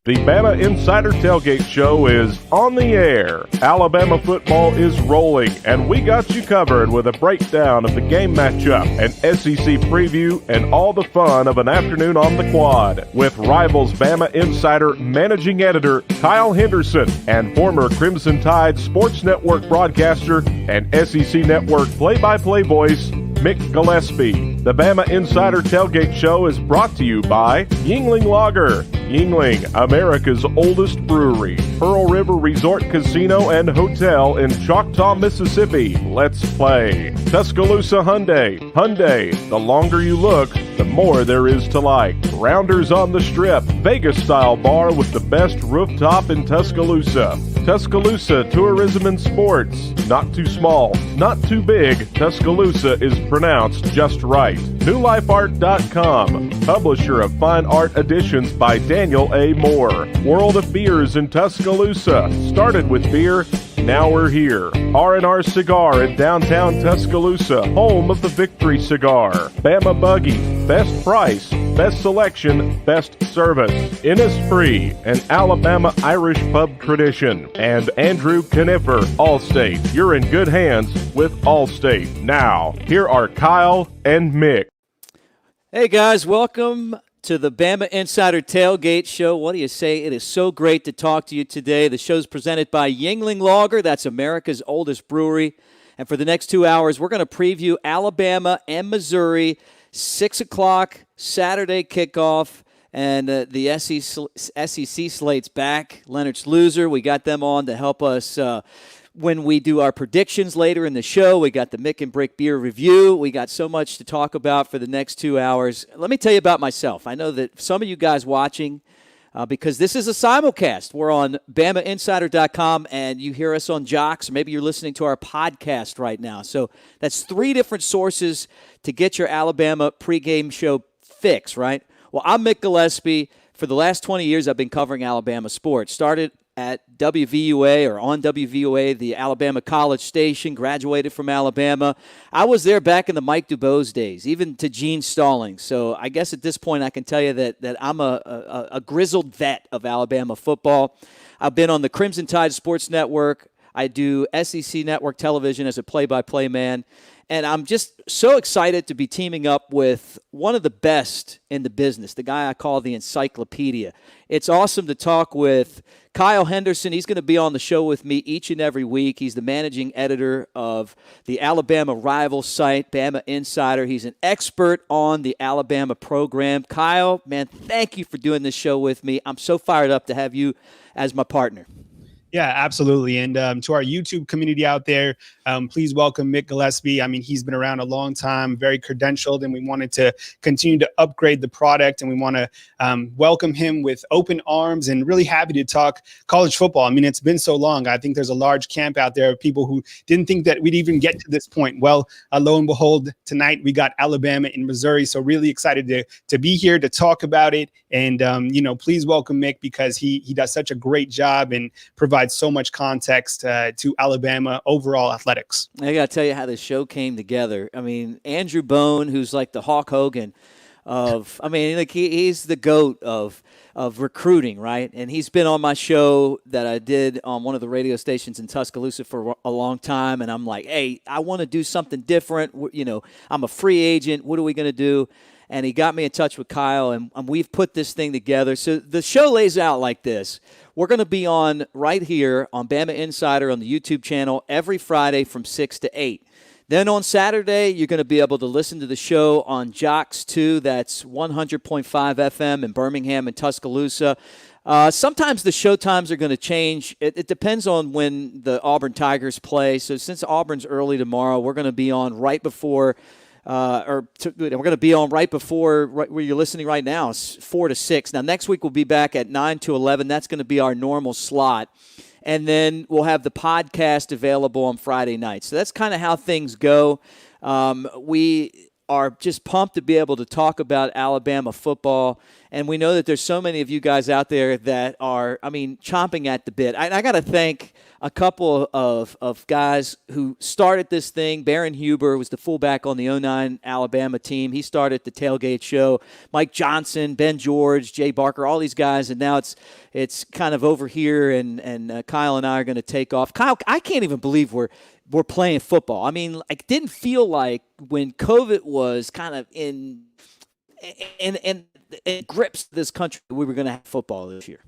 The BamaInsider Tailgate Show is on the air. Alabama football is rolling, and we got you covered with a breakdown of the game matchup, an SEC preview, and all the fun of an afternoon on the quad with Rivals Bama Insider Managing Editor Kyle Henderson and former Crimson Tide Sports Network broadcaster and SEC Network play-by-play voice Mick Gillespie. The Bama Insider Tailgate Show is brought to you by Yuengling Lager. Yuengling, America's oldest brewery. Pearl River Resort Casino and Hotel in Choctaw, Mississippi. Let's play. Tuscaloosa Hyundai. Hyundai, the longer you look, the more there is to like. Rounders on the Strip. Vegas-style bar with the best rooftop in Tuscaloosa. Tuscaloosa Tourism and Sports. Not too small, not too big. Tuscaloosa is pronounced just right. NewLifeArt.com, publisher of fine art editions by Daniel A. Moore. World of Beers in Tuscaloosa. Started with beer, now we're here. R&R Cigar in downtown Tuscaloosa, home of the Victory Cigar. Bama Buggy, best price, best selection, best service. Innisfree, an Alabama Irish pub tradition. And Andrew Conifer, Allstate. You're in good hands with Allstate. Now, here are Kyle and Mick. Hey guys, welcome to the Bama Insider Tailgate Show. What do you say? It is so great to talk to you today. The show's presented by Yuengling Lager. That's America's oldest brewery. And for the next 2 hours, we're going to preview Alabama and Missouri, 6 o'clock Saturday kickoff. And the SEC slate's back. LeonardsLoser, we got them on to help us when we do our predictions later in the show. We got the Mick and Brick Beer review. We got so much to talk about for the next 2 hours. Let me tell you about myself. I know that some of you guys watching, because this is a simulcast. We're on BamaInsider.com, and you hear us on Jocks. Maybe you're listening to our podcast right now. So that's 3 different sources to get your Alabama pregame show fix, right? Well, I'm Mick Gillespie. For the last 20 years, I've been covering Alabama sports. Started at WVUA or on WVUA, the Alabama College Station, graduated from Alabama. I was there back in the Mike DuBose days, even to Gene Stallings. So I guess at this point I can tell you that I'm a grizzled vet of Alabama football. I've been on the Crimson Tide Sports Network. I do SEC Network Television as a play-by-play man. And I'm just so excited to be teaming up with one of the best in the business, the guy I call the encyclopedia. It's awesome to talk with Kyle Henderson. He's going to be on the show with me each and every week. He's the managing editor of the Alabama rival site, Bama Insider. He's an expert on the Alabama program. Kyle, man, thank you for doing this show with me. I'm so fired up to have you as my partner. Yeah, absolutely. And to our YouTube community out there, please welcome Mick Gillespie. I mean, he's been around a long time, very credentialed, and we wanted to continue to upgrade the product. And we want to welcome him with open arms and really happy to talk college football. I mean, it's been so long. I think there's a large camp out there of people who didn't think that we'd even get to this point. Well, lo and behold, tonight we got Alabama and Missouri. So really excited to be here to talk about it. And, please welcome Mick because he does such a great job and provides so much context to Alabama overall athletics. I got to tell you how this show came together. I mean, Andrew Bone, who's like the Hulk Hogan of, I mean, like he's the GOAT of recruiting, right? And he's been on my show that I did on one of the radio stations in Tuscaloosa for a long time. And I'm like, hey, I want to do something different. I'm a free agent. What are we going to do? And he got me in touch with Kyle, and we've put this thing together. So the show lays out like this. We're going to be on right here on Bama Insider on the YouTube channel every Friday from 6 to 8. Then on Saturday, you're going to be able to listen to the show on Jocks 2. That's 100.5 FM in Birmingham and Tuscaloosa. Sometimes the show times are going to change. It depends on when the Auburn Tigers play. So since Auburn's early tomorrow, we're going to be on right before we're going to be on right before where you're listening right now, 4 to 6. Now, next week we'll be back at 9 to 11. That's going to be our normal slot. And then we'll have the podcast available on Friday night. So that's kind of how things go. We are just pumped to be able to talk about Alabama football. And we know that there's so many of you guys out there that are, chomping at the bit. I got to thank a couple of guys who started this thing. Baron Huber was the fullback on the 09 Alabama team. He started the Tailgate Show. Mike Johnson, Ben George, Jay Barker, all these guys, and now it's kind of over here, and Kyle and I are going to take off. Kyle, I can't even believe we're playing football. I mean, I didn't feel like when COVID was kind of in grips this country, we were going to have football this year.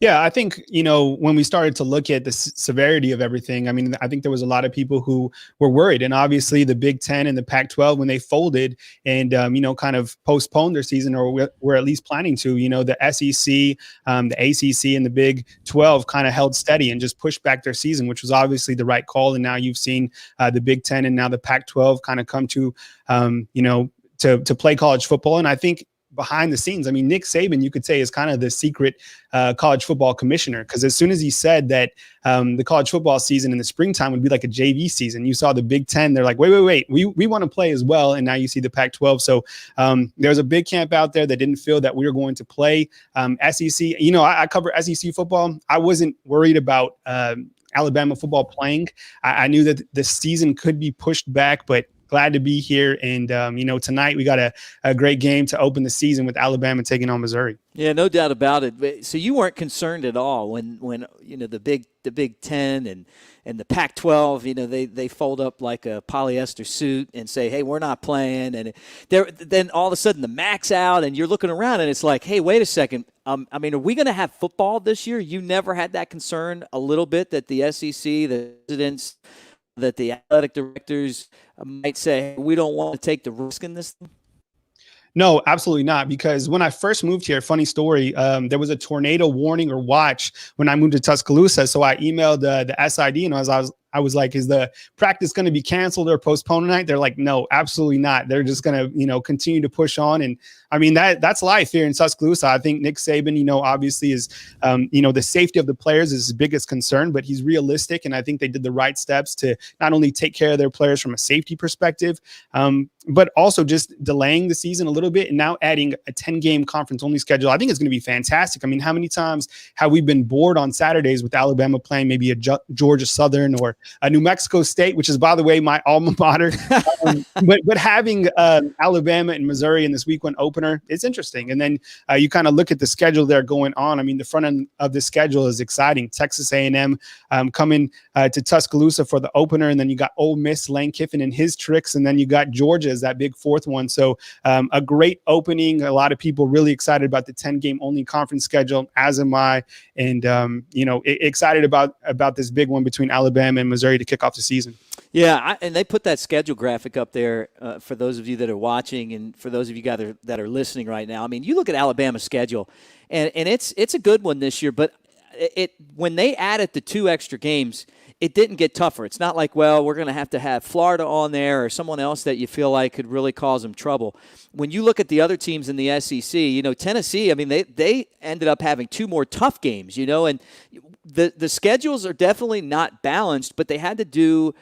Yeah, I think, when we started to look at the severity of everything, I mean, I think there was a lot of people who were worried. And obviously the Big Ten and the Pac-12, when they folded and, kind of postponed their season, or were at least planning to, the SEC, the ACC, and the Big 12 kind of held steady and just pushed back their season, which was obviously the right call. And now you've seen the Big Ten and now the Pac-12 kind of come to, to play college football. And I think behind the scenes, I mean, Nick Saban, you could say, is kind of the secret college football commissioner, because as soon as he said that the college football season in the springtime would be like a JV season, you saw the Big Ten, they're like, wait, we want to play as well. And now you see the Pac-12. So there's a big camp out there that didn't feel that we were going to play SEC. I cover SEC football. I wasn't worried about Alabama football playing. I knew that the season could be pushed back, but glad to be here. And, tonight we got a great game to open the season with Alabama taking on Missouri. Yeah, no doubt about it. So you weren't concerned at all when the Big Ten and the Pac-12, they fold up like a polyester suit and say, hey, we're not playing. And then all of a sudden the MAC's out and you're looking around and it's like, hey, wait a second. Are we going to have football this year? You never had that concern a little bit that the SEC, the presidents, that the athletic directors might say, we don't want to take the risk in this thing? No, absolutely not. Because when I first moved here, funny story, there was a tornado warning or watch when I moved to Tuscaloosa. So I emailed the SID and I was like, is the practice going to be canceled or postponed tonight? They're like, no, absolutely not. They're just going to, continue to push on. And I mean, that's life here in Tuscaloosa. I think Nick Saban, obviously is, the safety of the players is his biggest concern, but he's realistic. And I think they did the right steps to not only take care of their players from a safety perspective, but also just delaying the season a little bit and now adding a 10-game conference-only schedule. I think it's going to be fantastic. I mean, how many times have we been bored on Saturdays with Alabama playing maybe a Georgia Southern or a New Mexico State, which is, by the way, my alma mater. But having Alabama and Missouri in this week one opener, it's interesting. And then you kind of look at the schedule there going on. I mean, the front end of the schedule is exciting. Texas A&M coming to Tuscaloosa for the opener, and then you got Ole Miss, Lane Kiffin and his tricks, and then you got Georgia as that big fourth one. So a great opening. A lot of people really excited about the 10-game only conference schedule, as am I. And excited about this big one between Alabama and Missouri to kick off the season. Yeah, and they put that schedule graphic up there for those of you that are watching and for those of you guys that are listening right now. I mean, you look at Alabama's schedule, and it's a good one this year, but when they added the 2 extra games, it didn't get tougher. It's not like, well, we're going to have Florida on there or someone else that you feel like could really cause them trouble. When you look at the other teams in the SEC, Tennessee, I mean, they ended up having 2 more tough games, and the schedules are definitely not balanced, but they had to do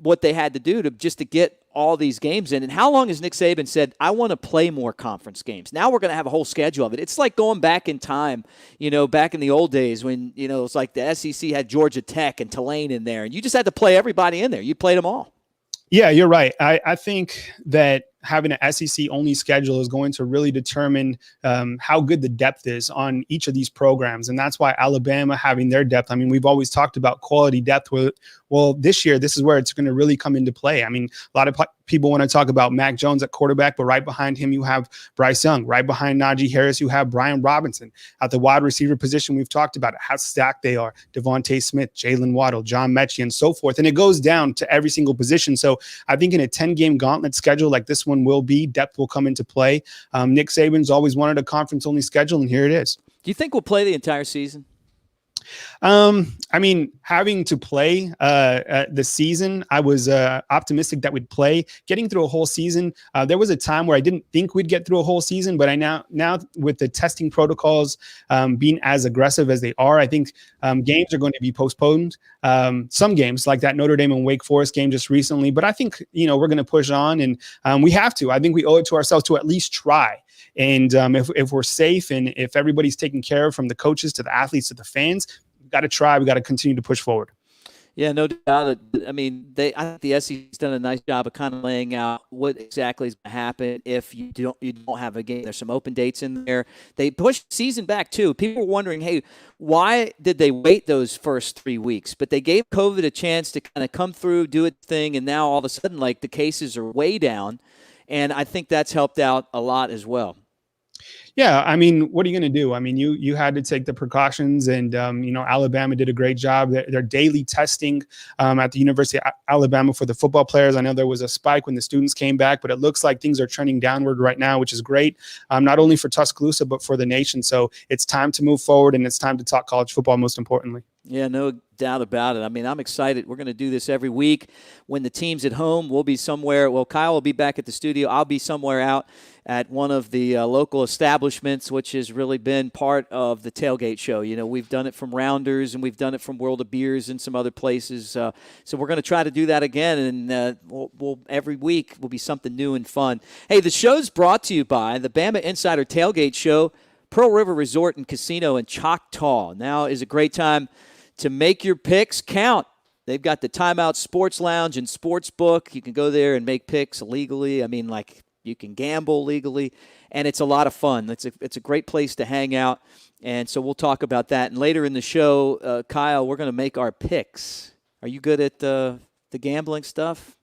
what they had to do to get all these games in. And how long has Nick Saban said, I want to play more conference games? Now we're going to have a whole schedule of it. It's like going back in time, back in the old days when, it's like the SEC had Georgia Tech and Tulane in there, and you just had to play everybody in there. You played them all. Yeah, you're right. I think that having an SEC-only schedule is going to really determine how good the depth is on each of these programs. And that's why Alabama having their depth. I mean, we've always talked about quality depth. Well, this year, this is where it's going to really come into play. I mean, a lot of people want to talk about Mac Jones at quarterback, but right behind him, you have Bryce Young. Right behind Najee Harris, you have Brian Robinson. At the wide receiver position, we've talked about how stacked they are. Devontae Smith, Jalen Waddle, John Mechie, and so forth. And it goes down to every single position. So I think in a 10-game gauntlet schedule like this one will be, depth will come into play. Nick Saban's always wanted a conference-only schedule, and here it is. Do you think we'll play the entire season? I mean, having to play the season, I was optimistic that we'd play. Getting through a whole season, there was a time where I didn't think we'd get through a whole season, but I now with the testing protocols being as aggressive as they are, I think games are going to be postponed. Some games like that Notre Dame and Wake Forest game just recently, but I think we're going to push on, and we have to. I think we owe it to ourselves to at least try. And if we're safe and if everybody's taken care of, from the coaches to the athletes to the fans, got to try. We got to continue to push forward. Yeah, no doubt. I mean, I think the SEC's done a nice job of kind of laying out what exactly is going to happen if you don't have a game. There's some open dates in there. They pushed the season back too. People were wondering, hey, why did they wait those first 3 weeks? But they gave COVID a chance to kind of come through, do its thing, and now all of a sudden, like, the cases are way down, and I think that's helped out a lot as well. Yeah, I mean, what are you going to do? I mean, you had to take the precautions, and Alabama did a great job. They're daily testing at the University of Alabama for the football players. I know there was a spike when the students came back, but it looks like things are trending downward right now, which is great, not only for Tuscaloosa but for the nation. So it's time to move forward, and it's time to talk college football, most importantly. Yeah, no doubt about it. I mean, I'm excited. We're going to do this every week. When the team's at home, we'll be somewhere. Well, Kyle will be back at the studio. I'll be somewhere out at one of the local establishments, which has really been part of the tailgate show. You know, we've done it from Rounders, and we've done it from World of Beers and some other places. So we're going to try to do that again, and we'll every week will be something new and fun. Hey, the show's brought to you by the BamaInsider Tailgate Show, Pearl River Resort and Casino in Choctaw. Now is a great time to make your picks count. They've got the Timeout Sports Lounge and Sports Book. You can go there and make picks legally. I mean, like, you can gamble legally, and it's a lot of fun. It's a great place to hang out, and so we'll talk about that. And later in the show, Kyle, we're going to make our picks. Are you good at the gambling stuff?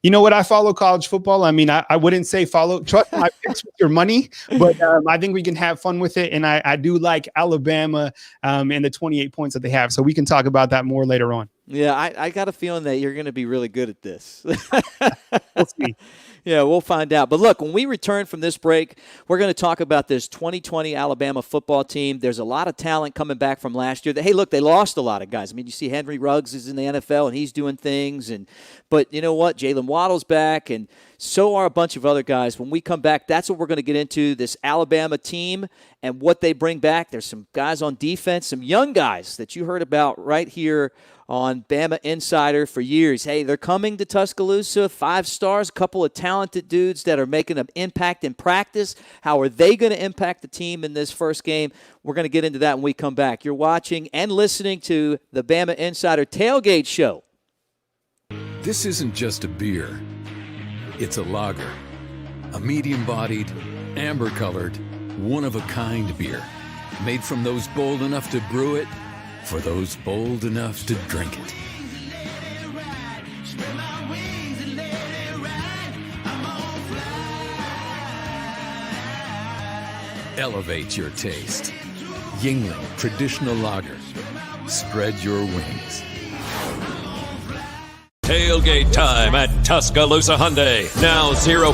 You know what? I follow college football. I mean, I wouldn't say trust my picks with your money, but I think we can have fun with it. And I do like Alabama and the 28 points that they have. So we can talk about that more later on. Yeah, I got a feeling that you're going to be really good at this. We'll see. Yeah, we'll find out. But look, when we return from this break, we're going to talk about this 2020 Alabama football team. There's a lot of talent coming back from last year. Hey, look, they lost a lot of guys. I mean, you see Henry Ruggs is in the NFL, and he's doing things. But you know what? Jalen Waddle's back, and so are a bunch of other guys. When we come back, that's what we're going to get into, this Alabama team and what they bring back. There's some guys on defense, some young guys that you heard about right here on Bama Insider for years. Hey, they're coming to Tuscaloosa, 5 stars, a couple of talented dudes that are making an impact in practice. How are they going to impact the team in this first game? We're going to get into that when we come back. You're watching and listening to the Bama Insider Tailgate Show. This isn't just a beer. It's a lager. A medium-bodied, amber-colored, one-of-a-kind beer. Made from those bold enough to brew it, for those bold enough to drink it. Elevate your taste. Yingling Traditional Lager. Spread your wings. Tailgate time at Tuscaloosa Hyundai. Now 0%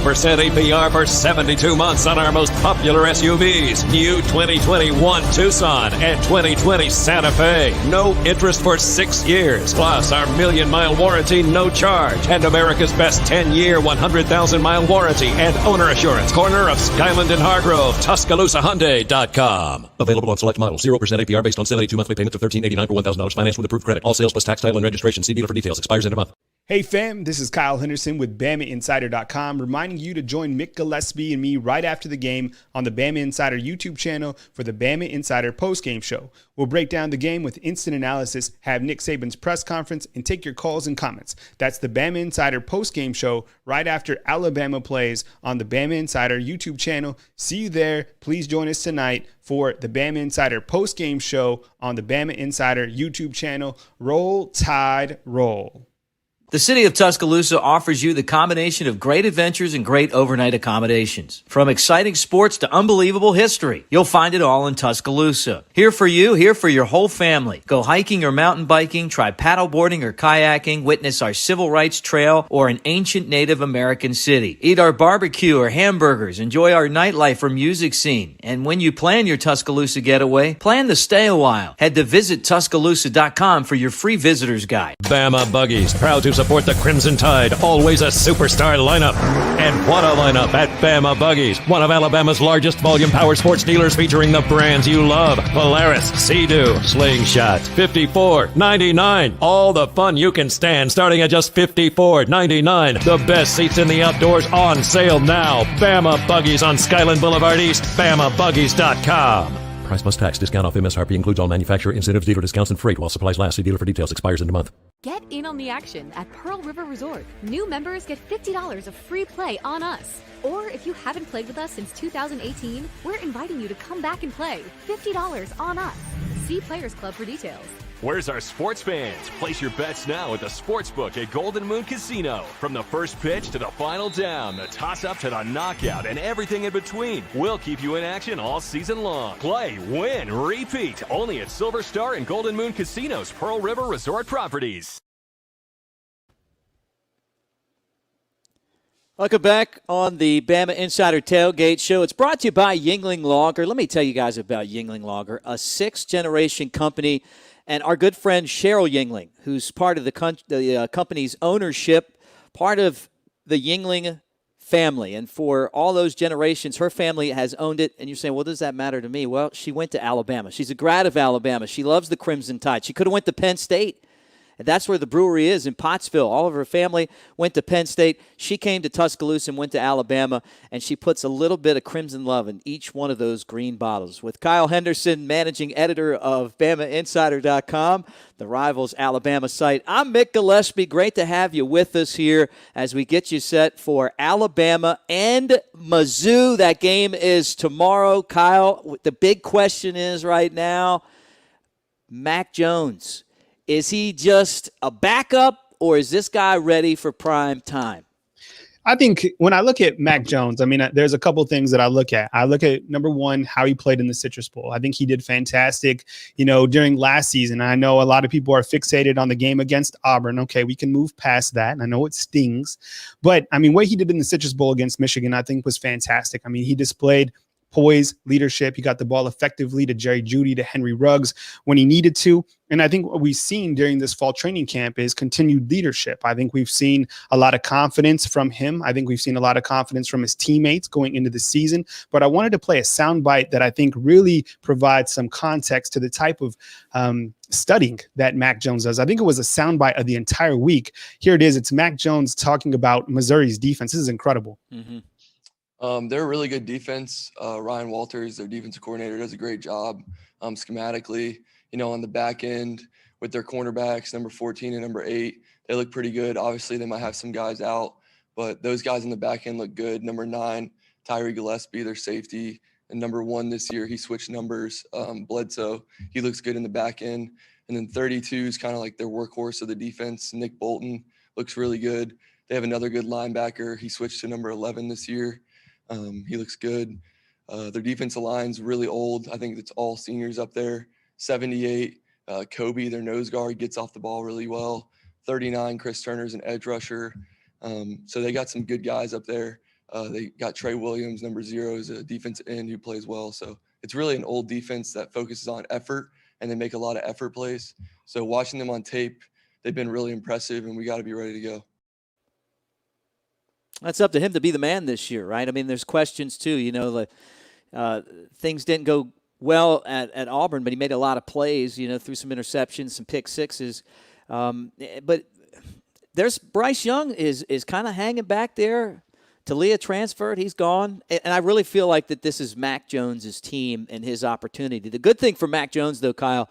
APR for 72 months on our most popular SUVs. New 2021 Tucson and 2020 Santa Fe. No interest for 6 years. Plus our 1,000,000-mile warranty, no charge. And America's best 10-year, 100,000-mile warranty and owner assurance. Corner of Skyland and Hargrove. TuscaloosaHyundai.com. Available on select models. 0% APR based on 72 monthly payments of $1,389 for $1,000 financed with approved credit. All sales plus tax, title, and registration. See dealer for details. Expires in a month. Hey fam, this is Kyle Henderson with BamaInsider.com, reminding you to join Mick Gillespie and me right after the game on the Bama Insider YouTube channel for the Bama Insider postgame show. We'll break down the game with instant analysis, have Nick Saban's press conference, and take your calls and comments. That's the Bama Insider postgame show right after Alabama plays on the Bama Insider YouTube channel. See you there. Please join us tonight for the Bama Insider postgame show on the Bama Insider YouTube channel. Roll Tide, roll. The city of Tuscaloosa offers you the combination of great adventures and great overnight accommodations. From exciting sports to unbelievable history, you'll find it all in Tuscaloosa. Here for you, here for your whole family. Go hiking or mountain biking, try paddleboarding or kayaking, witness our civil rights trail or an ancient Native American city. Eat our barbecue or hamburgers, enjoy our nightlife or music scene. And when you plan your Tuscaloosa getaway, plan to stay a while. Head to visittuscaloosa.com for your free visitor's guide. Bama Buggies, proud to support the Crimson Tide, always a superstar lineup. And what a lineup at Bama Buggies, one of Alabama's largest volume power sports dealers featuring the brands you love. Polaris, Sea-Doo, Slingshot, $54.99. All the fun you can stand starting at just $54.99. The best seats in the outdoors on sale now. Bama Buggies on Skyland Boulevard East, BamaBuggies.com. Price plus tax. Discount off MSRP includes all manufacturer incentives, dealer discounts, and freight while supplies last. See dealer for details. Expires in a month. Get in on the action at Pearl River Resort. New members get $50 of free play on us. Or if you haven't played with us since 2018, we're inviting you to come back and play. $50 on us. See Players Club for details. Where's our sports fans? Place your bets now at the Sportsbook at Golden Moon Casino. From the first pitch to the final down, the toss-up to the knockout, and everything in between. We'll keep you in action all season long. Play, win, repeat. Only at Silver Star and Golden Moon Casino's Pearl River Resort properties. Welcome back on the Bama Insider Tailgate Show. It's brought to you by Yuengling Lager. Let me tell you guys about Yuengling Lager, a sixth-generation company, and our good friend Cheryl Yuengling, who's part of the company's ownership, part of the Yuengling family. And for all those generations, her family has owned it. And you're saying, well, does that matter to me? Well, she went to Alabama. She's a grad of Alabama. She loves the Crimson Tide. She could have went to Penn State. And that's where the brewery is, in Pottsville. All of her family went to Penn State. She came to Tuscaloosa and went to Alabama, and she puts a little bit of crimson love in each one of those green bottles. With Kyle Henderson, managing editor of BamaInsider.com, the Rivals Alabama site, I'm Mick Gillespie. Great to have you with us here as we get you set for Alabama and Mizzou. That game is tomorrow. Kyle, the big question is right now, Mac Jones. Is he just a backup, or is this guy ready for prime time? I think when I look at Mac Jones, I mean, there's a couple things that I look at. I look at, number one, how he played in the Citrus Bowl. I think he did fantastic, during last season. I know a lot of people are fixated on the game against Auburn. Okay, we can move past that. I know it stings. But, I mean, what he did in the Citrus Bowl against Michigan, I think, was fantastic. I mean, he displayed poise, leadership. He got the ball effectively to Jerry Jeudy, to Henry Ruggs when he needed to. And I think what we've seen during this fall training camp is continued leadership. I think we've seen a lot of confidence from him. I think we've seen a lot of confidence from his teammates going into the season. But I wanted to play a soundbite that I think really provides some context to the type of studying that Mac Jones does. I think it was a soundbite of the entire week. Here it is. It's Mac Jones talking about Missouri's defense. This is incredible. Mm-hmm. They're a really good defense. Ryan Walters, their defensive coordinator, does a great job schematically. On the back end with their cornerbacks, number 14 and number 8, they look pretty good. Obviously, they might have some guys out, but those guys in the back end look good. Number 9, Tyree Gillespie, their safety, and number 1 this year, he switched numbers. Bledsoe, he looks good in the back end. And then 32 is kind of like their workhorse of the defense. Nick Bolton looks really good. They have another good linebacker. He switched to number 11 this year. He looks good. Their defensive line's really old. I think it's all seniors up there. 78, Kobe, their nose guard, gets off the ball really well. 39, Chris Turner's an edge rusher. So they got some good guys up there. They got Trey Williams, number 0, is a defensive end who plays well. So it's really an old defense that focuses on effort, and they make a lot of effort plays. So watching them on tape, they've been really impressive, and we got to be ready to go. That's up to him to be the man this year, right? I mean, there's questions too. Things didn't go well at Auburn, but he made a lot of plays, through some interceptions, some pick sixes. But there's Bryce Young is kind of hanging back there. Talia transferred. He's gone. And I really feel like that this is Mac Jones's team and his opportunity. The good thing for Mac Jones, though, Kyle,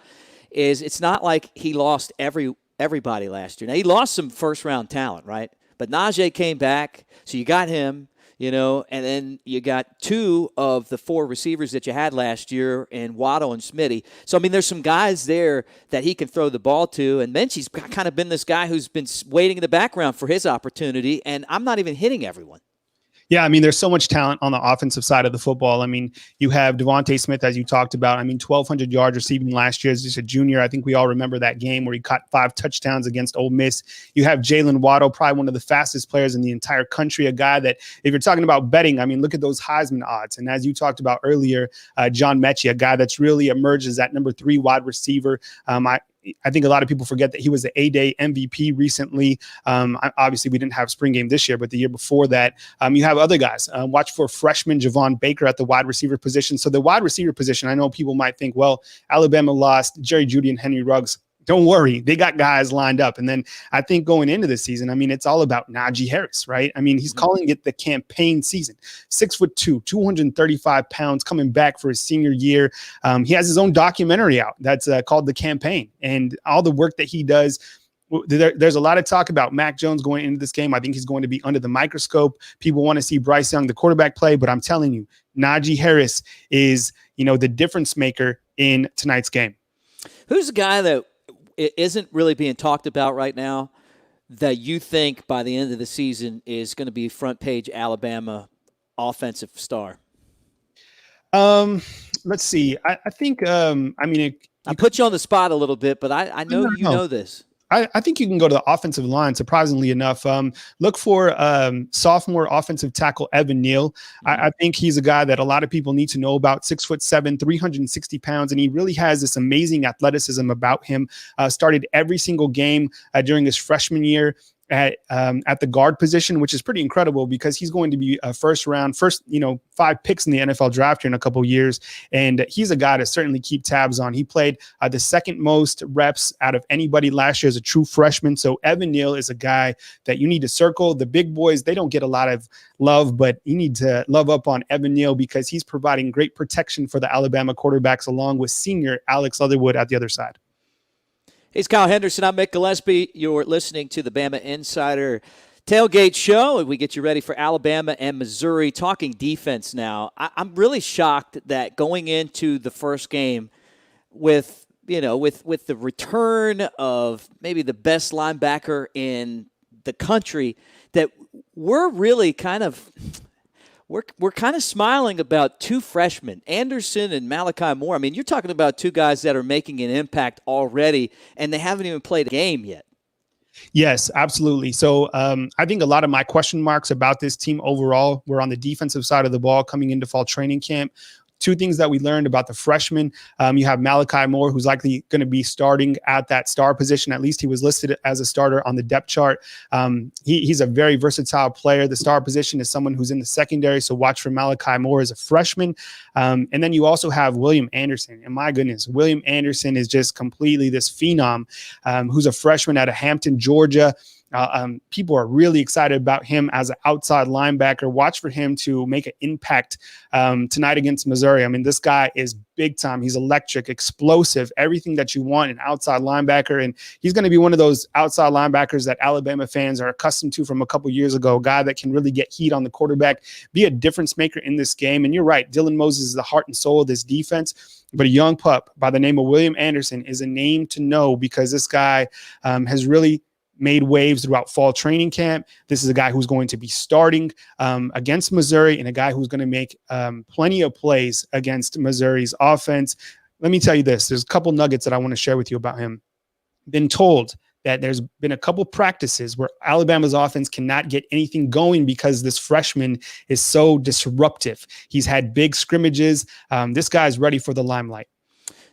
is it's not like he lost everybody last year. Now, he lost some first-round talent, right? But Najee came back, so you got him, and then you got 2 of the 4 receivers that you had last year in Waddle and Smitty. So, I mean, there's some guys there that he can throw the ball to. And Menchie's kind of been this guy who's been waiting in the background for his opportunity, and I'm not even hitting everyone. Yeah, I mean, there's so much talent on the offensive side of the football. I mean, you have Devontae Smith, as you talked about. I mean, 1,200 yards receiving last year as just a junior. I think we all remember that game where he caught 5 touchdowns against Ole Miss. You have Jalen Waddle, probably one of the fastest players in the entire country, a guy that, if you're talking about betting, I mean, look at those Heisman odds. And as you talked about earlier, John Mechie, a guy that's really emerged as that number 3 wide receiver. I think a lot of people forget that he was the A-Day MVP recently. Obviously, we didn't have spring game this year, but the year before that, you have other guys. Watch for freshman Javon Baker at the wide receiver position. So the wide receiver position, I know people might think, well, Alabama lost Jerry Jeudy and Henry Ruggs. don't worry, they got guys lined up. And then I think going into the season, I mean, it's all about Najee Harris, right? I mean, he's calling it the campaign season. 6'2", 235 pounds, coming back for his senior year. He has his own documentary out that's called The Campaign, and all the work that he does. There's a lot of talk about Mac Jones going into this game. I think he's going to be under the microscope. People want to see Bryce Young, the quarterback, play, but I'm telling you, Najee Harris is, the difference maker in tonight's game. Who's the guy that isn't really being talked about right now that you think by the end of the season is going to be front page Alabama offensive star? Let's see. I think, I put you on the spot a little bit, but I know you know this. I think you can go to the offensive line, surprisingly enough. Look for sophomore offensive tackle Evan Neal. I think he's a guy that a lot of people need to know about. 6'7", 360 pounds, and he really has this amazing athleticism about him. Started every single game during his freshman year at the guard position, which is pretty incredible because he's going to be a first 5 picks in the NFL draft here in a couple of years. And he's a guy to certainly keep tabs on. He played the second most reps out of anybody last year as a true freshman. So Evan Neal is a guy that you need to circle. The big boys, they don't get a lot of love, but you need to love up on Evan Neal because he's providing great protection for the Alabama quarterbacks along with senior Alex Leatherwood at the other side. Hey, Kyle Henderson. I'm Mick Gillespie. You're listening to the Bama Insider Tailgate Show. We get you ready for Alabama and Missouri. Talking defense now. I'm really shocked that going into the first game with the return of maybe the best linebacker in the country, that we're really kind of smiling about two freshmen, Anderson and Malachi Moore. I mean, you're talking about two guys that are making an impact already, and they haven't even played a game yet. Yes, absolutely. So I think a lot of my question marks about this team overall were on the defensive side of the ball coming into fall training camp. Two things that we learned about the freshmen. You have Malachi Moore, who's likely going to be starting at that star position. At least he was listed as a starter on the depth chart. He's a very versatile player. The star position is someone who's in the secondary, so watch for Malachi Moore as a freshman. And then you also have William Anderson. And my goodness, William Anderson is just completely this phenom who's a freshman out of Hampton, Georgia. People are really excited about him as an outside linebacker. Watch for him to make an impact tonight against Missouri. I mean, this guy is big time. He's electric, explosive, everything that you want in outside linebacker. And he's going to be one of those outside linebackers that Alabama fans are accustomed to from a couple years ago, a guy that can really get heat on the quarterback, be a difference maker in this game. And you're right, Dylan Moses is the heart and soul of this defense. But a young pup by the name of William Anderson is a name to know because this guy has really made waves throughout fall training camp. This is a guy who's going to be starting against Missouri and a guy who's going to make plenty of plays against Missouri's offense. Let me tell you this. There's a couple nuggets that I want to share with you about him. Been told that there's been a couple practices where Alabama's offense cannot get anything going because this freshman is so disruptive. He's had big scrimmages. This guy's ready for the limelight.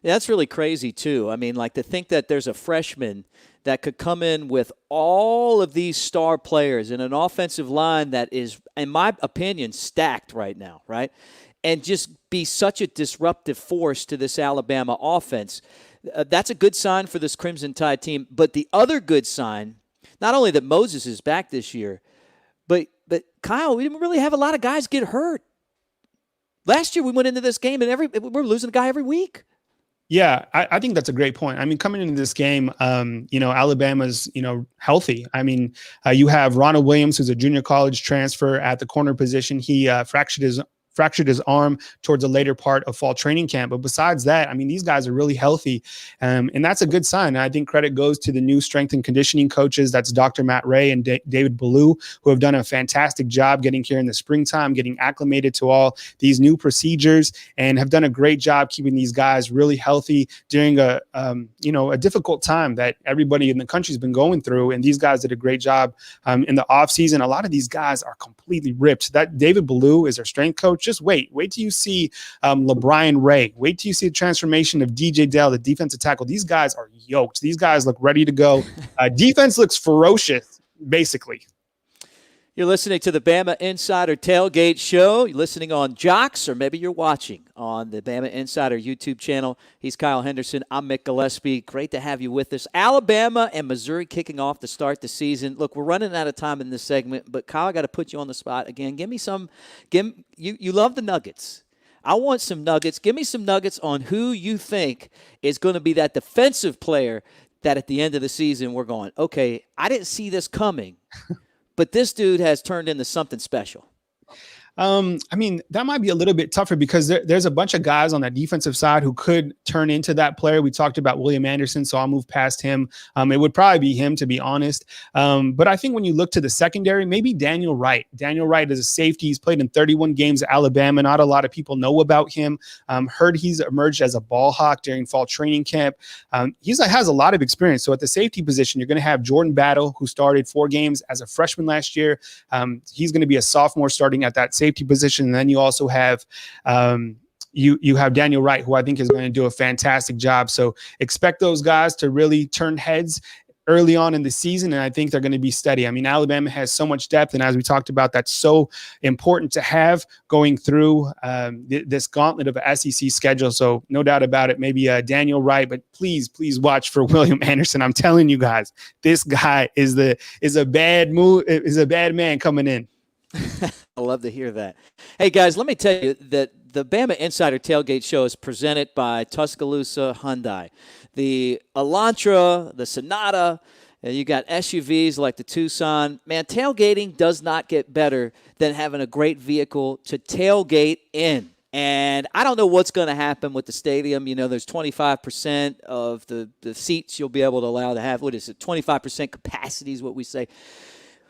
Yeah, that's really crazy, too. I mean, like to think that there's a freshman that could come in with all of these star players in an offensive line that is, in my opinion, stacked right now, right? And just be such a disruptive force to this Alabama offense. That's a good sign for this Crimson Tide team. But the other good sign, not only that Moses is back this year, but Kyle, we didn't really have a lot of guys get hurt. Last year we went into this game and we're losing a guy every week. Yeah, I think that's a great point. I mean, coming into this game, Alabama's, healthy. I mean, you have Ronald Williams, who's a junior college transfer at the corner position. He fractured his arm towards the later part of fall training camp. But besides that, I mean, these guys are really healthy. And that's a good sign. And I think credit goes to the new strength and conditioning coaches. That's Dr. Matt Ray and David Ballou, who have done a fantastic job getting here in the springtime, getting acclimated to all these new procedures, and have done a great job keeping these guys really healthy during a difficult time that everybody in the country's been going through. And these guys did a great job in the offseason. A lot of these guys are completely ripped. That David Ballou is their strength coach. Just wait till you see LeBron Ray. Wait till you see the transformation of DJ Dell, the defensive tackle. These guys are yoked. These guys look ready to go. Defense looks ferocious, basically. You're listening to the Bama Insider Tailgate Show. You're listening on Jocks, or maybe you're watching on the Bama Insider YouTube channel. He's Kyle Henderson. I'm Mick Gillespie. Great to have you with us. Alabama and Missouri kicking off to start the season. Look, we're running out of time in this segment, but Kyle, I got to put you on the spot again. Give me some. You love the nuggets. I want some nuggets. Give me some nuggets on who you think is going to be that defensive player that at the end of the season we're going, okay, I didn't see this coming. But this dude has turned into something special. I mean, that might be a little bit tougher because there's a bunch of guys on that defensive side who could turn into that player. We talked about William Anderson, so I'll move past him. It would probably be him, to be honest. But I think when you look to the secondary, maybe Daniel Wright. Daniel Wright is a safety. He's played in 31 games at Alabama. Not a lot of people know about him. Heard he's emerged as a ball hawk during fall training camp. Has a lot of experience. So at the safety position, you're going to have Jordan Battle, who started 4 games as a freshman last year. He's going to be a sophomore starting at that safety position. And then you also have you have Daniel Wright, who I think is going to do a fantastic job. So expect those guys to really turn heads early on in the season, and I think they're going to be steady. I mean, Alabama has so much depth, and as we talked about, that's so important to have going through this gauntlet of an SEC schedule. So no doubt about it, maybe Daniel Wright, but please watch for William Anderson. I'm telling you guys, this guy is a bad man coming in. I love to hear that. Hey, guys, let me tell you that the Bama Insider Tailgate Show is presented by Tuscaloosa Hyundai. The Elantra, the Sonata, and you got SUVs like the Tucson. Man, tailgating does not get better than having a great vehicle to tailgate in. And I don't know what's going to happen with the stadium. You know, there's 25% of the seats you'll be able to allow to have. What is it? 25% capacity is what we say.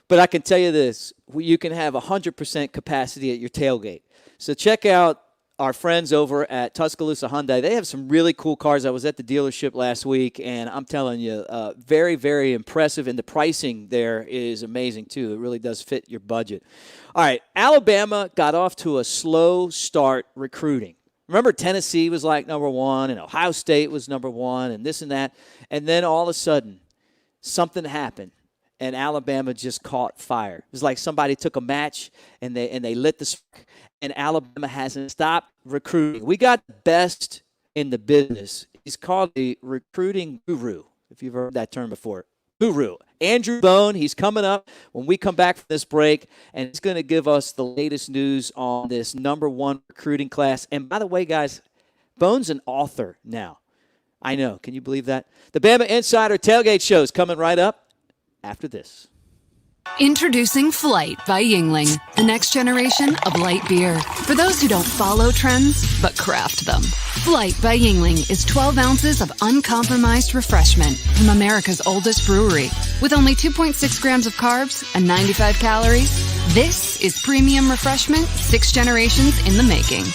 But I can tell you this, you can have 100% capacity at your tailgate. So check out our friends over at Tuscaloosa Hyundai. They have some really cool cars. I was at the dealership last week, and I'm telling you, very, very impressive. And the pricing there is amazing, too. It really does fit your budget. All right, Alabama got off to a slow start recruiting. Remember, Tennessee was like number 1, and Ohio State was number 1, and this and that. And then all of a sudden, something happened. And Alabama just caught fire. It was like somebody took a match and they lit the spark, and Alabama hasn't stopped recruiting. We got the best in the business. He's called the recruiting guru, if you've heard that term before. Guru. Andrew Bone, he's coming up when we come back from this break, and he's going to give us the latest news on this number 1 recruiting class. And by the way, guys, Bone's an author now. I know. Can you believe that? The Bama Insider Tailgate Show is coming right up after this. Introducing Flight by Yuengling, the next generation of light beer. For those who don't follow trends, but craft them. Flight by Yuengling is 12 ounces of uncompromised refreshment from America's oldest brewery. With only 2.6 grams of carbs and 95 calories, this is premium refreshment 6 generations in the making.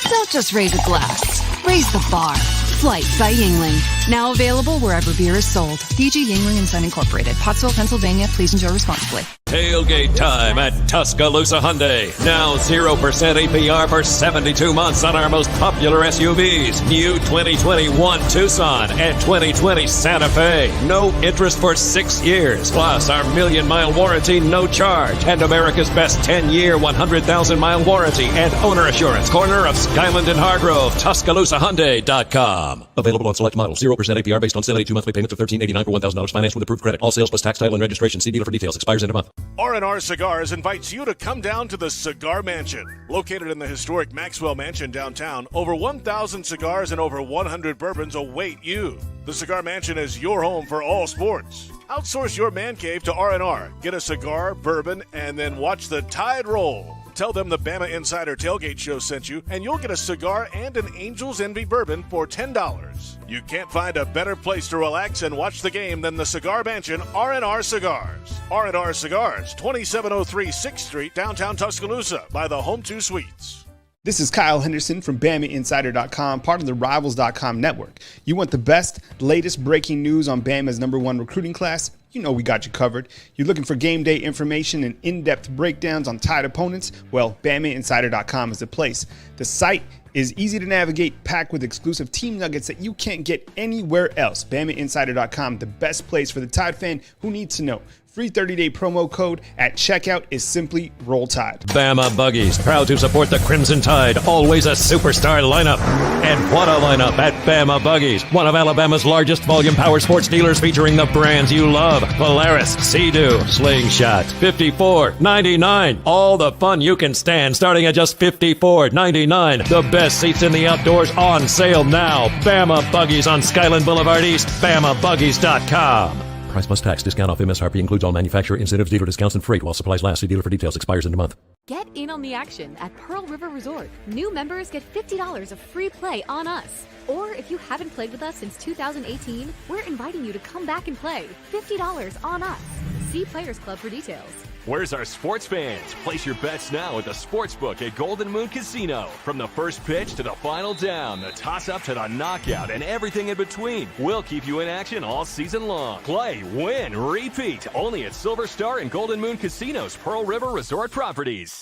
Don't just raise a glass, raise the bar. Flight by Yuengling. Now available wherever beer is sold. DG Yuengling & Son Incorporated. Pottsville, Pennsylvania. Please enjoy responsibly. Tailgate time at Tuscaloosa Hyundai. Now 0% APR for 72 months on our most popular SUVs. New 2021 Tucson and 2020 Santa Fe. No interest for 6 years. Plus our 1,000,000-mile warranty, no charge. And America's best 10-year, 100,000-mile warranty and owner assurance. Corner of Skyland and Hargrove. TuscaloosaHyundai.com. Available on select models. 0% APR based on 72 monthly payments of $1,389 for $1,000 financed with approved credit. All sales plus tax, title, and registration. See dealer for details. Expires in a month. R&R Cigars invites you to come down to the Cigar Mansion. Located in the historic Maxwell Mansion downtown, over 1,000 cigars and over 100 bourbons await you. The Cigar Mansion is your home for all sports. Outsource your man cave to R&R. Get a cigar, bourbon, and then watch the tide roll. Tell them the Bama Insider Tailgate Show sent you, and you'll get a cigar and an Angel's Envy bourbon for $10. You can't find a better place to relax and watch the game than the Cigar Mansion, R&R Cigars. R&R Cigars, 2703 6th Street, downtown Tuscaloosa, by the Home 2 Suites. This is Kyle Henderson from BamaInsider.com, part of the Rivals.com network. You want the best, latest breaking news on Bama's number 1 recruiting class? You know we got you covered. You're looking for game day information and in-depth breakdowns on tied opponents? Well, BamaInsider.com is the place. The site is easy to navigate, packed with exclusive team nuggets that you can't get anywhere else. BamaInsider.com, the best place for the Tide fan who needs to know. Free 30-day promo code at checkout is simply Roll Tide. Bama Buggies, proud to support the Crimson Tide, always a superstar lineup. And what a lineup at Bama Buggies, one of Alabama's largest volume power sports dealers featuring the brands you love. Polaris, Sea-Doo, Slingshot, $54.99. All the fun you can stand starting at just $54.99. The best seats in the outdoors on sale now. Bama Buggies on Skyland Boulevard East, BamaBuggies.com. Price plus tax. Discount off MSRP includes all manufacturer incentives, dealer discounts, and freight while supplies last. See dealer for details. Expires in a month. Get in on the action at Pearl River Resort. New members get $50 of free play on us. Or if you haven't played with us since 2018, we're inviting you to come back and play. $50 on us. See Players Club for details. Where's our sports fans? Place your bets now at the Sportsbook at Golden Moon Casino. From the first pitch to the final down, the toss-up to the knockout, and everything in between, we'll keep you in action all season long. Play, win, repeat. Only at Silver Star and Golden Moon Casino's Pearl River Resort properties.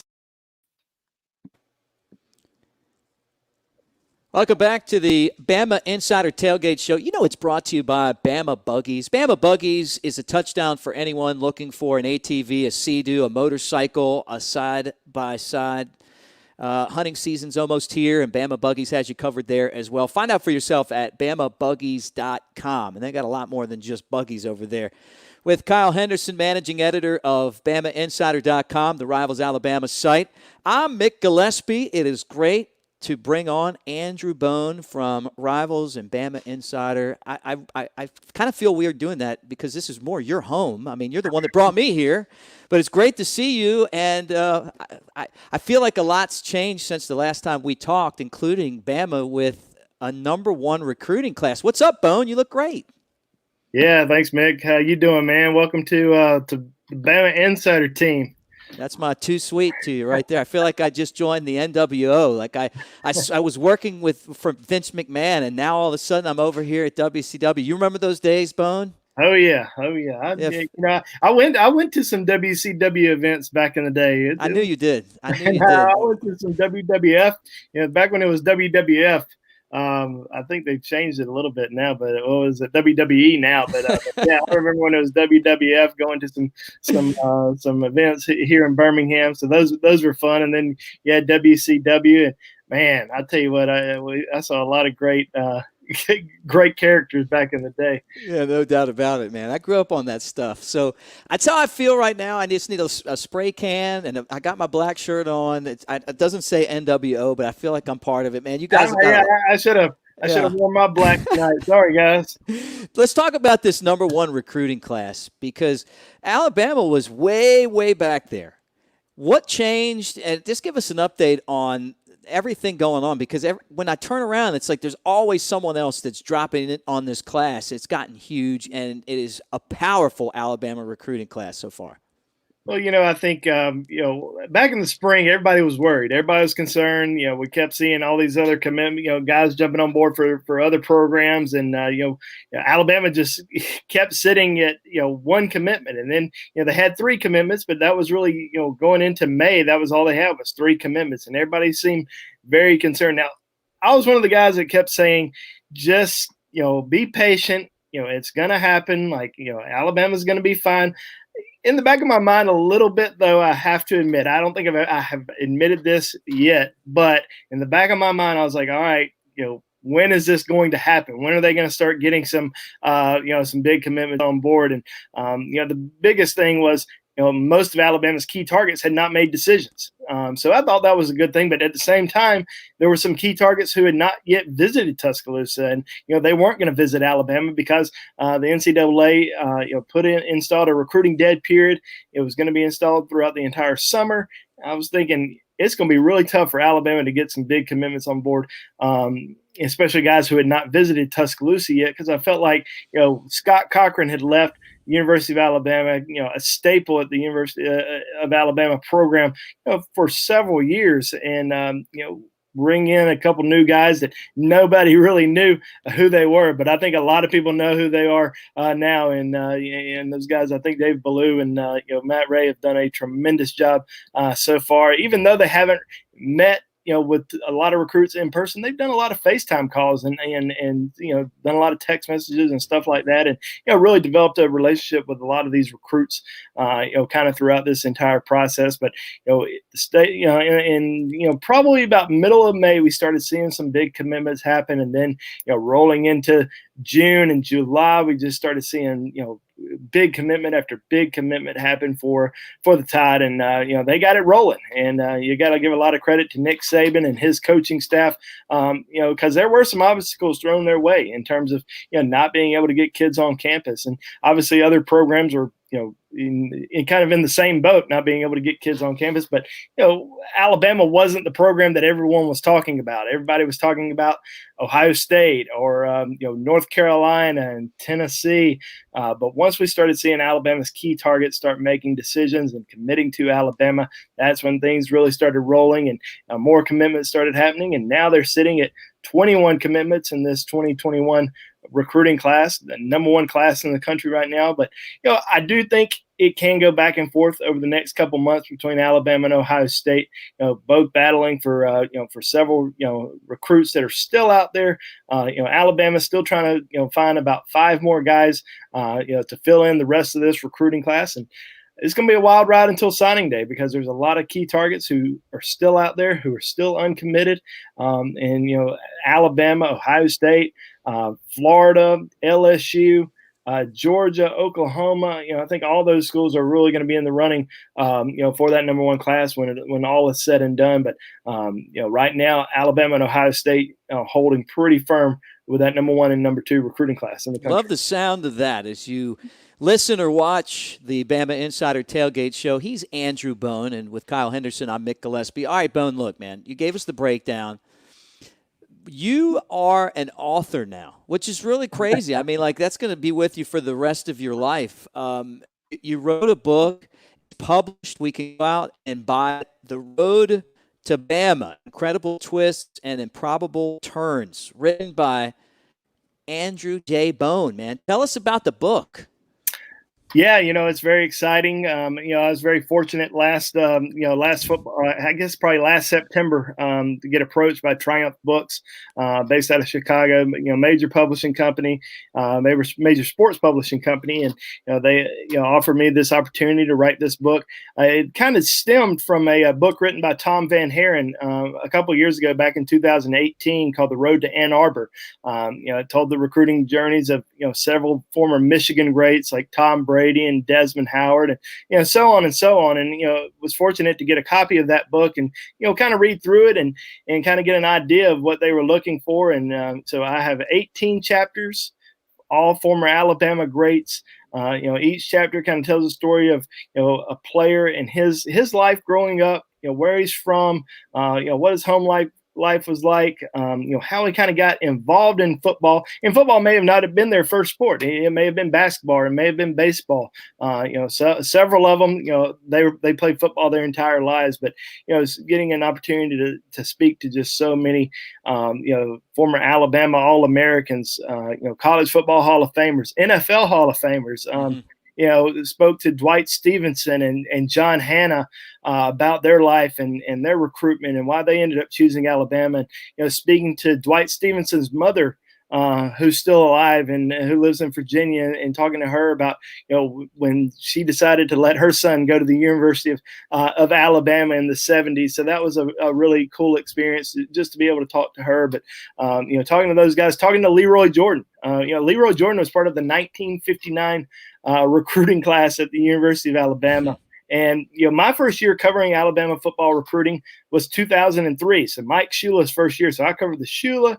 Welcome back to the Bama Insider Tailgate Show. You know it's brought to you by Bama Buggies. Bama Buggies is a touchdown for anyone looking for an ATV, a Sea-Doo, a motorcycle, a side-by-side. Hunting season's almost here, and Bama Buggies has you covered there as well. Find out for yourself at BamaBuggies.com. And they got a lot more than just buggies over there. With Kyle Henderson, managing editor of BamaInsider.com, the Rivals Alabama site. I'm Mick Gillespie. It is great to bring on Andrew Bone from Rivals and Bama Insider. I kind of feel weird doing that because this is more your home. I mean, you're the one that brought me here, but it's great to see you. And I feel like a lot's changed since the last time we talked, including Bama with a #1 recruiting class. What's up, Bone? You look great. Yeah, thanks, Mick. How you doing, man? Welcome to the Bama Insider team. That's my too sweet to you right there. I feel like I just joined the NWO. Like I was working for Vince McMahon, and now all of a sudden I'm over here at WCW. You remember those days, Bone? Oh yeah. I went to some WCW events back in the day. I knew you did. I went to some WWF. Back when it was WWF. I think they've changed it a little bit now, but it was at WWE now. But yeah, I remember when it was WWF, going to some events here in Birmingham. So those were fun. And then you had WCW, and man, I tell you what, I saw a lot of great characters back in the day. Yeah, no doubt about it, man. I grew up on that stuff. So that's how I feel right now. I just need a spray can, and I got my black shirt on. It doesn't say NWO, but I feel like I'm part of it, man. You guys I should have worn my black tonight. Sorry, guys. Let's talk about this #1 recruiting class, because Alabama was way, way back there. What changed? And just give us an update on everything going on, because when I turn around, it's like there's always someone else that's dropping it on this class. It's gotten huge, and it is a powerful Alabama recruiting class so far. Well, I think, back in the spring, everybody was worried. Everybody was concerned. We kept seeing all these other guys jumping on board for other programs. And, Alabama just kept sitting at, one commitment. And then, they had 3 commitments, but that was really, going into May, that was all they had was 3 commitments. And everybody seemed very concerned. Now, I was one of the guys that kept saying, just, be patient. It's going to happen. Like, Alabama's going to be fine. In the back of my mind a little bit, though, I have to admit, I don't think I have admitted this yet, but in the back of my mind, I was like, all right, when is this going to happen? When are they going to start getting some big commitments on board? And, the biggest thing was, most of Alabama's key targets had not made decisions. So I thought that was a good thing. But at the same time, there were some key targets who had not yet visited Tuscaloosa. And, they weren't going to visit Alabama because the NCAA, installed a recruiting dead period. It was going to be installed throughout the entire summer. I was thinking it's going to be really tough for Alabama to get some big commitments on board, especially guys who had not visited Tuscaloosa yet, because I felt like, Scott Cochran had left University of Alabama, a staple at the University of Alabama program, for several years, and bring in a couple new guys that nobody really knew who they were, but I think a lot of people know who they are now, and those guys, I think Dave Ballou and Matt Ray have done a tremendous job so far, even though they haven't met with a lot of recruits in person, they've done a lot of FaceTime calls and done a lot of text messages and stuff like that, and really developed a relationship with a lot of these recruits, kind of throughout this entire process. But probably about middle of May, we started seeing some big commitments happen, and then rolling into June and July, we just started seeing big commitment after big commitment happen for the Tide, and they got it rolling. And you got to give a lot of credit to Nick Saban and his coaching staff, because there were some obstacles thrown their way in terms of not being able to get kids on campus, and obviously other programs were in kind of in the same boat, not being able to get kids on campus. But Alabama wasn't the program that everyone was talking about. Everybody was talking about Ohio State or North Carolina and Tennessee. But once we started seeing Alabama's key targets start making decisions and committing to Alabama, that's when things really started rolling, and more commitments started happening. And now they're sitting at 21 commitments in this 2021 recruiting class, the number one class in the country right now. But I do think it can go back and forth over the next couple months between Alabama and Ohio State, both battling for several recruits that are still out there. Alabama's still trying to find about 5 more guys to fill in the rest of this recruiting class, and it's going to be a wild ride until signing day, because there's a lot of key targets who are still out there, who are still uncommitted. Alabama, Ohio State, Florida, LSU, Georgia, Oklahoma. I think all those schools are really going to be in the running, for that number one class when all is said and done. But right now, Alabama and Ohio State holding pretty firm with that number one and number two recruiting class in the country. Love the sound of that as you listen or watch the Bama Insider Tailgate Show. He's Andrew Bone, and with Kyle Henderson, I'm Mick Gillespie. All right, Bone, look, man, you gave us the breakdown. You are an author now, which is really crazy. I mean, that's going to be with you for the rest of your life. You wrote a book, published. We can go out and buy The Road to Bama, Incredible Twists and Improbable Turns, written by Andrew J. Bone, man. Tell us about the book. Yeah, it's very exciting. I was very fortunate last football, I guess probably last September, to get approached by Triumph Books, based out of Chicago, major publishing company, major sports publishing company. And, they, offered me this opportunity to write this book. It kind of stemmed from a book written by Tom Van Haren, a couple of years ago, back in 2018, called The Road to Ann Arbor. It told the recruiting journeys of, several former Michigan greats like Tom Brady and Desmond Howard, and so on and so on. And was fortunate to get a copy of that book and kind of read through it and kind of get an idea of what they were looking for. And so I have 18 chapters, all former Alabama greats. Each chapter kind of tells a story of a player and his life growing up, where he's from, what his home life was like, how he kind of got involved in football. And football may have not have been their first sport. It may have been basketball, it may have been baseball. So several of them, they played football their entire lives. But getting an opportunity to speak to just so many, former Alabama All-Americans, college football Hall of Famers, NFL Hall of Famers. Spoke to Dwight Stevenson and John Hanna about their life and their recruitment and why they ended up choosing Alabama. And, speaking to Dwight Stevenson's mother, who's still alive and who lives in Virginia, and talking to her about, when she decided to let her son go to the University of Alabama in the 70s. So that was a really cool experience just to be able to talk to her. But, talking to those guys, talking to Leroy Jordan. Leroy Jordan was part of the 1959 recruiting class at the University of Alabama. And, my first year covering Alabama football recruiting was 2003. So Mike Shula's first year. So I covered the Shula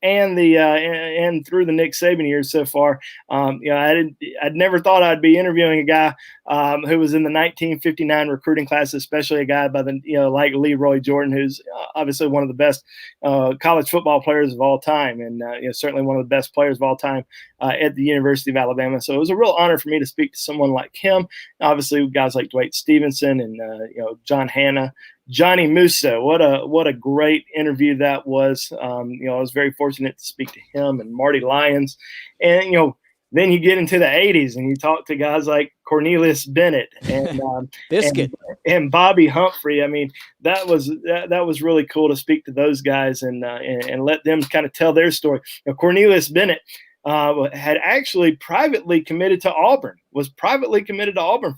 and and through the Nick Saban years so far. I'd never thought I'd be interviewing a guy who was in the 1959 recruiting class, especially a guy by the like Leroy Jordan, who's obviously one of the best college football players of all time, and certainly one of the best players of all time at the University of Alabama. So it was a real honor for me to speak to someone like him. Obviously, guys like Dwight Stevenson and John Hanna. Johnny Musso, what a great interview that was. I was very fortunate to speak to him and Marty Lyons. And, then you get into the 80s and you talk to guys like Cornelius Bennett and Biscuit and Bobby Humphrey. I mean, that was really cool to speak to those guys and let them kind of tell their story. Now, Cornelius Bennett had actually privately committed to Auburn,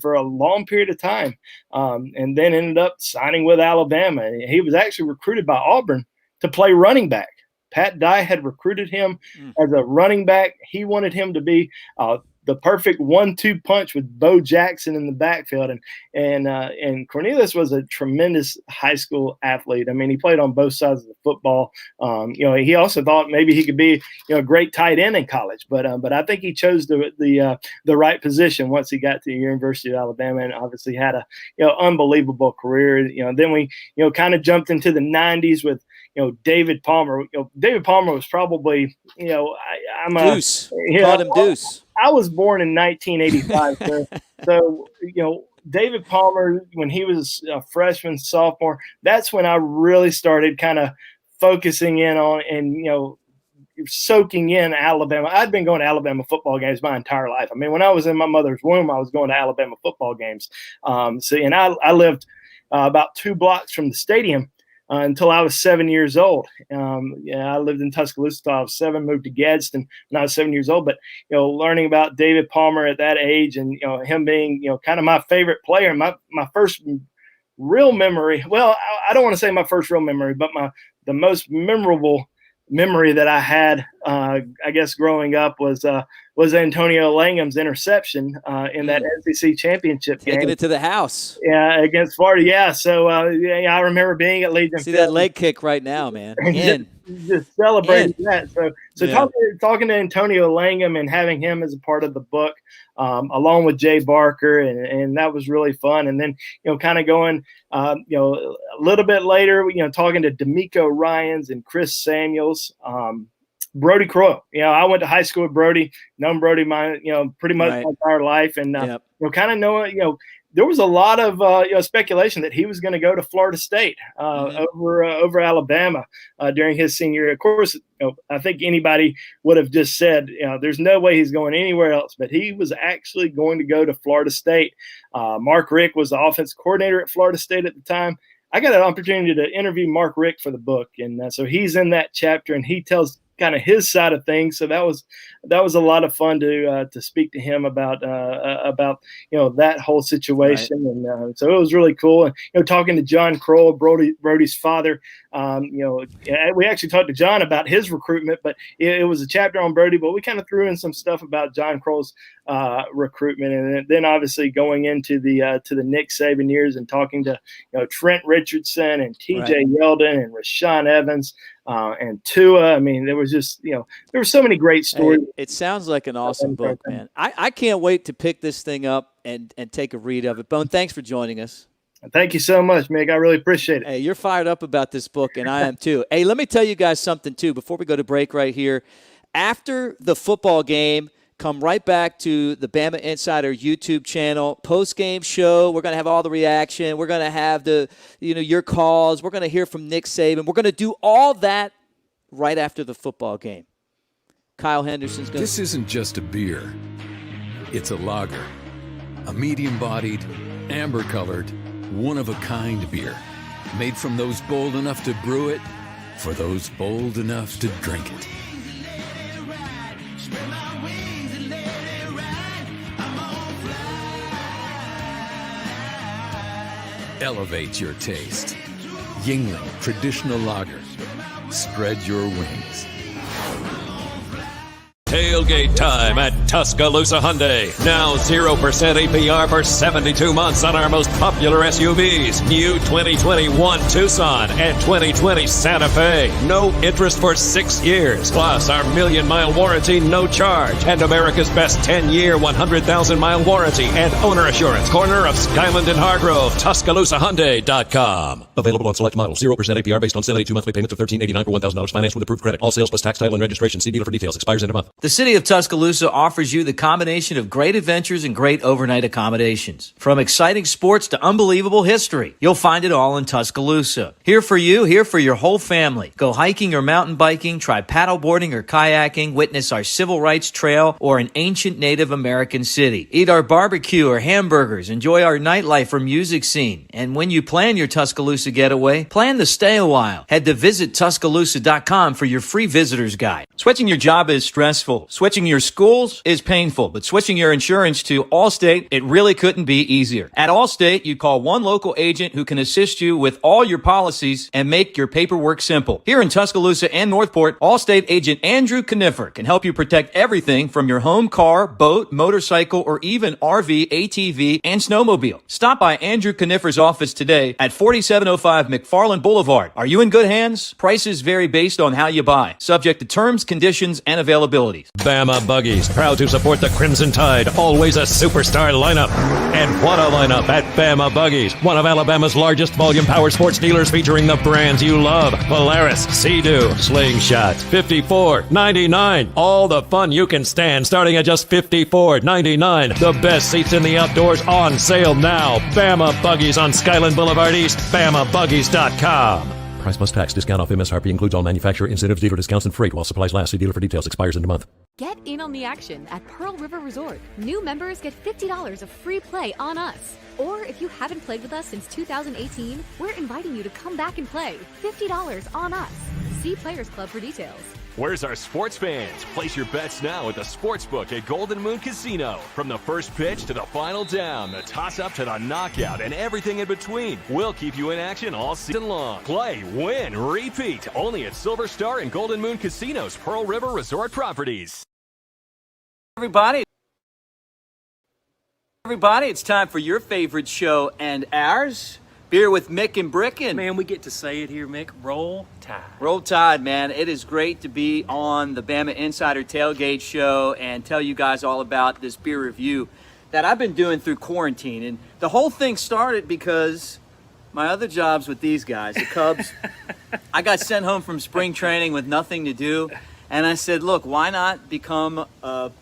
for a long period of time, and then ended up signing with Alabama. And he was actually recruited by Auburn to play running back. Pat Dye had recruited him as a running back. He wanted him to be the perfect 1-2 punch with Bo Jackson in the backfield. And Cornelius was a tremendous high school athlete. I mean, he played on both sides of the football. He also thought maybe he could be, a great tight end in college, but I think he chose the right position once he got to the University of Alabama, and obviously had a, unbelievable career. Then we, kind of jumped into the 90s with, David Palmer. David Palmer was probably, I'm a Deuce. Called him Deuce. I was born in 1985, so David Palmer, when he was a freshman, sophomore, that's when I really started kind of focusing in on and soaking in Alabama. I'd been going to Alabama football games my entire life. I mean, when I was in my mother's womb, I was going to Alabama football games. And I lived about 2 blocks from the stadium. Until I was 7 years old. I lived in Tuscaloosa until I was 7, moved to Gadsden when I was 7 years old. But, learning about David Palmer at that age and, him being, kind of my favorite player, my first real memory. Well, I don't want to say my first real memory, but the most memorable memory that I had, I guess, growing up was Antonio Langham's interception in that SEC championship game. Taking it to the house. Yeah, against Florida. Yeah, so I remember being at Legion. See that leg kick right now, man. Just celebrating that. So talking to Antonio Langham and having him as a part of the book, along with Jay Barker, and that was really fun. And then, kind of going, a little bit later, talking to D'Amico Ryans and Chris Samuels, Brody Croyle. I went to high school with Brody, known Brody pretty much my entire life, and kind of knowing, there was a lot of speculation that he was going to go to Florida State over Alabama during his senior year. Of course, I think anybody would have just said, there's no way he's going anywhere else. But he was actually going to go to Florida State. Mark Richt was the offense coordinator at Florida State at the time. I got an opportunity to interview Mark Richt for the book, and so he's in that chapter, and he tells kind of his side of things. So that was a lot of fun to speak to him about that whole situation. Right. And so it was really cool. And, talking to John Kroll, Brody's father, we actually talked to John about his recruitment, but it was a chapter on Brody, but we kind of threw in some stuff about John Kroll's recruitment. And then obviously going into the Nick Saban years and talking to, Trent Richardson and TJ Yeldon and Rashawn Evans, and Tua. I mean, there was just, there were so many great stories. Hey, it sounds like an awesome book, man. I can't wait to pick this thing up and take a read of it. Bone, thanks for joining us. Thank you so much, Mick. I really appreciate it. Hey, you're fired up about this book, and I am too. Hey, let me tell you guys something, too, before we go to break right here. After the football game, come right back to the Bama Insider YouTube channel, post-game show. We're going to have all the reaction. We're going to have your calls. We're going to hear from Nick Saban. We're going to do all that right after the football game. Kyle Henderson's going to... This isn't just a beer. It's a lager. A medium-bodied, amber-colored, one-of-a-kind beer. Made from those bold enough to brew it, for those bold enough to drink it. Elevate your taste. Yingling Traditional Lager. Spread your wings. Tailgate time at Tuscaloosa Hyundai. Now 0% APR for 72 months on our most popular SUVs. New 2021 Tucson and 2020 Santa Fe. No interest for 6 years. Plus our 1,000,000-mile warranty, no charge. And America's best 10-year, 100,000-mile warranty and owner assurance. Corner of Skyland and Hargrove. TuscaloosaHyundai.com. Available on select models. 0% APR based on 72 monthly payments of $13.89 for $1,000 financed with approved credit. All sales plus tax, title, and registration. See dealer for details. Expires in a month. The city of Tuscaloosa offers you the combination of great adventures and great overnight accommodations. From exciting sports to unbelievable history, you'll find it all in Tuscaloosa. Here for you, here for your whole family. Go hiking or mountain biking, try paddleboarding or kayaking, witness our civil rights trail or an ancient Native American city. Eat our barbecue or hamburgers, enjoy our nightlife or music scene. And when you plan your Tuscaloosa getaway, plan to stay a while. Head to visittuscaloosa.com for your free visitor's guide. Switching your job is stressful. Switching your schools is painful, but switching your insurance to Allstate, it really couldn't be easier. At Allstate, you call one local agent who can assist you with all your policies and make your paperwork simple. Here in Tuscaloosa and Northport, Allstate agent Andrew Conifer can help you protect everything from your home, car, boat, motorcycle, or even RV, ATV, and snowmobile. Stop by Andrew Conifer's office today at 4705 McFarland Boulevard. Are you in good hands? Prices vary based on how you buy, subject to terms, conditions, and availability. Bama Buggies, proud to support the Crimson Tide, always a superstar lineup. And what a lineup at Bama Buggies, one of Alabama's largest volume power sports dealers featuring the brands you love. Polaris, Sea-Doo, Slingshot, $54.99. All the fun you can stand starting at just $54.99. The best seats in the outdoors on sale now. Bama Buggies on Skyland Boulevard East, BamaBuggies.com. Price plus tax. Discount off MSRP includes all manufacturer incentives, dealer discounts, and freight while supplies last. See dealer for details. Expires in a month. Get in on the action at Pearl River Resort. New members get $50 of free play on us. Or if you haven't played with us since 2018, we're inviting you to come back and play. $50 on us. See Players Club for details. Where's our sports fans? Place your bets now at the Sportsbook at Golden Moon Casino. From the first pitch to the final down, the toss-up to the knockout, and everything in between, we'll keep you in action all season long. Play, win, repeat. Only at Silver Star and Golden Moon Casino's Pearl River Resort properties. Everybody, it's time for your favorite show and ours. Beer with Mick and Brick. Man, we get to say it here, Mick. Roll Tide. Roll Tide, man. It is great to be on the BamaInsider Tailgate Show and tell you guys all about this beer review that I've been doing through quarantine. And the whole thing started because my other jobs with these guys, the Cubs, I got sent home from spring training with nothing to do. And I said, look, why not become a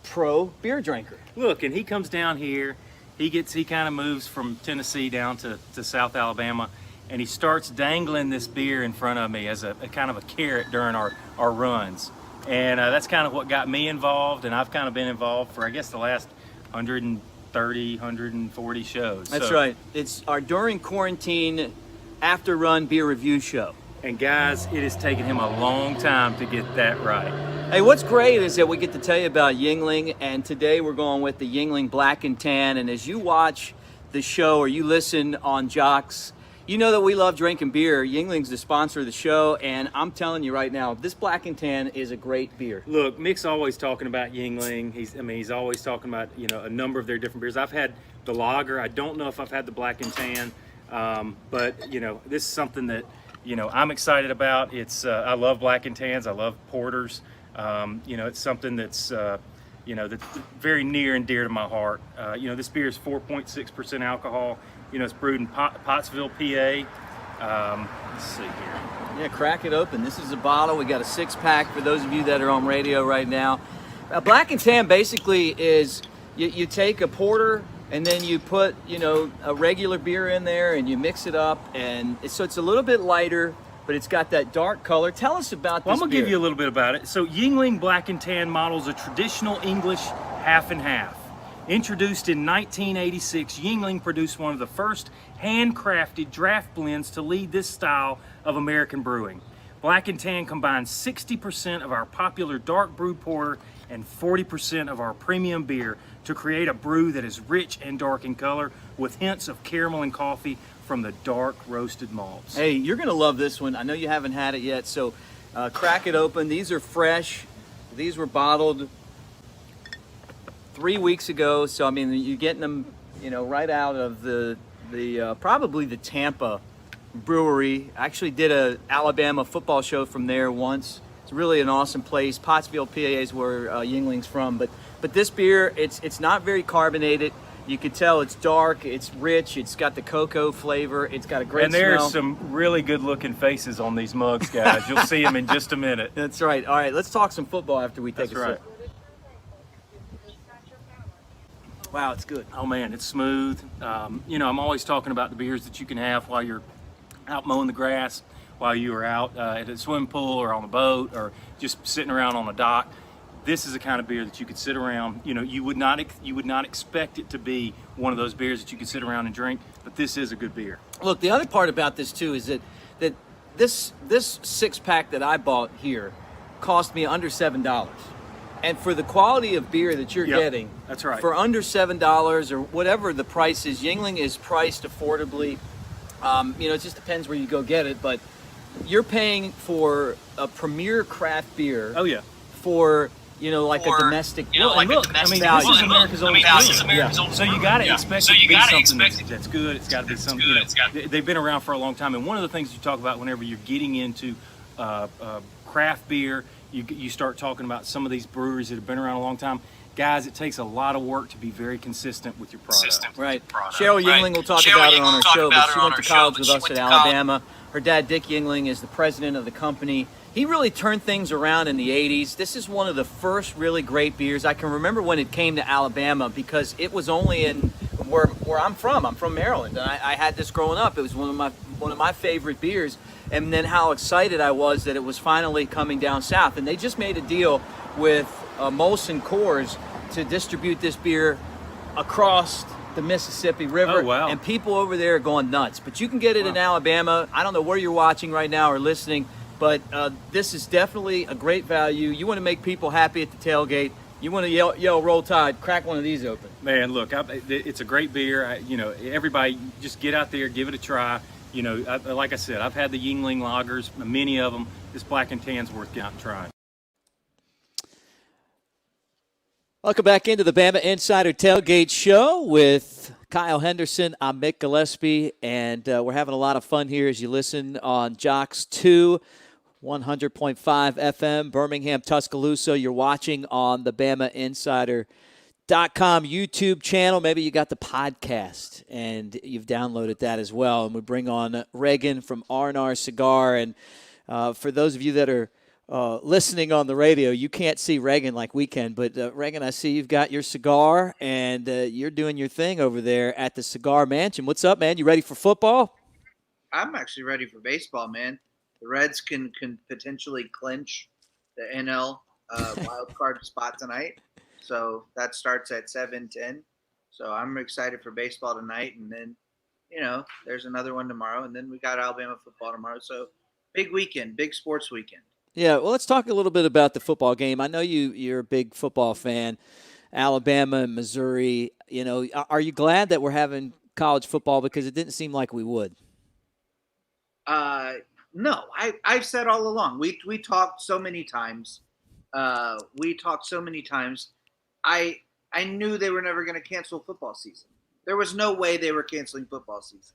pro beer drinker? Look, and he comes down here. He kind of moves from Tennessee down to South Alabama, and he starts dangling this beer in front of me as a kind of a carrot during our runs. And that's kind of what got me involved, and I've kind of been involved for, I guess, the last 130, 140 shows. That's right. It's our during quarantine after run beer review show. And guys, it has taken him a long time to get that right. Hey, what's great is that we get to tell you about Yuengling, and today we're going with the Yuengling Black and Tan. And as you watch the show or you listen on Jocks, you know that we love drinking beer. Yuengling's the sponsor of the show, and I'm telling you right now, this Black and Tan is a great beer. Look, Mick's always talking about Yuengling. He's always talking about a number of their different beers. I've had the lager. I don't know if I've had the Black and Tan, but this is something that I'm excited about. It's I love Black and Tans. I love porters. It's something that's that's very near and dear to my heart. This beer is 4.6% alcohol. It's brewed in Pottsville, PA. Let's see here. Yeah, crack it open. This is a bottle. We got a 6-pack for those of you that are on radio right now. Black and Tan basically is you take a porter and then you put a regular beer in there and you mix it up, and so it's a little bit lighter, but it's got that dark color. Tell us about this I'm going to beer. give you a little bit about it. So Yuengling Black and Tan models a traditional English half and half. Introduced in 1986, Yuengling produced one of the first handcrafted draft blends to lead this style of American brewing. Black and Tan combines 60% of our popular dark brewed porter and 40% of our premium beer to create a brew that is rich and dark in color with hints of caramel and coffee from the dark roasted malts. Hey, you're going to love this one. I know you haven't had it yet, so crack it open. These are fresh. These were bottled 3 weeks ago, so I mean you're getting them right out of the probably the Tampa brewery. I actually did a Alabama football show from there once. It's really an awesome place. Pottsville, PA is where Yuengling's from, but this beer, it's not very carbonated. You can tell it's dark, it's rich, it's got the cocoa flavor, it's got a great And there's smell. some really good-looking faces on these mugs, guys. You'll see them in just a minute. That's right. All right, let's talk some football after we take That's a right. sip. Wow, it's good. Oh, man, it's smooth. I'm always talking about the beers that you can have while you're out mowing the grass, while you are out at a swimming pool or on a boat or just sitting around on a dock. This is the kind of beer that you could sit around. You would not expect it to be one of those beers that you could sit around and drink, but this is a good beer. Look, the other part about this too is that this 6-pack that I bought here cost me under $7. And for the quality of beer that you're getting, that's right. For under $7 or whatever the price is, Yuengling is priced affordably. It just depends where you go get it, but you're paying for a premier craft beer. Oh yeah. For like a domestic. This is America's oldest beer. So you got to expect it to be something that's good. It's got to be something. They've been around for a long time, and one of the things you talk about whenever you're getting into craft beer, you start talking about some of these breweries that have been around a long time. Guys, it takes a lot of work to be very consistent with your product. Right. Cheryl Yuengling will talk about it on our show, but she went to college with us at Alabama. Her dad, Dick Yuengling, is the president of the company. He really turned things around in the 80s. This is one of the first really great beers. I can remember when it came to Alabama because it was only in where I'm from. I'm from Maryland, and I had this growing up. It was one of my favorite beers. And then how excited I was that it was finally coming down south. And they just made a deal with Molson Coors to distribute this beer across the Mississippi River. Oh, wow. And people over there are going nuts. But you can get it in Alabama. I don't know where you're watching right now or listening, but this is definitely a great value. You want to make people happy at the tailgate. You want to yell Roll Tide, crack one of these open. Man, look, it's a great beer. Everybody just get out there, give it a try. Like I said, I've had the Yuengling lagers, many of them. This Black and Tan's worth out and trying. Welcome back into the BamaInsider Tailgate Show with Kyle Henderson. I'm Mick Gillespie, and we're having a lot of fun here as you listen on Jocks 2, 100.5 FM, Birmingham, Tuscaloosa. You're watching on the BamaInsider.com YouTube channel. Maybe you got the podcast, and you've downloaded that as well. And we bring on Reagan from R&R Cigar. And for those of you that are listening on the radio, you can't see Reagan like we can, but Reagan, I see you've got your cigar and you're doing your thing over there at the Cigar Mansion. What's up, man? You ready for football? I'm actually ready for baseball, man. The Reds can potentially clinch the NL wild card spot tonight, so that starts at 7:10. So I'm excited for baseball tonight, and then there's another one tomorrow, and then we got Alabama football tomorrow. So big weekend, big sports weekend. Yeah, well, let's talk a little bit about the football game. I know you're a big football fan. Alabama and Missouri, are you glad that we're having college football? Because it didn't seem like we would. No, I've said all along. We talked so many times. I knew they were never going to cancel football season. There was no way they were canceling football season.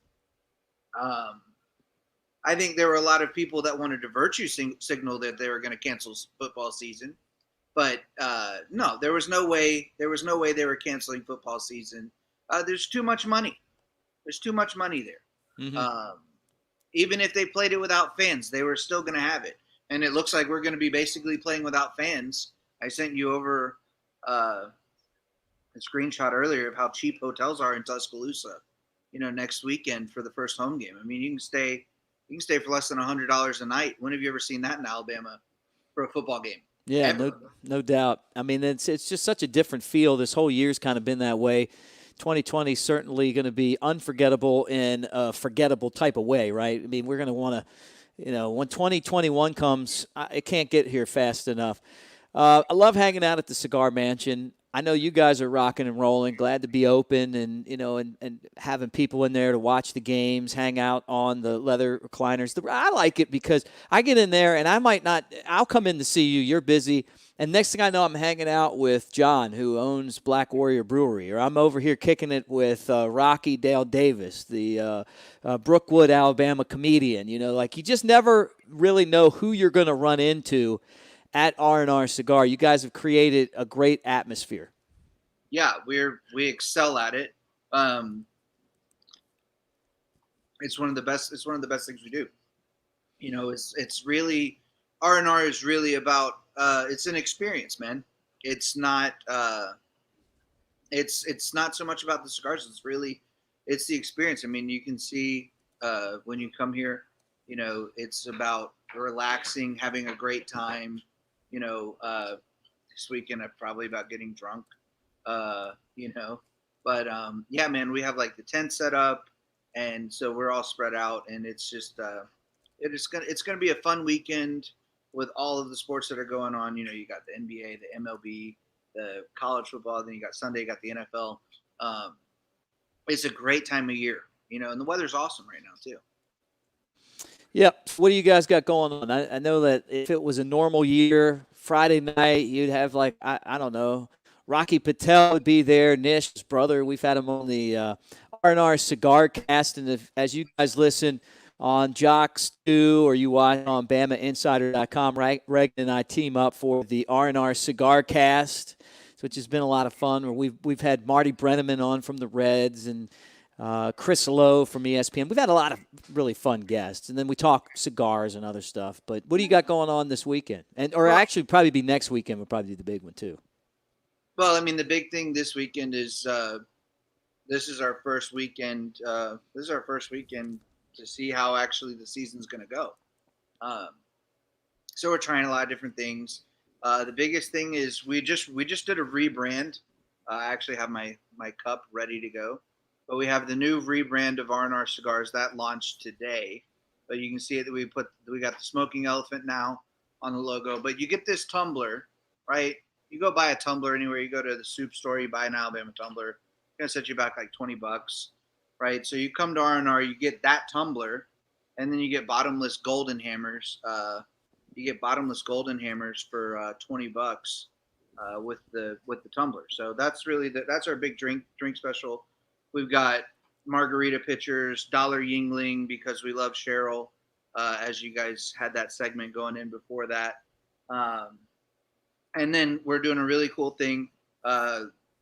I think there were a lot of people that wanted to virtue signal that they were going to cancel football season, but no, there was no way they were canceling football season. There's too much money. There's too much money there. Mm-hmm. Even if they played it without fans, they were still going to have it. And it looks like we're going to be basically playing without fans. I sent you over a screenshot earlier of how cheap hotels are in Tuscaloosa, next weekend for the first home game. I mean, you can stay for less than $100 a night. When have you ever seen that in Alabama for a football game? Yeah, no doubt. I mean, it's just such a different feel. This whole year's kind of been that way. 2020 is certainly going to be unforgettable in a forgettable type of way, right? I mean, we're going to want to, when 2021 comes, it can't get here fast enough. I love hanging out at the Cigar Mansion. I know you guys are rocking and rolling. Glad to be open and and having people in there to watch the games, hang out on the leather recliners. I like it because I get in there and I'll come in to see you. You're busy. And next thing I know, I'm hanging out with John, who owns Black Warrior Brewery, or I'm over here kicking it with Rocky Dale Davis, the Brookwood, Alabama comedian. You just never really know who you're going to run into at R&R Cigar. You guys have created a great atmosphere. Yeah, we excel at it. It's one of the best. It's one of the best things we do. You know, it's really R&R is really about. It's an experience, man. It's not. It's not so much about the cigars. It's the experience. I mean, you can see when you come here. You know, it's about relaxing, having a great time. You know, this weekend I'm probably about getting drunk. You know, but yeah, man, we have like the tent set up, and so we're all spread out, and it's just it's gonna be a fun weekend with all of the sports that are going on. You know, you got the NBA, the MLB, the college football, then you got Sunday, you got the NFL. It's a great time of year, you know, and the weather's awesome right now too. Yep. What do you guys got going on? I know that if it was a normal year, Friday night, you'd have like, I don't know, Rocky Patel would be there, Nish's brother. We've had him on the R&R Cigar Cast. And as you guys listen on Jocks 2 or you watch on BamaInsider.com, Reagan and I team up for the R&R Cigar Cast, which has been a lot of fun. We've had Marty Brenneman on from the Reds and Chris Lowe from ESPN. We've had a lot of really fun guests, and then we talk cigars and other stuff. But what do you got going on this weekend? Or actually, probably be next weekend would probably be the big one too. Well, I mean, the big thing this weekend is this is our first weekend. This is our first weekend to see how actually the season's going to go. So we're trying a lot of different things. The biggest thing is we just did a rebrand. I actually have my cup ready to go. But we have the new rebrand of R&R Cigars that launched today. But you can see that we got the smoking elephant now on the logo. But you get this tumbler, right? You go buy a tumbler anywhere. You go to the soup store, you buy an Alabama tumbler. It's gonna set you back like $20, right? So you come to R&R, you get that tumbler, and then you get bottomless golden hammers. You get bottomless golden hammers for $20 with the tumbler. So that's really that's our big drink special. We've got margarita pitchers, dollar Yingling because we love Cheryl, as you guys had that segment going in before that. And then we're doing a really cool thing.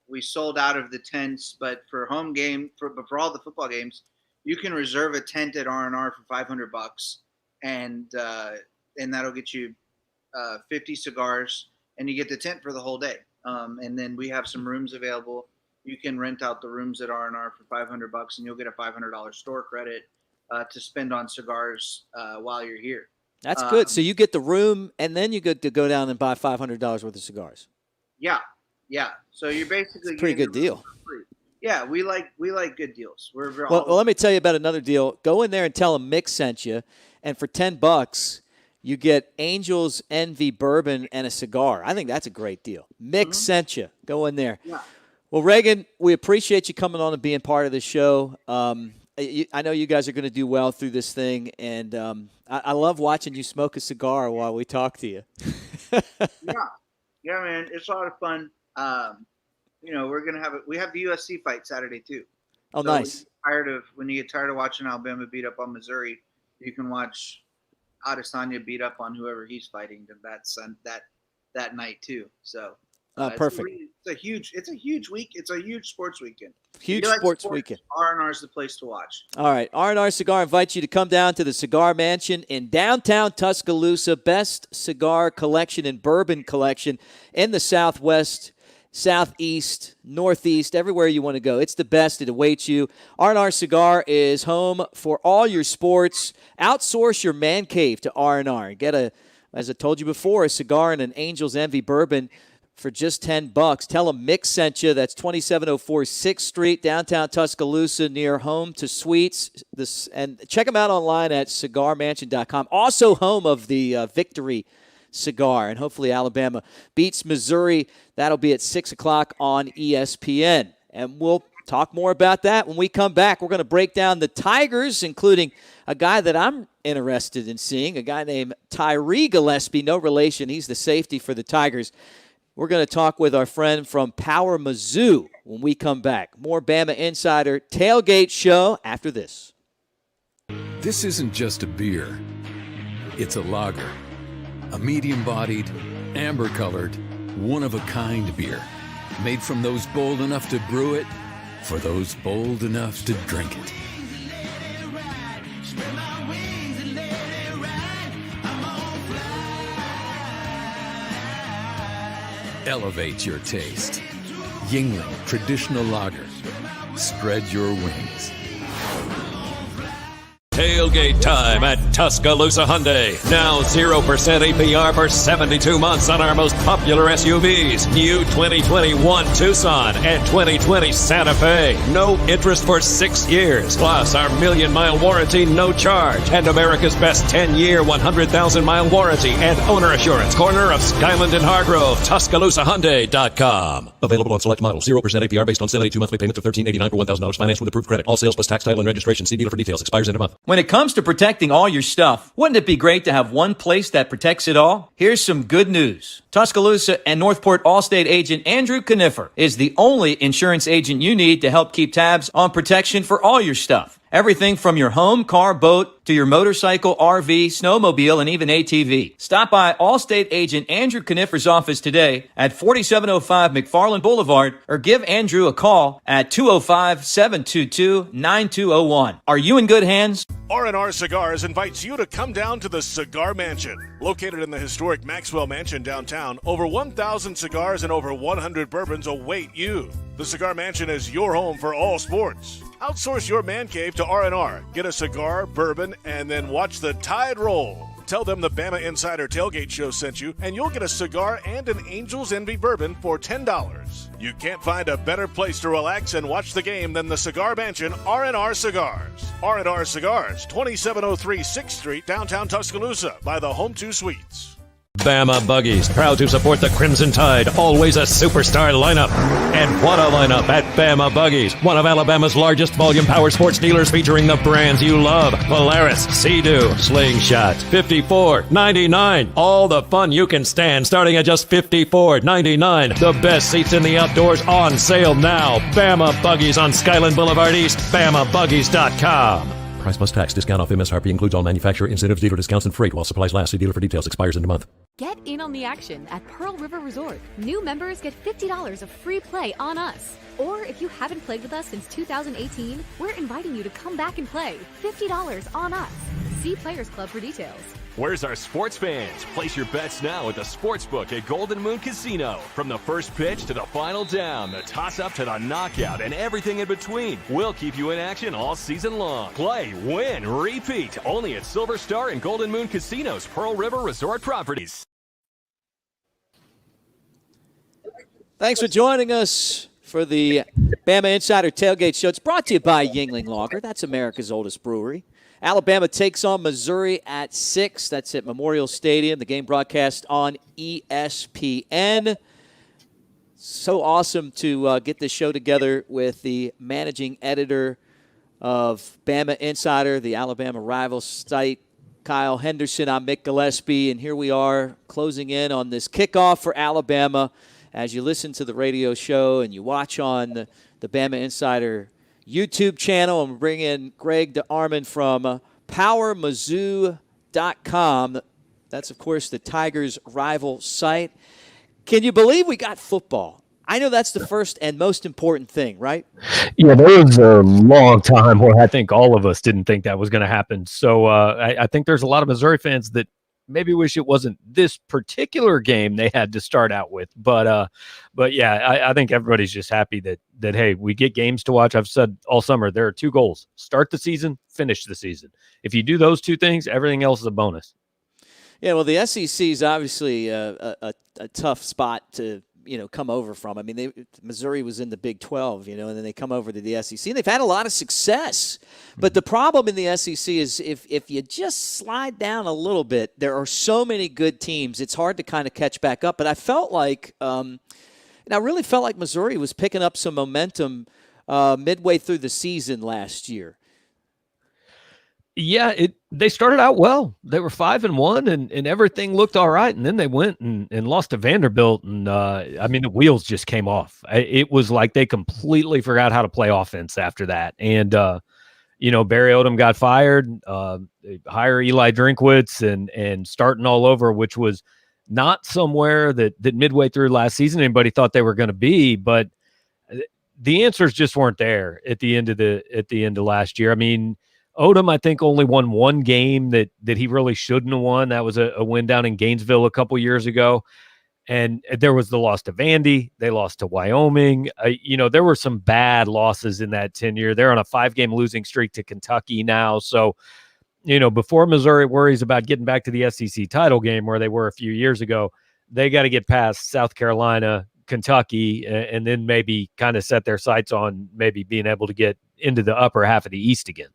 We sold out of the tents, but for home game, for all the football games, you can reserve a tent at R&R for $500, and that'll get you 50 cigars, and you get the tent for the whole day. And then we have some rooms available. You can rent out the rooms at R&R for $500, and you'll get a $500 store credit to spend on cigars while you're here. That's good. So you get the room, and then you get to go down and buy $500 worth of cigars. Yeah. So you're basically pretty good deal. Yeah, we like good deals. Well, let me tell you about another deal. Go in there and tell them Mick sent you, and for $10, you get Angel's Envy bourbon and a cigar. I think that's a great deal. Mick sent you. Go in there. Yeah. Well, Reagan, we appreciate you coming on and being part of the show. I know you guys are going to do well through this thing, and I love watching you smoke a cigar while we talk to you. Yeah, man, it's a lot of fun. You know, we're gonna we have the USC fight Saturday too. Oh, so nice. When you get tired of watching Alabama beat up on Missouri, you can watch Adesanya beat up on whoever he's fighting that night too. So. Perfect. It's a huge week. It's a huge sports weekend. Huge sports weekend. R&R is the place to watch. All right. R&R Cigar invites you to come down to the Cigar Mansion in downtown Tuscaloosa. Best cigar collection and bourbon collection in the Southwest, Southeast, Northeast, everywhere you want to go. It's the best. It awaits you. R&R Cigar is home for all your sports. Outsource your man cave to R&R. Get as I told you before, a cigar and an Angel's Envy bourbon for just $10. Tell them Mick sent you. That's 2704 6th Street, downtown Tuscaloosa, near Home to Suites. And check them out online at cigarmansion.com. Also home of the Victory Cigar. And hopefully Alabama beats Missouri. That'll be at 6 o'clock on ESPN. And we'll talk more about that when we come back. We're going to break down the Tigers, including a guy that I'm interested in seeing, a guy named Tyree Gillespie. No relation. He's the safety for the Tigers. We're going to talk with our friend from PowerMizzou when we come back. More Bama Insider Tailgate Show after this. This isn't just a beer. It's a lager. A medium-bodied, amber-colored, one-of-a-kind beer. Made from those bold enough to brew it for those bold enough to drink it. Elevate your taste. Yingling Traditional Lager. Spread your wings. Tailgate time at Tuscaloosa Hyundai. Now 0% APR for 72 months on our most popular SUVs. New 2021 Tucson and 2020 Santa Fe. No interest for 6 years. Plus our 1,000,000-mile warranty, no charge. And America's best 10-year, 100,000-mile warranty and owner assurance. Corner of Skyland and Hargrove. TuscaloosaHyundai.com. Available on select models. 0% APR based on 72 monthly payments of $13.89 for $1,000. Financed with approved credit. All sales plus tax, title, and registration. See dealer for details. Expires in a month. When it comes to protecting all your stuff, wouldn't it be great to have one place that protects it all? Here's some good news. Tuscaloosa and Northport Allstate agent Andrew Conifer is the only insurance agent you need to help keep tabs on protection for all your stuff. Everything from your home, car, boat, to your motorcycle, RV, snowmobile, and even ATV. Stop by Allstate agent Andrew Conifer's office today at 4705 McFarland Boulevard or give Andrew a call at 205-722-9201. Are you in good hands? R&R Cigars invites you to come down to the Cigar Mansion. Located in the historic Maxwell Mansion downtown, over 1,000 cigars and over 100 bourbons await you. The Cigar Mansion is your home for all sports. Outsource your man cave to R&R. Get a cigar, bourbon, and then watch the tide roll. Tell them the BamaInsider Tailgate Show sent you, and you'll get a cigar and an Angel's Envy bourbon for $10. You can't find a better place to relax and watch the game than the Cigar Mansion, R&R Cigars. R&R Cigars, 2703 6th Street, downtown Tuscaloosa, by the Home 2 Suites. Bama Buggies, proud to support the Crimson Tide, always a superstar lineup. And what a lineup at Bama Buggies, one of Alabama's largest volume power sports dealers, featuring the brands you love: Polaris, Sea-Doo, Slingshot, $54.99. All the fun you can stand, starting at just $54.99. The best seats in the outdoors on sale now. Bama Buggies on Skyland Boulevard East, BamaBuggies.com. Price plus tax. Discount off MSRP includes all manufacturer incentives, dealer discounts, and freight while supplies last. See dealer for details. Expires in a month. Get in on the action at Pearl River Resort. New members get $50 of free play on us. Or if you haven't played with us since 2018, we're inviting you to come back and play. $50 on us. See Players Club for details. Where's our sports fans? Place your bets now at the Sportsbook at Golden Moon Casino. From the first pitch to the final down, the toss-up to the knockout, and everything in between, we'll keep you in action all season long. Play, win, repeat. Only at Silver Star and Golden Moon Casinos, Pearl River Resort properties. Thanks for joining us for the Bama Insider Tailgate Show. It's brought to you by Yingling Lager. That's America's oldest brewery. Alabama takes on Missouri at 6. That's at Memorial Stadium. The game broadcast on ESPN. So awesome to get this show together with the managing editor of Bama Insider, the Alabama rival site, Kyle Henderson. I'm Mick Gillespie, and here we are closing in on this kickoff for Alabama. As you listen to the radio show and you watch on the Bama Insider YouTube channel, and bring in Greg DeArmond from PowerMizzou.com. That's, of course, the Tigers' rival site. Can you believe we got football? I know that's the first and most important thing, right? Yeah, there was a long time where I think all of us didn't think that was going to happen. So I think there's a lot of Missouri fans that maybe wish it wasn't this particular game they had to start out with. But yeah, I think everybody's just happy that, hey, we get games to watch. I've said all summer, there are two goals: start the season, finish the season. If you do those two things, everything else is a bonus. Yeah, well, the SEC is obviously a tough spot to come over from. I mean, Missouri was in the Big 12, and then they come over to the SEC. And they've had a lot of success. But the problem in the SEC is if you just slide down a little bit, there are so many good teams, it's hard to kind of catch back up. But I felt like, I really felt like Missouri was picking up some momentum midway through the season last year. Yeah, they started out well. They were 5-1, and everything looked all right. And then they went and lost to Vanderbilt, and the wheels just came off. It was like they completely forgot how to play offense after that. And Barry Odom got fired, hire Eli Drinkwitz, and starting all over, which was not somewhere that midway through last season anybody thought they were going to be, but the answers just weren't there at the end of last year. I mean, Odom, I think, only won one game that he really shouldn't have won. That was a win down in Gainesville a couple years ago. And there was the loss to Vandy. They lost to Wyoming. There were some bad losses in that tenure. They're on a 5-game losing streak to Kentucky now. So, before Missouri worries about getting back to the SEC title game where they were a few years ago, they got to get past South Carolina, Kentucky, and then maybe kind of set their sights on maybe being able to get into the upper half of the East again.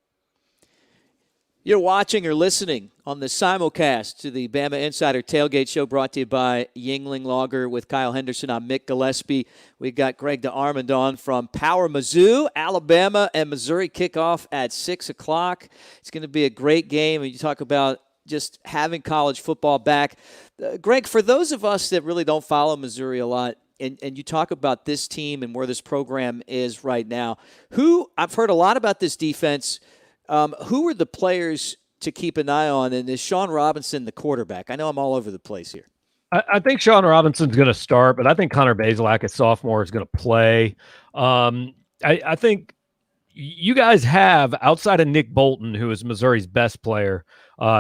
You're watching or listening on the simulcast to the Bama Insider Tailgate Show, brought to you by Yingling Lager with Kyle Henderson. I'm Mick Gillespie. We've got Greg DeArmond on from PowerMizzou. Alabama and Missouri kick off at 6 o'clock. It's going to be a great game. And you talk about just having college football back. Greg, for those of us that really don't follow Missouri a lot, and you talk about this team and where this program is right now, I've heard a lot about this defense. Who are the players to keep an eye on? And is Sean Robinson the quarterback? I know I'm all over the place here. I think Sean Robinson's going to start, but I think Connor Bazelak, a sophomore, is going to play. I think you guys have, outside of Nick Bolton, who is Missouri's best player,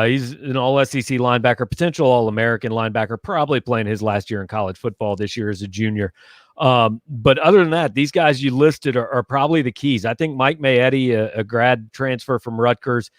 he's an all-SEC linebacker, potential All-American linebacker, probably playing his last year in college football this year as a junior. But other than that, these guys you listed are probably the keys. I think Mike Maietti, a grad transfer from Rutgers,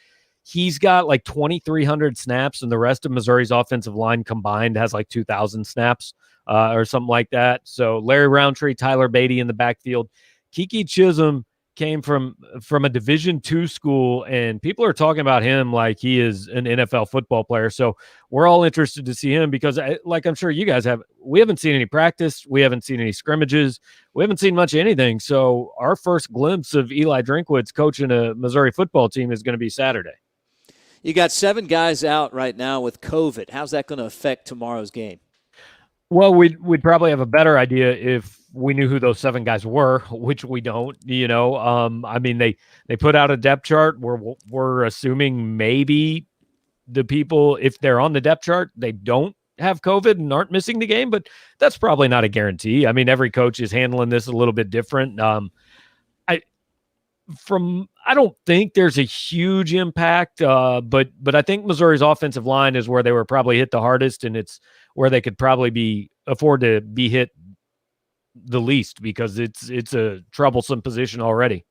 he's got like 2,300 snaps, and the rest of Missouri's offensive line combined has like 2,000 snaps or something like that. So Larry Roundtree, Tyler Beatty in the backfield. Kiki Chisholm came from a Division II school, and people are talking about him like he is an NFL football player. So we're all interested to see him because, like I'm sure you guys have, we haven't seen any practice. We haven't seen any scrimmages. We haven't seen much of anything. So our first glimpse of Eli Drinkwitz coaching a Missouri football team is going to be Saturday. You got 7 guys out right now with COVID. How's that going to affect tomorrow's game? Well, we'd probably have a better idea if we knew who those 7 guys were, which we don't. I mean, they put out a depth chart. We're assuming maybe the people, if they're on the depth chart, they don't have COVID and aren't missing the game, but that's probably not a guarantee. I mean, every coach is handling this a little bit different. I don't think there's a huge impact, but I think Missouri's offensive line is where they were probably hit the hardest, and it's where they could probably afford to be hit the least because it's a troublesome position already.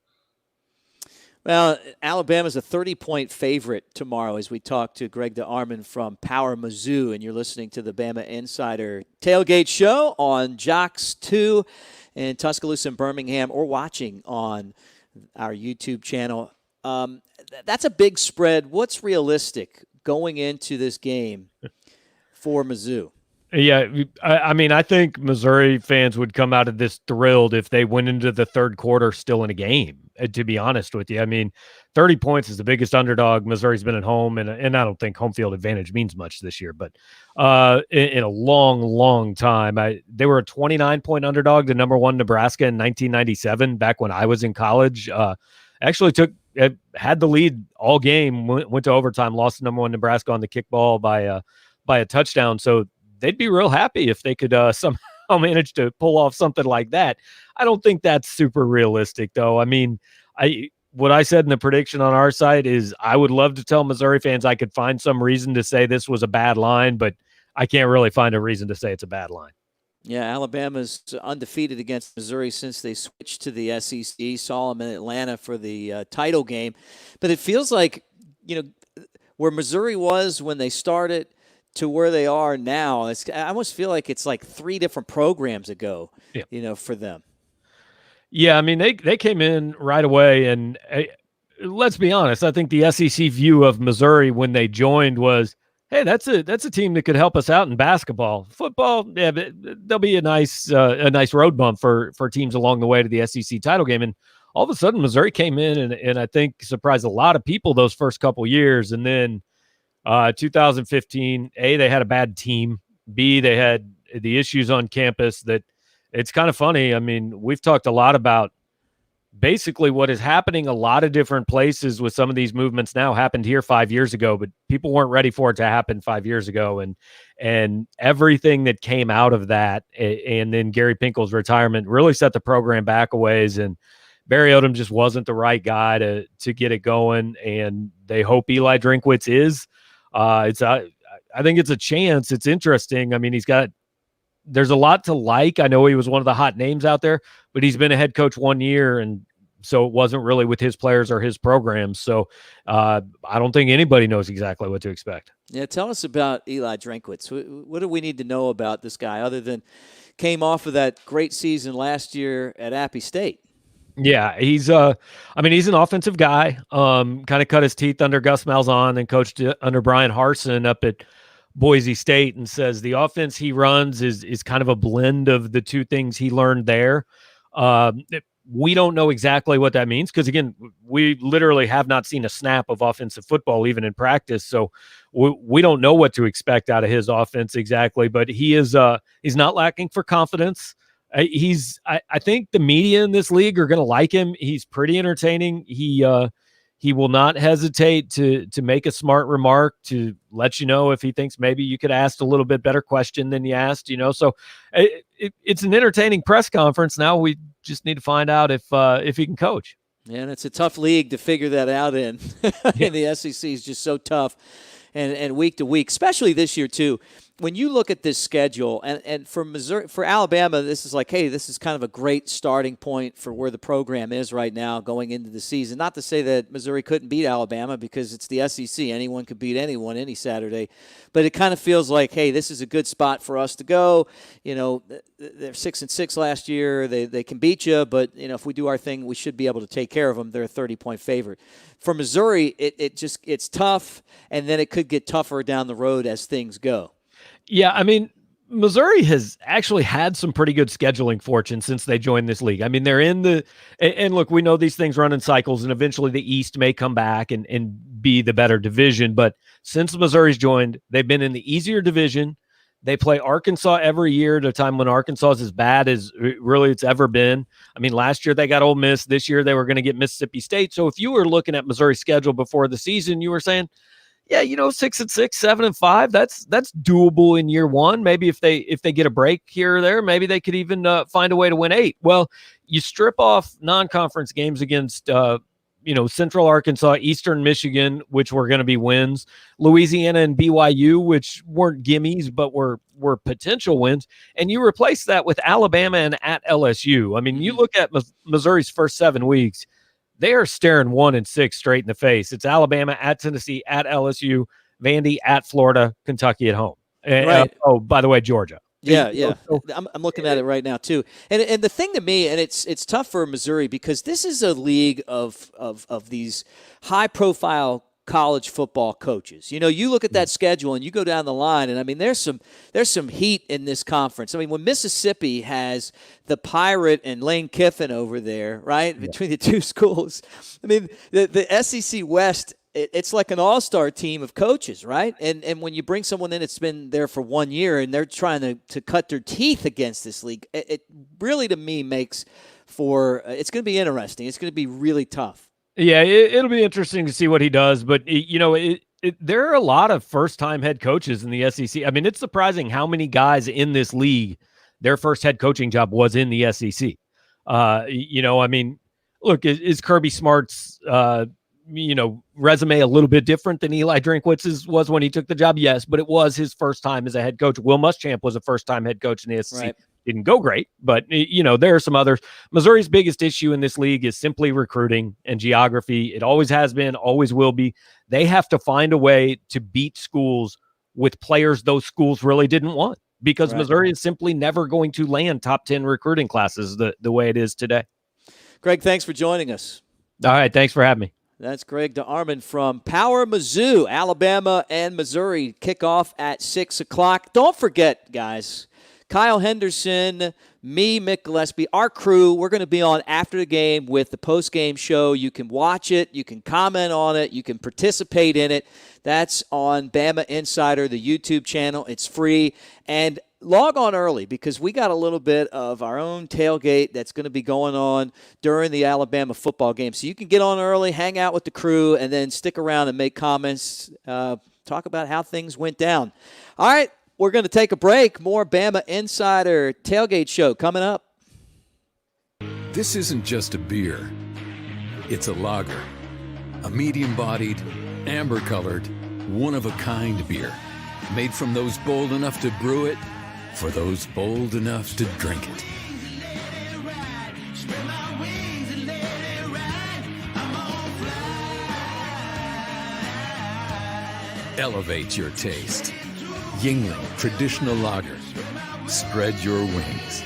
Well, Alabama's a 30-point favorite tomorrow as we talk to Greg DeArmond from PowerMizzou, and you're listening to the Bama Insider Tailgate Show on Jocks 2 in Tuscaloosa and Birmingham, or watching on our YouTube channel. That's a big spread. What's realistic going into this game for Mizzou? Yeah, I mean, I think Missouri fans would come out of this thrilled if they went into the third quarter still in a game, to be honest with you. I mean, 30 points is the biggest underdog Missouri's been at home, and I don't think home field advantage means much this year, but in a long, long time. They were a 29-point underdog to number 1 Nebraska in 1997, back when I was in college. Actually had the lead all game, went to overtime, lost to number 1 Nebraska on the kickball by a touchdown. So they'd be real happy if they could somehow manage to pull off something like that. I don't think that's super realistic, though. I mean, what I said in the prediction on our site is I would love to tell Missouri fans I could find some reason to say this was a bad line, but I can't really find a reason to say it's a bad line. Yeah, Alabama's undefeated against Missouri since they switched to the SEC. Saw them in Atlanta for the title game. But it feels like, where Missouri was when they started to where they are now, I almost feel like it's like 3 different programs ago, for them. Yeah, I mean, they came in right away, and let's be honest, I think the SEC view of Missouri when they joined was, hey, that's a team that could help us out in basketball. Football, yeah, there'll be a nice road bump for teams along the way to the SEC title game. And all of a sudden, Missouri came in and I think surprised a lot of people those first couple years. And then 2015, A, they had a bad team. B, they had the issues on campus that it's kind of funny. I mean, we've talked a lot about basically what is happening a lot of different places with some of these movements now happened here 5 years ago, but people weren't ready for it to happen 5 years ago. And everything that came out of that, and then Gary Pinkel's retirement really set the program back a ways, and Barry Odom just wasn't the right guy to get it going. And they hope Eli Drinkwitz is. I think it's a chance. It's interesting. I mean, there's a lot to like. I know he was one of the hot names out there, but he's been a head coach 1 year, and so it wasn't really with his players or his programs. So I don't think anybody knows exactly what to expect. Yeah, tell us about Eli Drinkwitz. What do we need to know about this guy other than came off of that great season last year at Appy State? Yeah, he's an offensive guy. Kind of cut his teeth under Gus Malzahn and coached under Brian Harsin up at Boise State, and says the offense he runs is kind of a blend of the two things he learned there. We don't know exactly what that means because, again, we literally have not seen a snap of offensive football even in practice. So we don't know what to expect out of his offense exactly, but he's not lacking for confidence. I think the media in this league are going to like him. He's pretty entertaining. He will not hesitate to make a smart remark to let you know if he thinks maybe you could ask a little bit better question than you asked, So it's an entertaining press conference. Now we just need to find out if he can coach. Yeah, and it's a tough league to figure that out in. And the SEC is just so tough and week to week, especially this year too. When you look at this schedule, and for Missouri, for Alabama, this is like, hey, this is kind of a great starting point for where the program is right now going into the season. Not to say that Missouri couldn't beat Alabama because it's the SEC. Anyone could beat anyone any Saturday. But it kind of feels like, hey, this is a good spot for us to go. They're 6-6 last year. They can beat you, but if we do our thing, we should be able to take care of them. They're a 30-point favorite. For Missouri, it's tough, and then it could get tougher down the road as things go. Yeah, I mean, Missouri has actually had some pretty good scheduling fortune since they joined this league. I mean, they're in and look, we know these things run in cycles, and eventually the East may come back and be the better division. But since Missouri's joined, they've been in the easier division. They play Arkansas every year at a time when Arkansas is as bad as really it's ever been. I mean, last year they got Ole Miss. This year they were going to get Mississippi State. So if you were looking at Missouri's schedule before the season, you were saying, yeah, 6-6, 7-5, that's doable in year one. Maybe if they get a break here or there, maybe they could even find a way to win 8. Well, you strip off non-conference games against Central Arkansas, Eastern Michigan, which were going to be wins, Louisiana and BYU, which weren't gimmies but were potential wins, and you replace that with Alabama and at LSU. I mean, you look at Missouri's first 7 weeks. They are staring 1-6 straight in the face. It's Alabama at Tennessee, at LSU, Vandy at Florida, Kentucky at home. Right. By the way, Georgia. Yeah. So, I'm looking at it right now too. And the thing to me, and it's tough for Missouri because this is a league of these high profile college football coaches. You look at that schedule and you go down the line, and I mean, there's some heat in this conference. I mean, when Mississippi has the Pirate and Lane Kiffin over there, right, between the two schools, I mean, the SEC West, it's like an all-star team of coaches, right? And when you bring someone in that's been there for 1 year and they're trying to cut their teeth against this league, it really, to me, makes for it's going to be interesting. It's going to be really tough. Yeah, it'll be interesting to see what he does. But, there are a lot of first-time head coaches in the SEC. I mean, it's surprising how many guys in this league, their first head coaching job was in the SEC. I mean, look, is Kirby Smart's, resume a little bit different than Eli Drinkwitz's was when he took the job? Yes, but it was his first time as a head coach. Will Muschamp was a first-time head coach in the SEC. Right. Didn't go great, but there are some others. Missouri's biggest issue in this league is simply recruiting and geography. It always has been, always will be. They have to find a way to beat schools with players those schools really didn't want, because Missouri is simply never going to land top 10 recruiting classes the way it is today. Greg, thanks for joining us. All right, thanks for having me. That's Greg DeArmond from PowerMizzou. Alabama and Missouri kick off at 6 o'clock. Don't forget, guys, Kyle Henderson, me, Mick Gillespie, our crew, we're going to be on after the game with the post-game show. You can watch it. You can comment on it. You can participate in it. That's on Bama Insider, the YouTube channel. It's free. And log on early because we got a little bit of our own tailgate that's going to be going on during the Alabama football game. So you can get on early, hang out with the crew, and then stick around and make comments, talk about how things went down. All right, we're going to take a break. More Bama Insider Tailgate Show coming up. This isn't just a beer. It's a lager. A medium-bodied, amber-colored, one-of-a-kind beer. Made from those bold enough to brew it, for those bold enough to drink it. Elevate your taste. Yingling Traditional Lager. Spread your wings.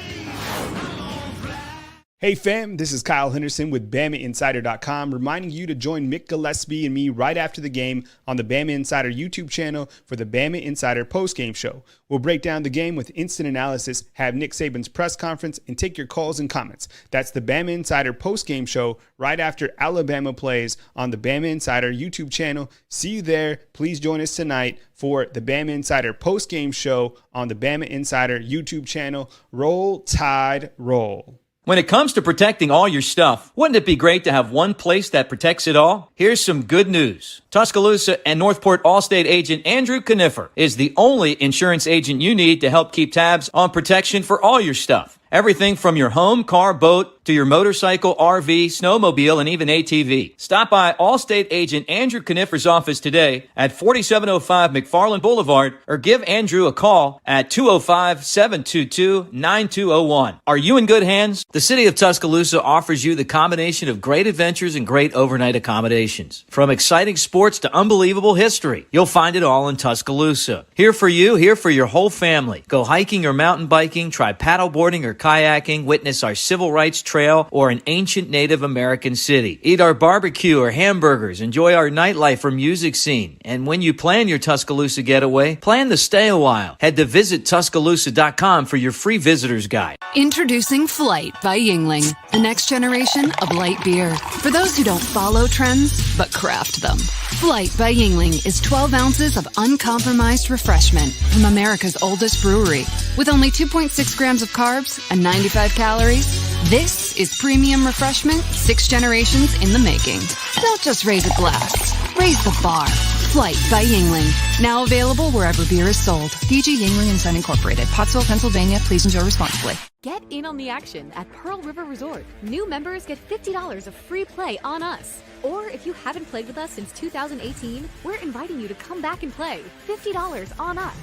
Hey fam, this is Kyle Henderson with BamaInsider.com, reminding you to join Mick Gillespie and me right after the game on the Bama Insider YouTube channel for the Bama Insider postgame show. We'll break down the game with instant analysis, have Nick Saban's press conference, and take your calls and comments. That's the Bama Insider postgame show right after Alabama plays on the Bama Insider YouTube channel. See you there. Please join us tonight for the Bama Insider postgame show on the Bama Insider YouTube channel. Roll Tide, roll. When it comes to protecting all your stuff, wouldn't it be great to have one place that protects it all? Here's some good news. Tuscaloosa and Northport Allstate agent Andrew Conifer is the only insurance agent you need to help keep tabs on protection for all your stuff. Everything from your home, car, boat, to your motorcycle, RV, snowmobile, and even ATV. Stop by Allstate agent Andrew Conifer's office today at 4705 McFarland Boulevard or give Andrew a call at 205-722-9201. Are you in good hands? The city of Tuscaloosa offers you the combination of great adventures and great overnight accommodations. From exciting sports to unbelievable history, you'll find it all in Tuscaloosa. Here for you, here for your whole family. Go hiking or mountain biking, try paddleboarding or kayaking, witness our civil rights trail, or an ancient Native American city. Eat our barbecue or hamburgers, enjoy our nightlife or music scene. And when you plan your Tuscaloosa getaway, plan to stay a while. Head to visittuscaloosa.com for your free visitor's guide. Introducing Flight by Yingling, the next generation of light beer. For those who don't follow trends, but craft them. Flight by Yingling is 12 ounces of uncompromised refreshment from America's oldest brewery. With only 2.6 grams of carbs and 95 calories, this is premium refreshment 6 generations in the making. Don't just raise a glass, raise the bar. Flight by Yingling. Now available wherever beer is sold. PG Yingling & Son Incorporated, Pottsville, Pennsylvania. Please enjoy responsibly. Get in on the action at Pearl River Resort. New members get $50 of free play on us. Or if you haven't played with us since 2018, we're inviting you to come back and play. $50 on us.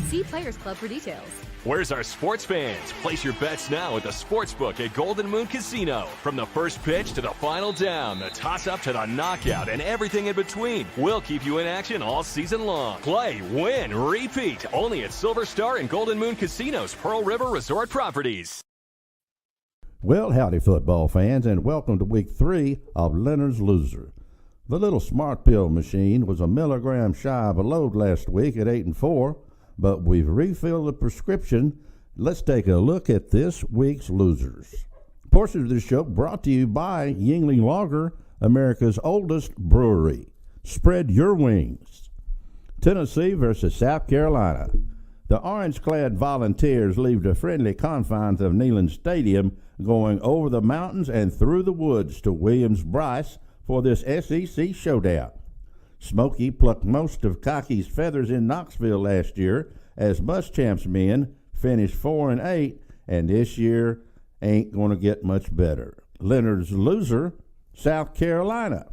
See Players Club for details. Where's our sports fans? Place your bets now at the Sportsbook at Golden Moon Casino. From the first pitch to the final down, the toss-up to the knockout, and everything in between, we'll keep you in action all season long. Play, win, repeat. Only at Silver Star and Golden Moon Casino's Pearl River Resort properties. Well, howdy, football fans, and welcome to Week 3 of LeonardsLoser. The little smart pill machine was a milligram shy of a load last week at 8-4, but we've refilled the prescription. Let's take a look at this week's losers. Portion of this show brought to you by Yingling Lager, America's oldest brewery. Spread your wings. Tennessee versus South Carolina. The orange-clad Volunteers leave the friendly confines of Neyland Stadium, going over the mountains and through the woods to Williams-Brice for this SEC showdown. Smokey plucked most of Cocky's feathers in Knoxville last year as Muschamp's men finished 4-8, and this year ain't going to get much better. Leonard's loser, South Carolina.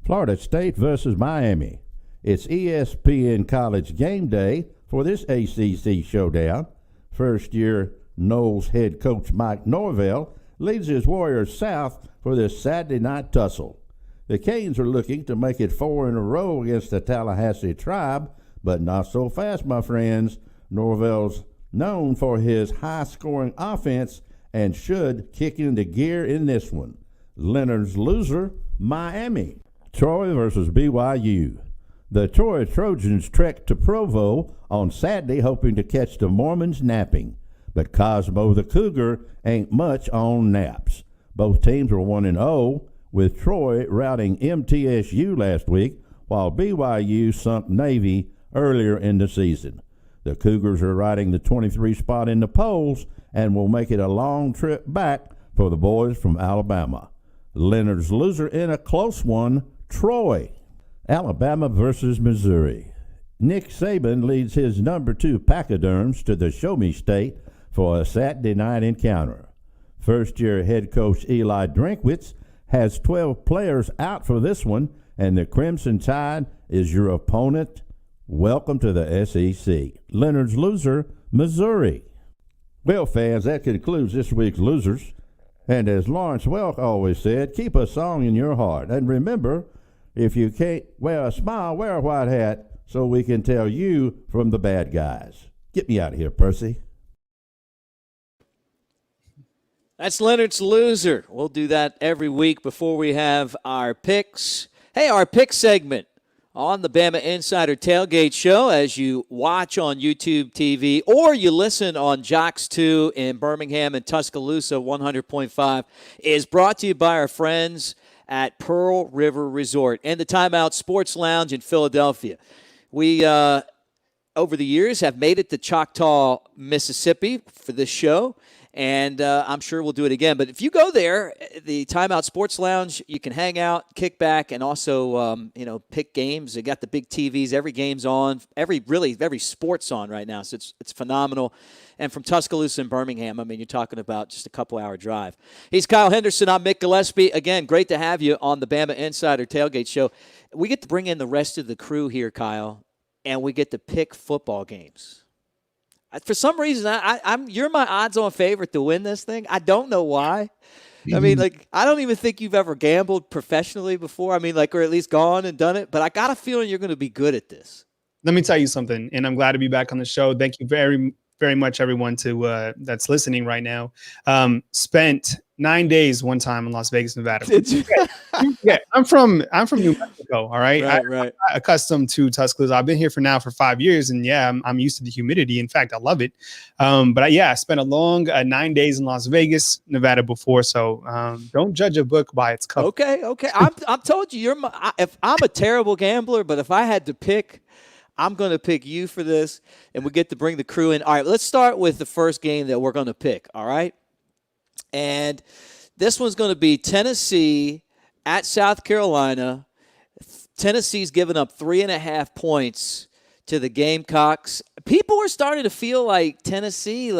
Florida State versus Miami. It's ESPN College game day for this ACC showdown. First-year Noles head coach Mike Norvell leads his Warriors south for this Saturday night tussle. The Canes are looking to make it 4 in a row against the Tallahassee Tribe, but not so fast, my friends. Norvell's known for his high-scoring offense and should kick into gear in this one. Leonard's loser, Miami. Troy versus BYU. The Troy Trojans trek to Provo on Saturday hoping to catch the Mormons napping. but Cosmo the Cougar ain't much on naps. Both teams were 1-0, with Troy routing MTSU last week, while BYU sunk Navy earlier in the season. The Cougars are riding the 23 spot in the polls and will make it a long trip back for the boys from Alabama. Leonard's loser in a close one, Troy. Alabama versus Missouri. Nick Saban leads his number 2 Pachyderms to the Show Me State for a Saturday night encounter. First-year head coach Eli Drinkwitz has 12 players out for this one, and the Crimson Tide is your opponent. Welcome to the SEC. Leonard's loser, Missouri. Well, fans, that concludes this week's Losers. And as Lawrence Welk always said, keep a song in your heart. And remember, if you can't wear a smile, wear a white hat so we can tell you from the bad guys. Get me out of here, Percy. That's Leonard's Loser. We'll do that every week before we have our picks. Hey, our pick segment on the BamaInsider Tailgate Show, as you watch on YouTube TV or you listen on Jocks 2 in Birmingham and Tuscaloosa 100.5, is brought to you by our friends at Pearl River Resort and the Timeout Sports Lounge in Philadelphia. We, over the years, have made it to Choctaw, Mississippi for this show, and I'm sure we'll do it again. But if you go there, the Timeout Sports Lounge, you can hang out, kick back, and also, pick games. They got the big TVs. Every game's on. Every sport's on right now, so it's phenomenal. And from Tuscaloosa and Birmingham, I mean, you're talking about just a couple-hour drive. He's Kyle Henderson. I'm Mick Gillespie. Again, great to have you on the BamaInsider Tailgate Show. We get to bring in the rest of the crew here, Kyle, and we get to pick football games. For some reason, you're my odds-on favorite to win this thing. I don't know why. I mean, I don't even think you've ever gambled professionally before. I mean, or at least gone and done it. But I got a feeling you're going to be good at this. Let me tell you something, and I'm glad to be back on the show. Thank you very, very much, everyone that's listening right now. Spent 9 days one time in Las Vegas, Nevada. Did you? Yeah, I'm from New Mexico. All right, right. I'm accustomed to Tuscaloosa. I've been here for 5 years, and yeah, I'm used to the humidity. In fact, I love it. I spent a long 9 days in Las Vegas, Nevada before. So don't judge a book by its cover. Okay. I'm told you if I'm a terrible gambler, but if I had to pick, I'm going to pick you for this, and we get to bring the crew in. All right, let's start with the first game that we're going to pick, all right? And this one's going to be Tennessee at South Carolina. Tennessee's given up 3.5 points to the Gamecocks. People are starting to feel like Tennessee,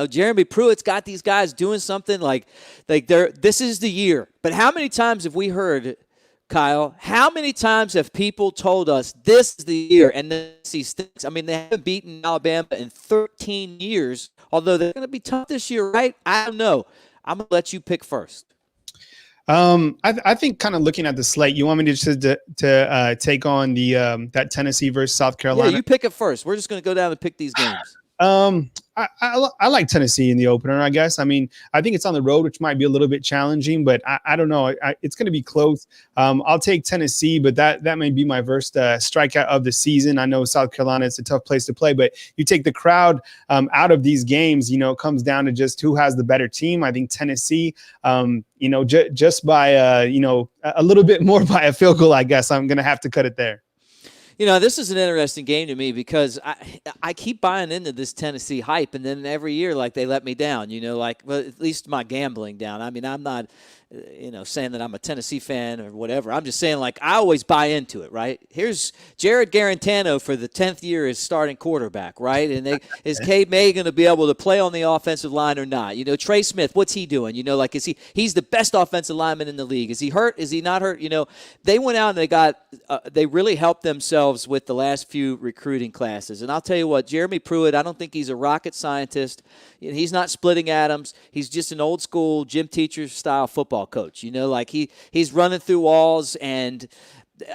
Jeremy Pruitt's got these guys doing something this is the year. But how many times have we heard, Kyle, how many times have people told us this is the year and then Tennessee stinks? I mean, they haven't beaten Alabama in 13 years, although they're going to be tough this year, right? I don't know. I'm going to let you pick first. I think kind of looking at the slate, you want me to take on the that Tennessee versus South Carolina? Yeah, you pick it first. We're just going to go down and pick these games. I like Tennessee in the opener, I guess. I mean, I think it's on the road, which might be a little bit challenging, but I don't know. It's going to be close. I'll take Tennessee, but that may be my first strikeout of the season. I know South Carolina is a tough place to play, but you take the crowd out of these games, it comes down to just who has the better team. I think Tennessee, just by, a little bit more by a field goal, I guess I'm going to have to cut it there. This is an interesting game to me because I keep buying into this Tennessee hype, and then every year, they let me down, at least my gambling down. I mean, I'm not, saying that I'm a Tennessee fan or whatever. I'm just saying, I always buy into it, right? Here's Jared Garantano for the 10th year as starting quarterback, right? And is Gabe May going to be able to play on the offensive line or not? Trey Smith, what's he doing? He's the best offensive lineman in the league. Is he hurt? Is he not hurt? They went out and they really helped themselves with the last few recruiting classes. And I'll tell you what, Jeremy Pruitt, I don't think he's a rocket scientist. He's not splitting atoms. He's just an old school gym teacher style football coach. He's running through walls, and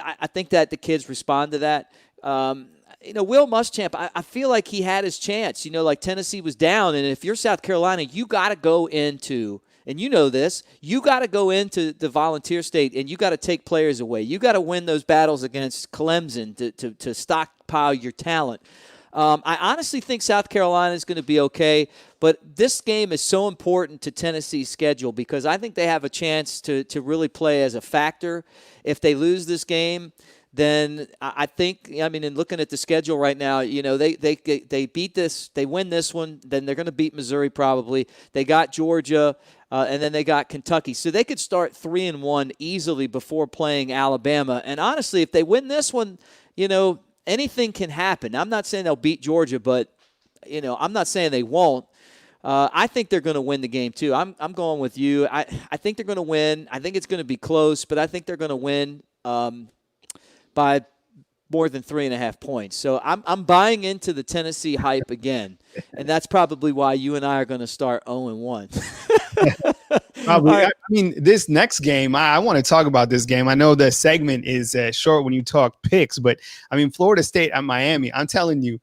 I think that the kids respond to that. Will Muschamp, I feel like he had his chance. Tennessee was down, and if you're South Carolina, you got to go into, and you got to go into the Volunteer State, and you got to take players away. You got to win those battles against Clemson to stockpile your talent. I honestly think South Carolina is going to be okay, but this game is so important to Tennessee's schedule because I think they have a chance to really play as a factor. If they lose this game, then I think, I mean, in looking at the schedule right now, you know, they beat this, they win this one, then they're going to beat Missouri probably. They got Georgia, and then they got Kentucky. So they could start 3-1 easily before playing Alabama. And honestly, if they win this one, you know, anything can happen. I'm not saying they'll beat Georgia, but, you know, I'm not saying they won't. I think they're going to win the game, too. I'm going with you. I think they're going to win. I think it's going to be close, but I think they're going to win by more than 3.5 points. So I'm buying into the Tennessee hype again, and that's probably why you and I are going to start 0-1. Probably. Right. I mean, this next game, I want to talk about this game. I know the segment is short when you talk picks, but I mean, Florida State at Miami, I'm telling you,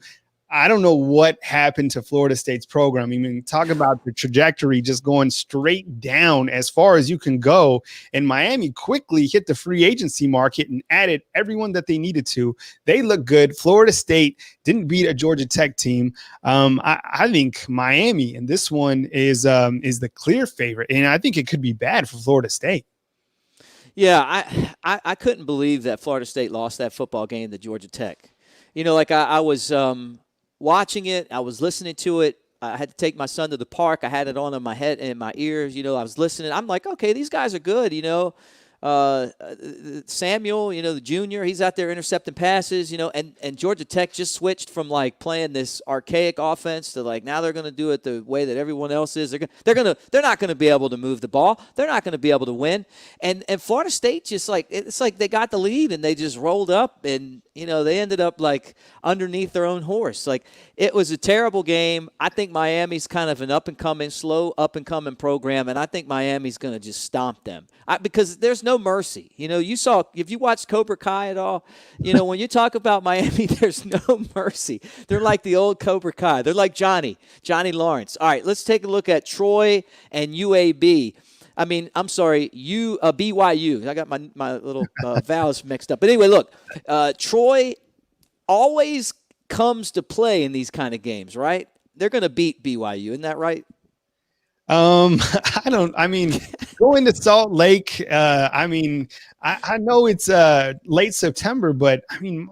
I don't know what happened to Florida State's program. I mean, talk about the trajectory just going straight down as far as you can go. And Miami quickly hit the free agency market and added everyone that they needed to. They look good. Florida State didn't beat a Georgia Tech team. I think Miami, and this one is the clear favorite. And I think it could be bad for Florida State. Yeah, I couldn't believe that Florida State lost that football game to Georgia Tech. You know, like I was watching it, I was listening to it. I had to take my son to the park. I had it on in my head and in my ears. You know, I was listening. I'm like, okay, these guys are good. You know, Samuel, you know, the junior, he's out there intercepting passes. You know, and Georgia Tech just switched from like playing this archaic offense to like now they're going to do it the way that everyone else is. They're not going to be able to move the ball. They're not going to be able to win. And Florida State just like it's like they got the lead and they just rolled up and. You know, they ended up like underneath their own horse. Like it was a terrible game. I think Miami's kind of an slow up-and-coming program, and I think Miami's going to just stomp them because there's no mercy. You know, if you watched Cobra Kai at all, you know, when you talk about Miami, there's no mercy. They're like the old Cobra Kai. They're like Johnny Lawrence. All right, let's take a look at Troy and UAB. I mean, I'm sorry, BYU. I got my little vowels mixed up. But anyway, look, Troy always comes to play in these kind of games, right? They're going to beat BYU. Isn't that right? Going to Salt Lake, I know it's late September, but I mean,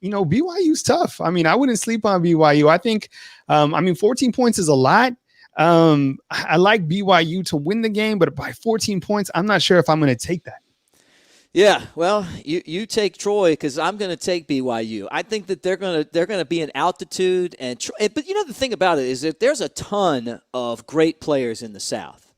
BYU's tough. I mean, I wouldn't sleep on BYU. I think, 14 points is a lot. I like BYU to win the game, but by 14 points, I'm not sure if I'm going to take that. Yeah, well, you take Troy because I'm going to take BYU. I think that they're going to be in altitude but you know the thing about it is that there's a ton of great players in the South.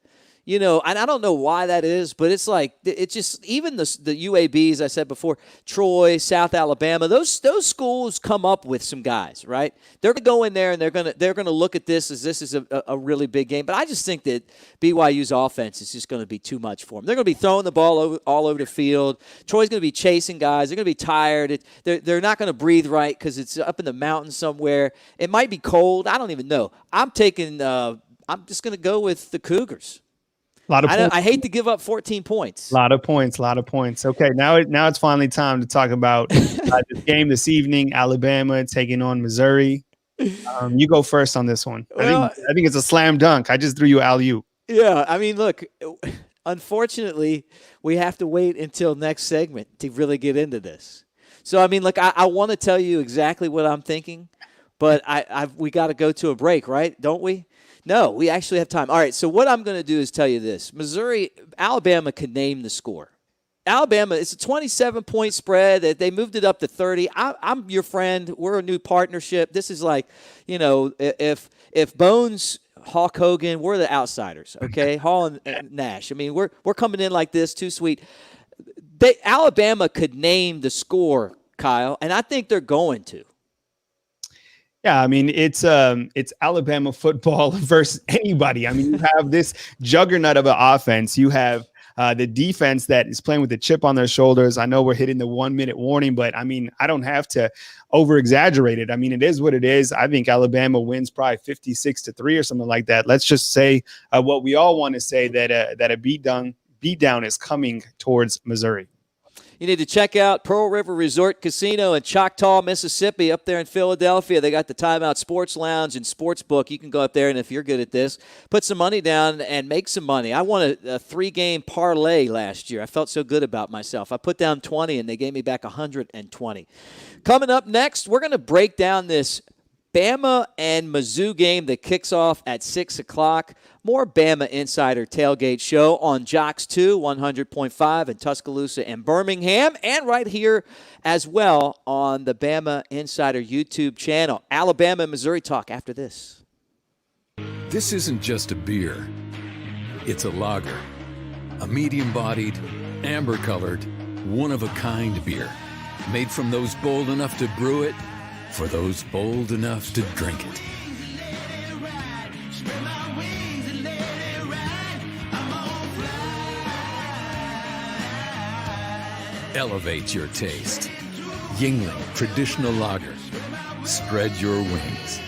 You know, and I don't know why that is, but it's like it's just even the UABs I said before, Troy, South Alabama, those schools come up with some guys, right? They're going to go in there and they're going to look at this as this is a really big game. But I just think that BYU's offense is just going to be too much for them. They're going to be throwing the ball all over the field. Troy's going to be chasing guys. They're going to be tired. They're not going to breathe right because it's up in the mountains somewhere. It might be cold. I don't even know. I'm just going to go with the Cougars. I hate to give up 14 points. A lot of points. Okay, now it's finally time to talk about this game this evening. Alabama taking on Missouri. You go first on this one. I think it's a slam dunk. I just threw you alley-oop. Yeah, I mean, look, unfortunately, we have to wait until next segment to really get into this. So, I mean, look, I want to tell you exactly what I'm thinking, but we got to go to a break, right? Don't we? No, we actually have time. All right, so what I'm going to do is tell you this. Alabama could name the score. Alabama, it's a 27-point spread. They moved it up to 30. I'm your friend. We're a new partnership. This is like, you know, if Bones, Hulk Hogan, we're the outsiders, okay? Hall and Nash. I mean, we're coming in like this, too sweet. Alabama could name the score, Kyle, and I think they're going to. Yeah, I mean, it's Alabama football versus anybody. I mean, you have this juggernaut of an offense. You have the defense that is playing with the chip on their shoulders. I know we're hitting the 1-minute warning, but I mean, I don't have to over-exaggerate it. I mean, it is what it is. I think Alabama wins probably 56-3 or something like that. Let's just say what we all want to say, that a beatdown is coming towards Missouri. You need to check out Pearl River Resort Casino in Choctaw, Mississippi, up there in Philadelphia. They got the Timeout Sports Lounge and Sportsbook. You can go up there, and if you're good at this, put some money down and make some money. I won a 3-game parlay last year. I felt so good about myself. I put down 20, and they gave me back 120. Coming up next, we're going to break down this Bama and Mizzou game that kicks off at 6 o'clock. More Bama Insider Tailgate Show on Jocks 2, 100.5 in Tuscaloosa and Birmingham, and right here as well on the Bama Insider YouTube channel. Alabama and Missouri talk after this. This isn't just a beer. It's a lager. A medium-bodied, amber-colored, one-of-a-kind beer. Made from those bold enough to brew it, for those bold enough to drink it. Elevate your taste. Yingling Traditional Lager. Spread your wings.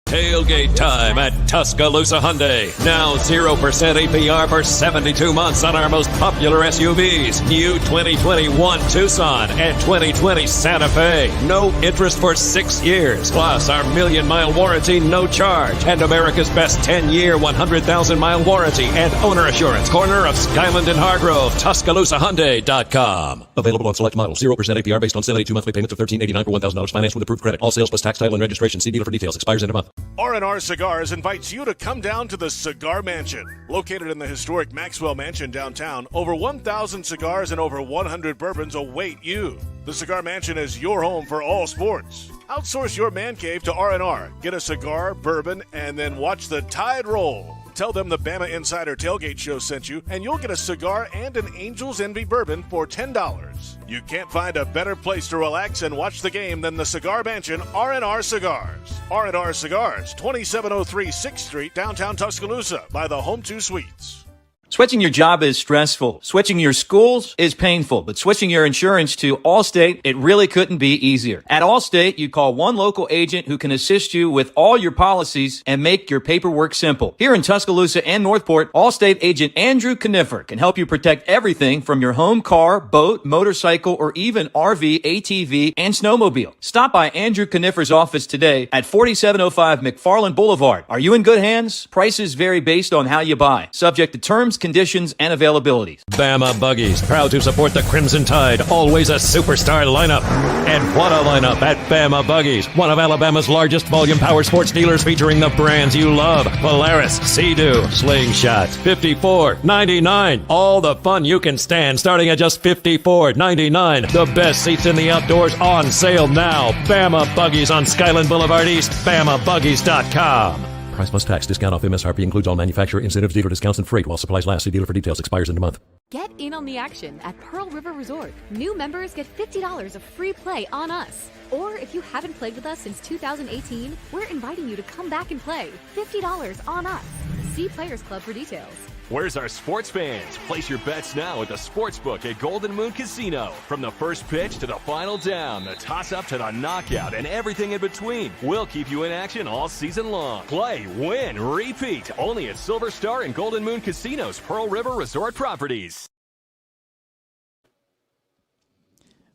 Tailgate time at Tuscaloosa Hyundai. Now 0% APR for 72 months on our most popular SUVs. New 2021 Tucson and 2020 Santa Fe. No interest for 6 years. Plus our 1,000,000-mile warranty, no charge. And America's best 10-year, 100,000-mile warranty and owner assurance. Corner of Skyland and Hargrove. TuscaloosaHyundai.com. Available on select models. 0% APR based on 72 monthly payments of $1,389 for $1,000 financed with approved credit. All sales plus tax, title, and registration. See dealer for details. Expires in a month. R&R Cigars invites you to come down to the Cigar Mansion. Located in the historic Maxwell Mansion downtown, over 1,000 cigars and over 100 bourbons await you. The Cigar Mansion is your home for all sports. Outsource your man cave to R&R. Get a cigar, bourbon, and then watch the tide roll. Tell them the Bama Insider Tailgate Show sent you, and you'll get a cigar and an Angel's Envy bourbon for $10. You can't find a better place to relax and watch the game than the Cigar Mansion, R&R Cigars. R&R Cigars, 2703 6th Street, downtown Tuscaloosa, by the Home 2 Suites. Switching your job is stressful. Switching your schools is painful. But switching your insurance to Allstate, it really couldn't be easier. At Allstate, you call one local agent who can assist you with all your policies and make your paperwork simple. Here in Tuscaloosa and Northport, Allstate agent Andrew Kniffer can help you protect everything from your home, car, boat, motorcycle, or even RV, ATV, and snowmobile. Stop by Andrew Kniffer's office today at 4705 McFarland Boulevard. Are you in good hands? Prices vary based on how you buy. Subject to terms, conditions, and availabilities. Bama Buggies, proud to support the Crimson Tide. Always a superstar lineup. And what a lineup at Bama Buggies, one of Alabama's largest volume power sports dealers, featuring the brands you love. Polaris, Sea-Doo, Slingshot, $54.99. All the fun you can stand, starting at just $54.99. The best seats in the outdoors on sale now. Bama Buggies on Skyland Boulevard East. BamaBuggies.com. Price plus tax. Discount off MSRP includes all manufacturer incentives, dealer discounts, and freight while supplies last. See dealer for details. Expires in a month. Get in on the action at Pearl River Resort. New members get $50 of free play on us. Or if you haven't played with us since 2018, we're inviting you to come back and play. $50 on us. See Players Club for details. Where's our sports fans? Place your bets now at the Sportsbook at Golden Moon Casino. From the first pitch to the final down, the toss-up to the knockout, and everything in between, we'll keep you in action all season long. Play, win, repeat. Only at Silver Star and Golden Moon Casinos, Pearl River Resort properties.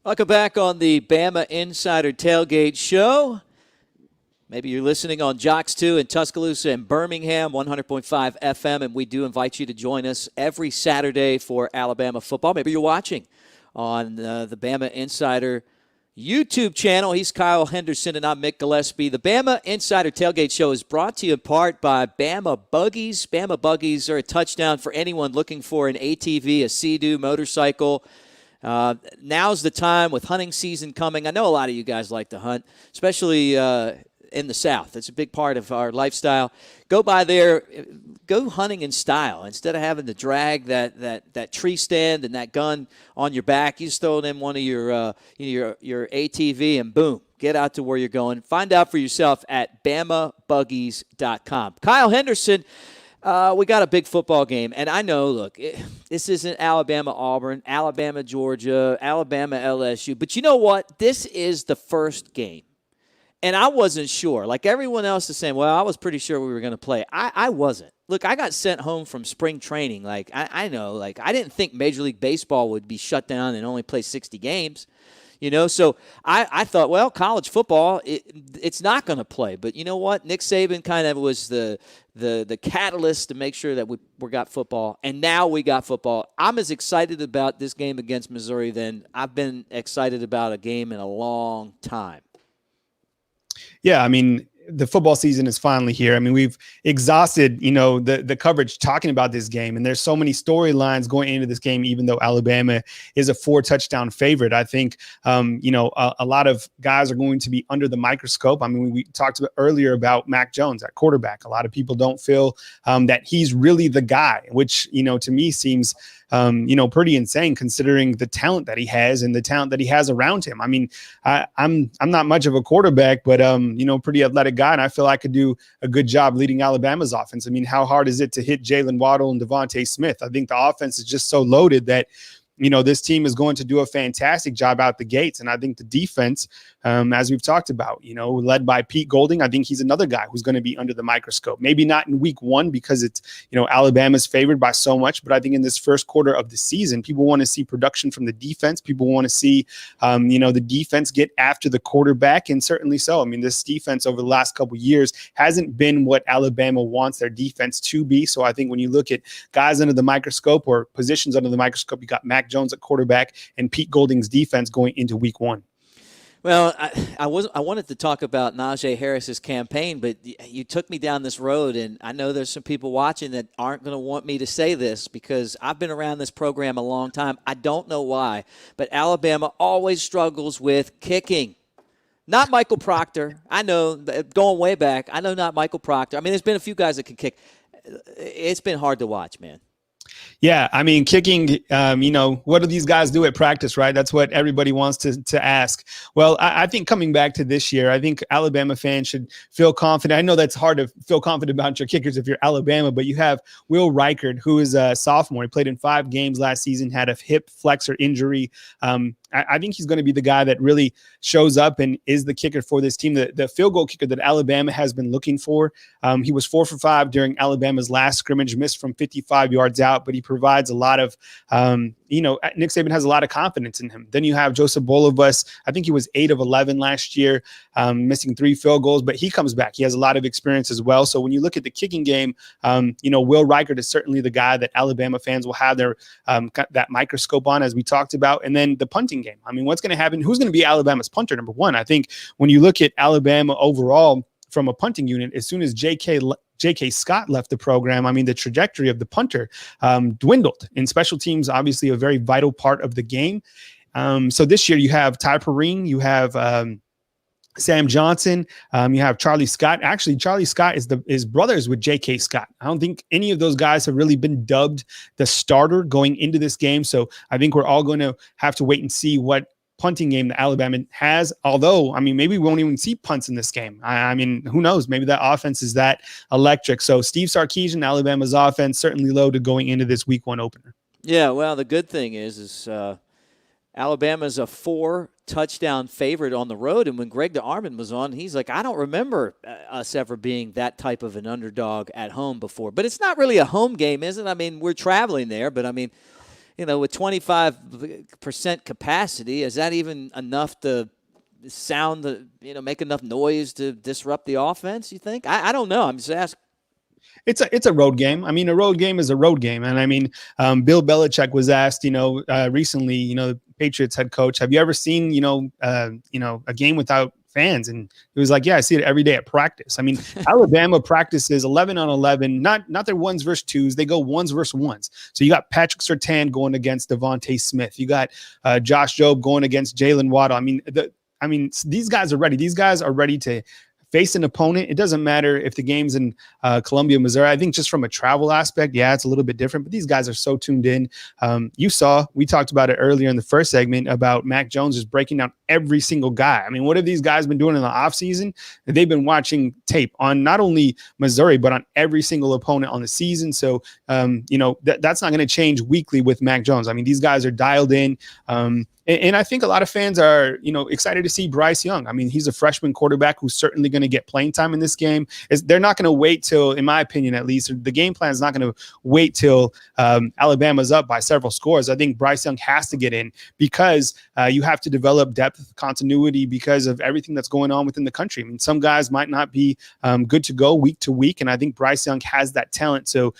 Welcome back on the Bama Insider Tailgate Show. Maybe you're listening on Jocks 2 in Tuscaloosa and Birmingham, 100.5 FM, and we do invite you to join us every Saturday for Alabama football. Maybe you're watching on the Bama Insider YouTube channel. He's Kyle Henderson, and I'm Mick Gillespie. The Bama Insider Tailgate Show is brought to you in part by Bama Buggies. Bama Buggies are a touchdown for anyone looking for an ATV, a Sea-Doo motorcycle. Now's the time with hunting season coming. I know a lot of you guys like to hunt, especially in the South. It's a big part of our lifestyle. Go by there, go hunting in style. Instead of having to drag that tree stand and that gun on your back, you just throw it in one of your ATV and boom, get out to where you're going. Find out for yourself at BamaBuggies.com. Kyle Henderson, we got a big football game, and I know, look, this isn't Alabama-Auburn, Alabama-Georgia, Alabama-LSU, but you know what? This is the first game. And I wasn't sure. Like everyone else is saying, well, I was pretty sure we were going to play. I wasn't. look, I got sent home from spring training. Like, I know, like, I didn't think Major League Baseball would be shut down and only play 60 games. So I thought, well, college football, it's not going to play. But you know what? Nick Saban kind of was the catalyst to make sure that we got football, and now we got football. I'm as excited about this game against Missouri than I've been excited about a game in a long time. Yeah, I mean, the football season is finally here. I mean, we've exhausted, the coverage talking about this game, and there's so many storylines going into this game, even though Alabama is a 4-touchdown favorite. I think, a lot of guys are going to be under the microscope. I mean, we talked earlier about Mac Jones at quarterback. A lot of people don't feel that he's really the guy, which, to me seems pretty insane considering the talent that he has and the talent that he has around him. I mean, I'm not much of a quarterback, but pretty athletic guy, and I feel I could do a good job leading Alabama's offense. I mean, how hard is it to hit Jalen Waddle and Devontae Smith? I think the offense is just so loaded that this team is going to do a fantastic job out the gates. And I think the defense, as we've talked about, led by Pete Golding, I think he's another guy who's going to be under the microscope. Maybe not in week one because it's, Alabama's favored by so much. But I think in this first quarter of the season, people want to see production from the defense. People want to see, the defense get after the quarterback. And certainly so. I mean, this defense over the last couple of years hasn't been what Alabama wants their defense to be. So I think when you look at guys under the microscope or positions under the microscope, you got Mac Jones at quarterback and Pete Golding's defense going into week one. Well, I wanted to talk about Najee Harris's campaign, but you took me down this road, and I know there's some people watching that aren't going to want me to say this because I've been around this program a long time. I don't know why, but Alabama always struggles with kicking. Not Michael Proctor. I know, going way back, I know not Michael Proctor. I mean, there's been a few guys that can kick. It's been hard to watch, man. Yeah, I mean, kicking, what do these guys do at practice, right? That's what everybody wants to ask. Well, I think coming back to this year, I think Alabama fans should feel confident. I know that's hard to feel confident about your kickers if you're Alabama, but you have Will Reichard, who is a sophomore. He played in 5 games last season, had a hip flexor injury. I think he's going to be the guy that really shows up and is the kicker for this team, the field goal kicker that Alabama has been looking for. He was 4 for 5 during Alabama's last scrimmage, missed from 55 yards out, but he provides a lot of, Nick Saban has a lot of confidence in him. Then you have Joseph Bolivus. I think he was 8 of 11 last year, missing 3 field goals, but he comes back. He has a lot of experience as well. So when you look at the kicking game, Will Reichard is certainly the guy that Alabama fans will have their that microscope on, as we talked about. And then the punting game. I mean, what's going to happen? Who's going to be Alabama's punter? Number one, I think when you look at Alabama overall from a punting unit, as soon as J.K. Scott left the program, I mean, the trajectory of the punter dwindled. In special teams, obviously a very vital part of the game. So this year you have Ty Perrine, you have Sam Johnson, you have Charlie Scott. Actually, Charlie Scott is brothers with J.K. Scott. I don't think any of those guys have really been dubbed the starter going into this game. So I think we're all going to have to wait and see what punting game that Alabama has. Although, I mean, maybe we won't even see punts in this game. I mean, who knows? Maybe that offense is that electric. So Steve Sarkisian, Alabama's offense, certainly loaded going into this week 1 opener. Yeah, well, the good thing is Alabama's a 4-touchdown favorite on the road. And when Greg DeArmond was on, he's like, I don't remember us ever being that type of an underdog at home before. But it's not really a home game, is it? I mean, we're traveling there, but I mean, with 25% capacity, is that even enough to sound, make enough noise to disrupt the offense, you think? I don't know. I'm just asking. It's a road game. I mean, a road game is a road game. And I mean, Bill Belichick was asked, recently, the Patriots head coach, have you ever seen, a game without fans? And he was like, yeah, I see it every day at practice. I mean, Alabama practices 11 on 11, not their 1s versus 2s. They go 1s versus 1s. So you got Patrick Surtain going against Devontae Smith. You got Josh Jobe going against Jalen Waddle. I mean, these guys are ready. These guys are ready to face an opponent. It doesn't matter if the game's in Columbia, Missouri. I think just from a travel aspect, yeah, it's a little bit different, but these guys are so tuned in. We talked about it earlier in the first segment about Mac Jones just breaking down every single guy. I mean, what have these guys been doing in the offseason? They've been watching tape on not only Missouri, but on every single opponent on the season. So, that's not going to change weekly with Mac Jones. I mean, these guys are dialed in. And I think a lot of fans are, excited to see Bryce Young. I mean, he's a freshman quarterback who's certainly going to get playing time in this game. They're not going to wait till, in my opinion at least, the game plan is not going to wait till Alabama's up by several scores. I think Bryce Young has to get in because you have to develop depth, continuity because of everything that's going on within the country. I mean, some guys might not be good to go week to week, and I think Bryce Young has that talent. So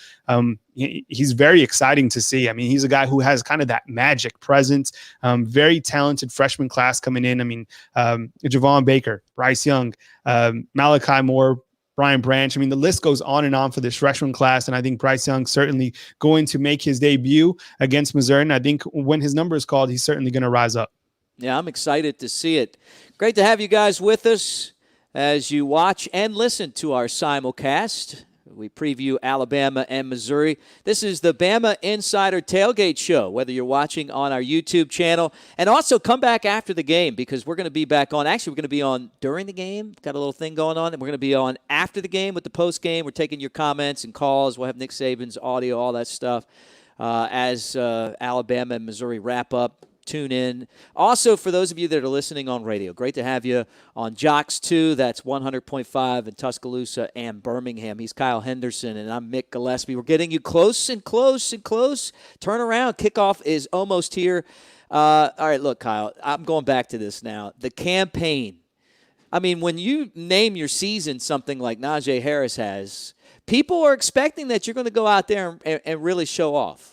he's very exciting to see. I mean, he's a guy who has kind of that magic presence, very talented freshman class coming in. I mean, Javon Baker, Bryce Young, Malachi Moore, Brian Branch. I mean, the list goes on and on for this freshman class, and I think Bryce Young certainly going to make his debut against Missouri, and I think when his number is called, he's certainly going to rise up. Yeah, I'm excited to see it. Great to have you guys with us as you watch and listen to our simulcast. We preview Alabama and Missouri. This is the Bama Insider Tailgate Show, whether you're watching on our YouTube channel. And also come back after the game because we're going to be back on. Actually, we're going to be on during the game. Got a little thing going on. And we're going to be on after the game with the post game. We're taking your comments and calls. We'll have Nick Saban's audio, all that stuff as Alabama and Missouri wrap up. Tune in. Also, for those of you that are listening on radio, great to have you on Jocks 2. That's 100.5 in Tuscaloosa and Birmingham. He's Kyle Henderson, and I'm Mick Gillespie. We're getting you close and close and close. Turn around. Kickoff is almost here. All right, look, Kyle, I'm going back to this now. The campaign. I mean, when you name your season something like Najee Harris has, people are expecting that you're going to go out there and really show off.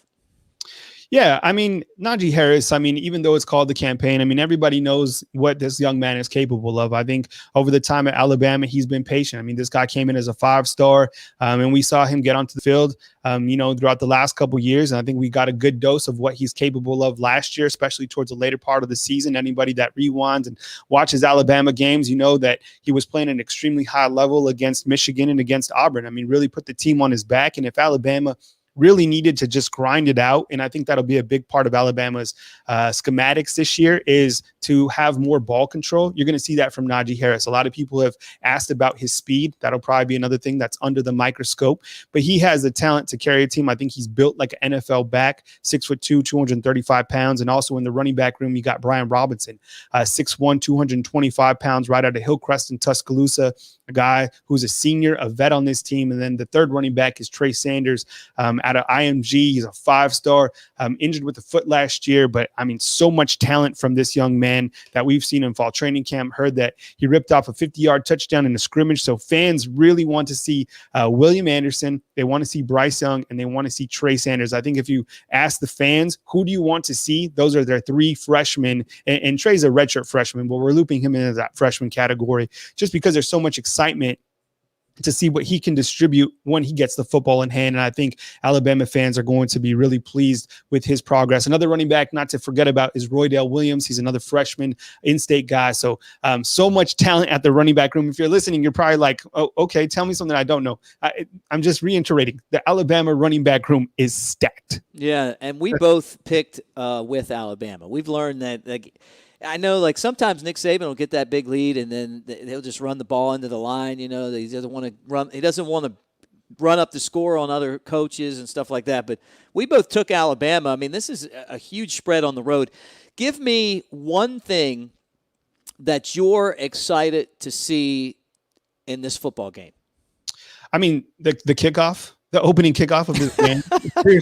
Yeah, I mean, Najee Harris, I mean, even though it's called the campaign, I mean, everybody knows what this young man is capable of. I think over the time at Alabama, he's been patient. I mean, this guy came in as a 5-star, and we saw him get onto the field, throughout the last couple of years. And I think we got a good dose of what he's capable of last year, especially towards the later part of the season. Anybody that rewinds and watches Alabama games, you know that he was playing at an extremely high level against Michigan and against Auburn. I mean, really put the team on his back. And if Alabama really needed to just grind it out, and I think that'll be a big part of Alabama's schematics this year, is to have more ball control. You're going to see that from Najee Harris. A lot of people have asked about his speed. That'll probably be another thing that's under the microscope, but he has the talent to carry a team. I think he's built like an NFL back, 6'2", 235 pounds. And also in the running back room, you got Brian Robinson, 6'1", 225 pounds, right out of Hillcrest in Tuscaloosa, a guy who's a senior, a vet on this team. And then the third running back is Trey Sanders, out of IMG. He's a 5-star, injured with the foot last year, but I mean, so much talent from this young man that we've seen in fall training camp. Heard that he ripped off a 50-yard touchdown in a scrimmage. So fans really want to see William Anderson. They want to see Bryce Young, and they want to see Trey Sanders. I think if you ask the fans, who do you want to see? Those are their 3 freshmen, and Trey's a redshirt freshman, but we're looping him into that freshman category just because there's so much excitement to see what he can distribute when he gets the football in hand. And I think Alabama fans are going to be really pleased with his progress. Another running back not to forget about is Roydell Williams. He's another freshman in-state guy. So much talent at the running back room. If you're listening, you're probably like, oh, okay, tell me something I don't know. I'm just reiterating. The Alabama running back room is stacked. Yeah, and we both picked with Alabama. We've learned that I know, like, sometimes Nick Saban will get that big lead, and then he'll just run the ball into the line. He doesn't want to run. He doesn't want to run up the score on other coaches and stuff like that. But we both took Alabama. I mean, this is a huge spread on the road. Give me one thing that you're excited to see in this football game. I mean, the kickoff, the opening kickoff of this game.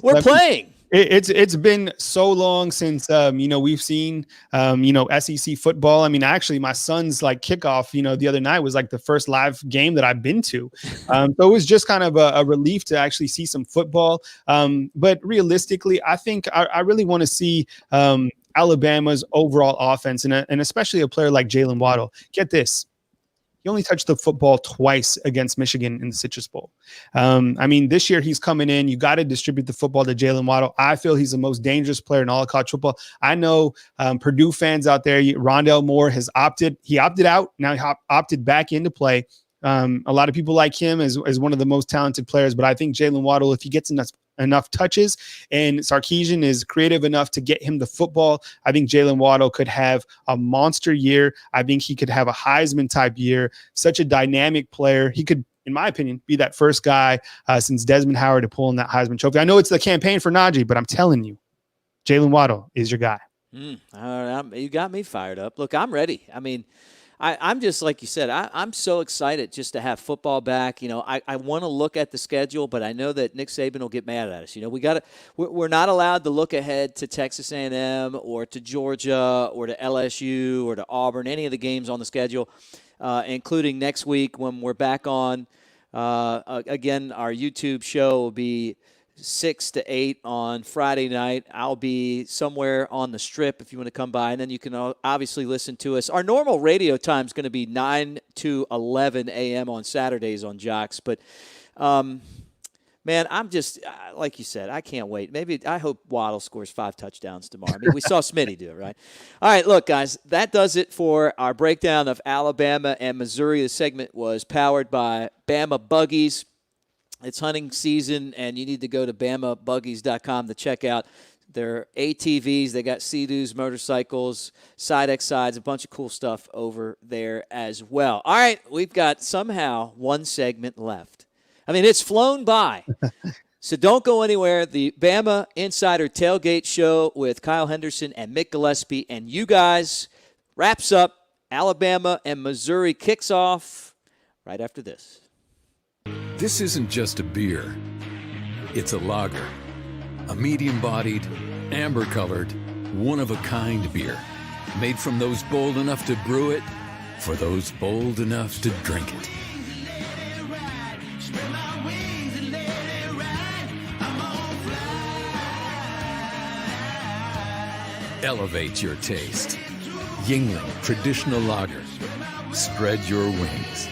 We're playing. It's been so long since we've seen SEC football. I mean, actually, my son's like kickoff the other night was like the first live game that I've been to. So it was just kind of a relief to actually see some football. But realistically, I think I really want to see Alabama's overall offense and especially a player like Jalen Waddle. Get this. He only touched the football twice against Michigan in the Citrus Bowl. I mean, this year he's coming in. You got to distribute the football to Jalen Waddle. I feel he's the most dangerous player in all of college football. I know Purdue fans out there, Rondell Moore has opted out. Now he opted back into play. A lot of people like him as one of the most talented players, but I think Jalen Waddle, if he gets enough touches, and Sarkisian is creative enough to get him the football. I think Jalen Waddle could have a monster year. I think he could have a Heisman type year. Such a dynamic player. He could, in my opinion, be that first guy since Desmond Howard to pull in that Heisman Trophy. I know it's the campaign for Najee, but I'm telling you, Jalen Waddle is your guy. All right, you got me fired up. Look, I'm ready. I mean, I'm just like you said. I'm so excited just to have football back. You know, I want to look at the schedule, but I know that Nick Saban will get mad at us. You know, we're not allowed to look ahead to Texas A&M or to Georgia or to LSU or to Auburn, any of the games on the schedule, including next week when we're back on. Again, our YouTube show will be 6 to 8 on Friday night. I'll be somewhere on the Strip if you want to come by, and then you can obviously listen to us. Our normal radio time is going to be 9 to 11 a.m. on Saturdays on Jocks, but man, I'm just like you said, I can't wait. I hope Waddle scores 5 touchdowns tomorrow. I mean, we saw Smitty do it, right? All right, look, guys, that does it for our breakdown of Alabama and Missouri. The segment was powered by Bama Buggies. It's hunting season, and you need to go to BamaBuggies.com to check out their ATVs. They got Sea-Doos, motorcycles, side-X-sides, a bunch of cool stuff over there as well. All right, we've got somehow one segment left. I mean, it's flown by. So don't go anywhere. The Bama Insider Tailgate Show with Kyle Henderson and Mick Gillespie and you guys wraps up. Alabama and Missouri kicks off right after this. This isn't just a beer. It's a lager. A medium-bodied, amber-colored, one-of-a-kind beer. Made from those bold enough to brew it, for those bold enough to drink it. Elevate your taste. Yingling Traditional Lager. Spread your wings.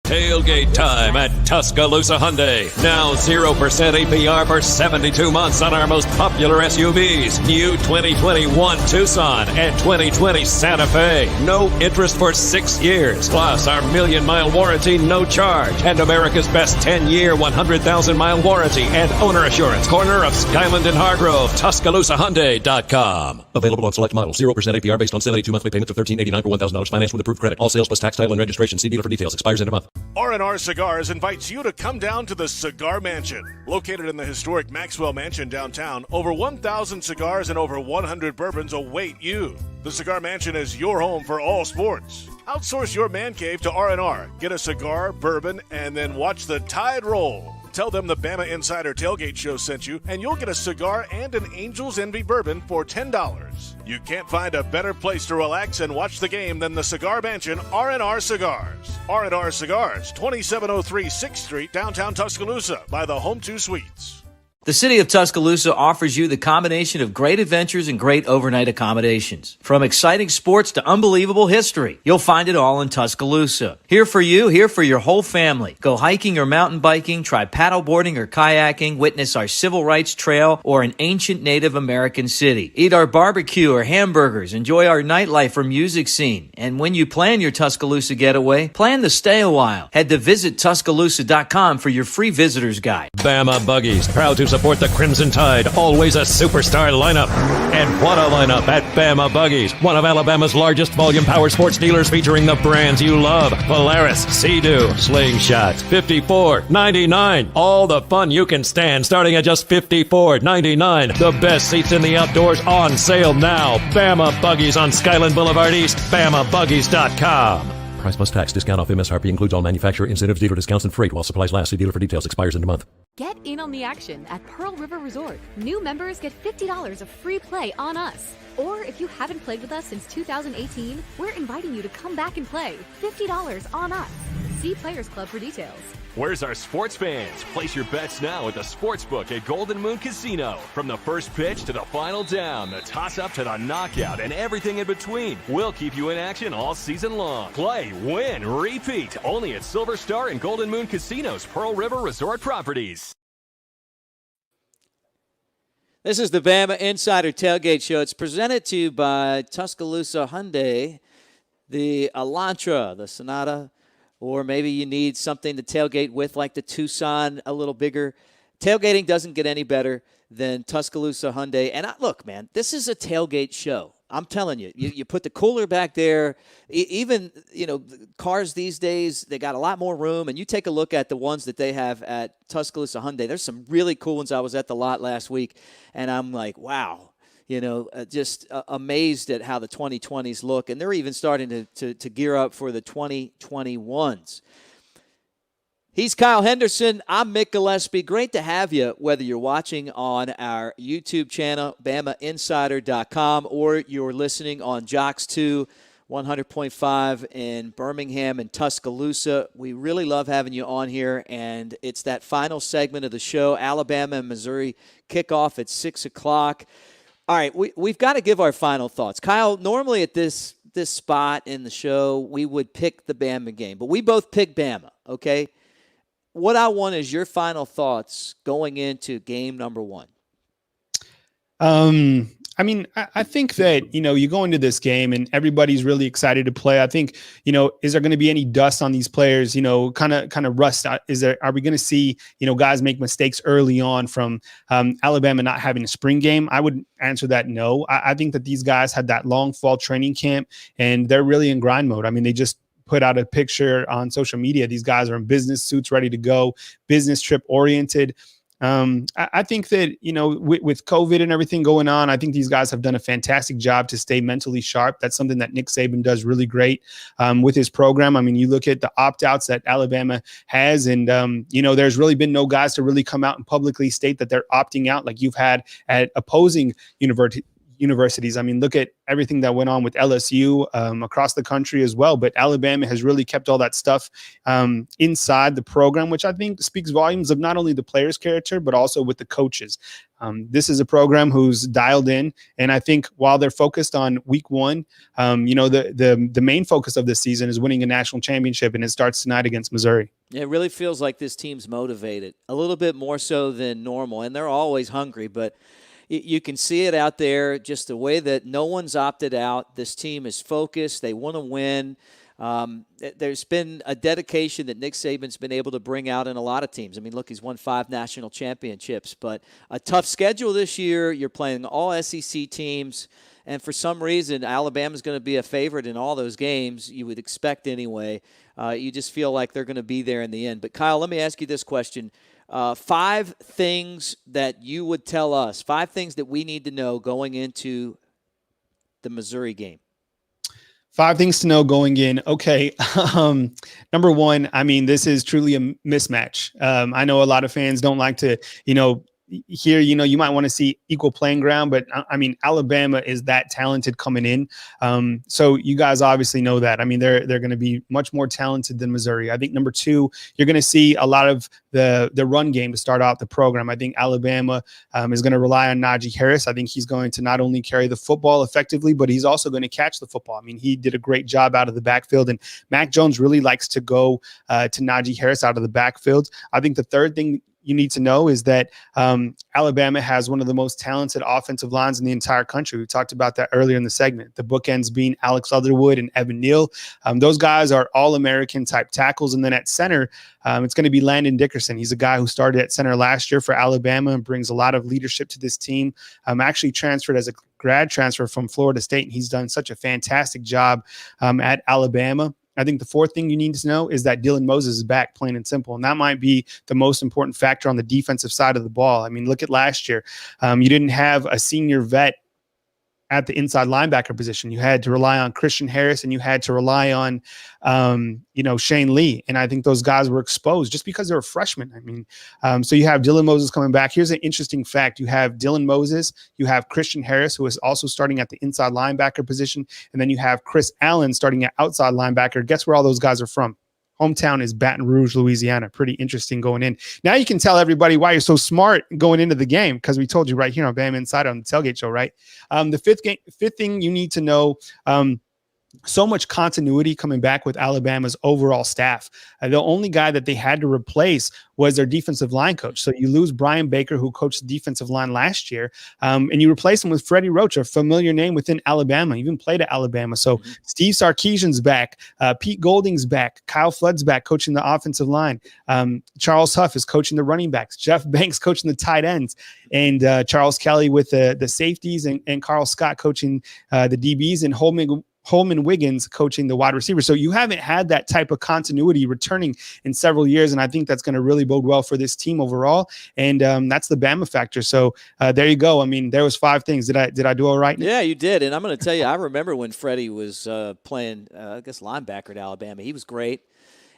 Tailgate time at Tuscaloosa Hyundai. Now 0% APR for 72 months on our most popular SUVs. New 2021 Tucson and 2020 Santa Fe. No interest for 6 years. Plus our 1,000,000-mile warranty, no charge. And America's best 10-year, 100,000-mile warranty and owner assurance. Corner of Skyland and Hargrove. TuscaloosaHyundai.com. Available on select models. 0% APR based on 72 monthly payments of $1,389 for $1,000 financed with approved credit. All sales plus tax, title, and registration. See dealer for details. Expires in a month. R&R Cigars invites you to come down to the Cigar Mansion. Located in the historic Maxwell Mansion downtown, over 1,000 cigars and over 100 bourbons await you. The Cigar Mansion is your home for all sports. Outsource your man cave to R&R. Get a cigar, bourbon, and then watch the tide roll. Tell them the Bama Insider Tailgate Show sent you, and you'll get a cigar and an Angel's Envy bourbon for $10. You can't find a better place to relax and watch the game than the Cigar Mansion, R&R Cigars. R&R Cigars, 2703 6th Street, downtown Tuscaloosa, by the Home 2 Suites. The city of Tuscaloosa offers you the combination of great adventures and great overnight accommodations. From exciting sports to unbelievable history, you'll find it all in Tuscaloosa. Here for you, here for your whole family. Go hiking or mountain biking, try paddleboarding or kayaking, witness our civil rights trail or an ancient Native American city. Eat our barbecue or hamburgers, enjoy our nightlife or music scene. And when you plan your Tuscaloosa getaway, plan to stay a while. Head to visittuscaloosa.com for your free visitor's guide. Bama Buggies, proud to support the Crimson Tide, always a superstar lineup. And what a lineup at Bama Buggies, one of Alabama's largest volume power sports dealers featuring the brands you love. Polaris, Sea-Doo, Slingshot, $54.99. All the fun you can stand starting at just $54.99. The best seats in the outdoors on sale now. Bama Buggies on Skyland Boulevard East, BamaBuggies.com. Price plus tax. Discount off MSRP includes all manufacturer incentives, dealer discounts, and freight while supplies last. See dealer for details. Expires in a month. Get in on the action at Pearl River Resort. New members get $50 of free play on us. Or if you haven't played with us since 2018, we're inviting you to come back and play. $50 on us. See Players Club for details. Where's our sports fans? Place your bets now at the Sportsbook at Golden Moon Casino. From the first pitch to the final down, the toss-up to the knockout, and everything in between. We'll keep you in action all season long. Play, win, repeat. Only at Silver Star and Golden Moon Casino's Pearl River Resort properties. This is the Bama Insider Tailgate Show. It's presented to you by Tuscaloosa Hyundai, the Elantra, the Sonata, or maybe you need something to tailgate with, like the Tucson, a little bigger. Tailgating doesn't get any better than Tuscaloosa Hyundai. And look, man, this is a tailgate show. I'm telling you, you put the cooler back there. Even, cars these days, they got a lot more room. And you take a look at the ones that they have at Tuscaloosa Hyundai. There's some really cool ones. I was at the lot last week, and I'm like, wow. Just amazed at how the 2020s look. And they're even starting to gear up for the 2021s. He's Kyle Henderson. I'm Mick Gillespie. Great to have you, whether you're watching on our YouTube channel, BamaInsider.com, or you're listening on Jocks 2, 100.5 in Birmingham and Tuscaloosa. We really love having you on here, and it's that final segment of the show. Alabama and Missouri kickoff at 6 o'clock. All right, we've got to give our final thoughts. Kyle, normally at this spot in the show, we would pick the Bama game, but we both picked Bama, okay? What I want is your final thoughts going into game number 1. I think that, you go into this game and everybody's really excited to play. I think, is there going to be any dust on these players, kind of rust? Are we going to see, guys make mistakes early on from Alabama not having a spring game? I would answer that no. I think that these guys had that long fall training camp and they're really in grind mode. I mean, they just put out a picture on social media. These guys are in business suits, ready to go, business trip oriented. I think that, with COVID and everything going on, I think these guys have done a fantastic job to stay mentally sharp. That's something that Nick Saban does really great with his program. I mean, you look at the opt-outs that Alabama has, and, there's really been no guys to really come out and publicly state that they're opting out like you've had at opposing universities. I mean, look at everything that went on with LSU across the country as well. But Alabama has really kept all that stuff inside the program, which I think speaks volumes of not only the players' character, but also with the coaches. This is a program who's dialed in. And I think while they're focused on week 1, the main focus of this season is winning a national championship, and it starts tonight against Missouri. Yeah, it really feels like this team's motivated, a little bit more so than normal. And they're always hungry, but you can see it out there, just the way that no one's opted out. This team is focused. They want to win. There's been a dedication that Nick Saban's been able to bring out in a lot of teams. I mean, look, he's won 5 national championships, but a tough schedule this year. You're playing all SEC teams, and for some reason, Alabama's going to be a favorite in all those games, you would expect anyway. You just feel like they're going to be there in the end. But, Kyle, let me ask you this question. 5 things that you would tell us, 5 things that we need to know going into the Missouri game. 5 things to know going in. Okay. Number 1, I mean, this is truly a mismatch. I know a lot of fans don't like to, here, you might want to see equal playing ground, but I mean, Alabama is that talented coming in. So you guys obviously know that. I mean, they're going to be much more talented than Missouri. I think number 2, you're going to see a lot of the run game to start out the program. I think Alabama is going to rely on Najee Harris. I think he's going to not only carry the football effectively, but he's also going to catch the football. I mean, he did a great job out of the backfield, and Mac Jones really likes to go to Najee Harris out of the backfield. I think the third thing you need to know is that Alabama has one of the most talented offensive lines in the entire country. We talked about that earlier in the segment. The bookends being Alex Leatherwood and Evan Neal. Those guys are all-American type tackles. And then at center, it's going to be Landon Dickerson. He's a guy who started at center last year for Alabama and brings a lot of leadership to this team. Actually transferred as a grad transfer from Florida State, and he's done such a fantastic job at Alabama. I think the fourth thing you need to know is that Dylan Moses is back, plain and simple. And that might be the most important factor on the defensive side of the ball. I mean, look at last year. You didn't have a senior vet at the inside linebacker position. You had to rely on Christian Harris, and you had to rely on, Shane Lee. And I think those guys were exposed just because they were freshmen. I mean, so you have Dylan Moses coming back. Here's an interesting fact. You have Dylan Moses, you have Christian Harris, who is also starting at the inside linebacker position. And then you have Chris Allen starting at outside linebacker. Guess where all those guys are from? Hometown is Baton Rouge, Louisiana. Pretty interesting going in. Now you can tell everybody why you're so smart going into the game, because we told you right here on BamaInsider on the Tailgate Show, right? The fifth thing you need to know, so much continuity coming back with Alabama's overall staff. The only guy that they had to replace was their defensive line coach. So you lose Brian Baker, who coached the defensive line last year, and you replace him with Freddie Roach, a familiar name within Alabama, even played at Alabama. So Steve Sarkisian's back, Pete Golding's back, Kyle Flood's back coaching the offensive line. Charles Huff is coaching the running backs, Jeff Banks coaching the tight ends, and Charles Kelly with the safeties, and Carl Scott coaching the DBs, and Holman Wiggins coaching the wide receiver. So you haven't had that type of continuity returning in several years, and I think that's going to really bode well for this team overall. And that's the Bama factor. So there you go. I mean, there was 5 things. Did I do all right? Yeah, you did. And I'm going to tell you, I remember when Freddie was playing, I guess, linebacker at Alabama. He was great.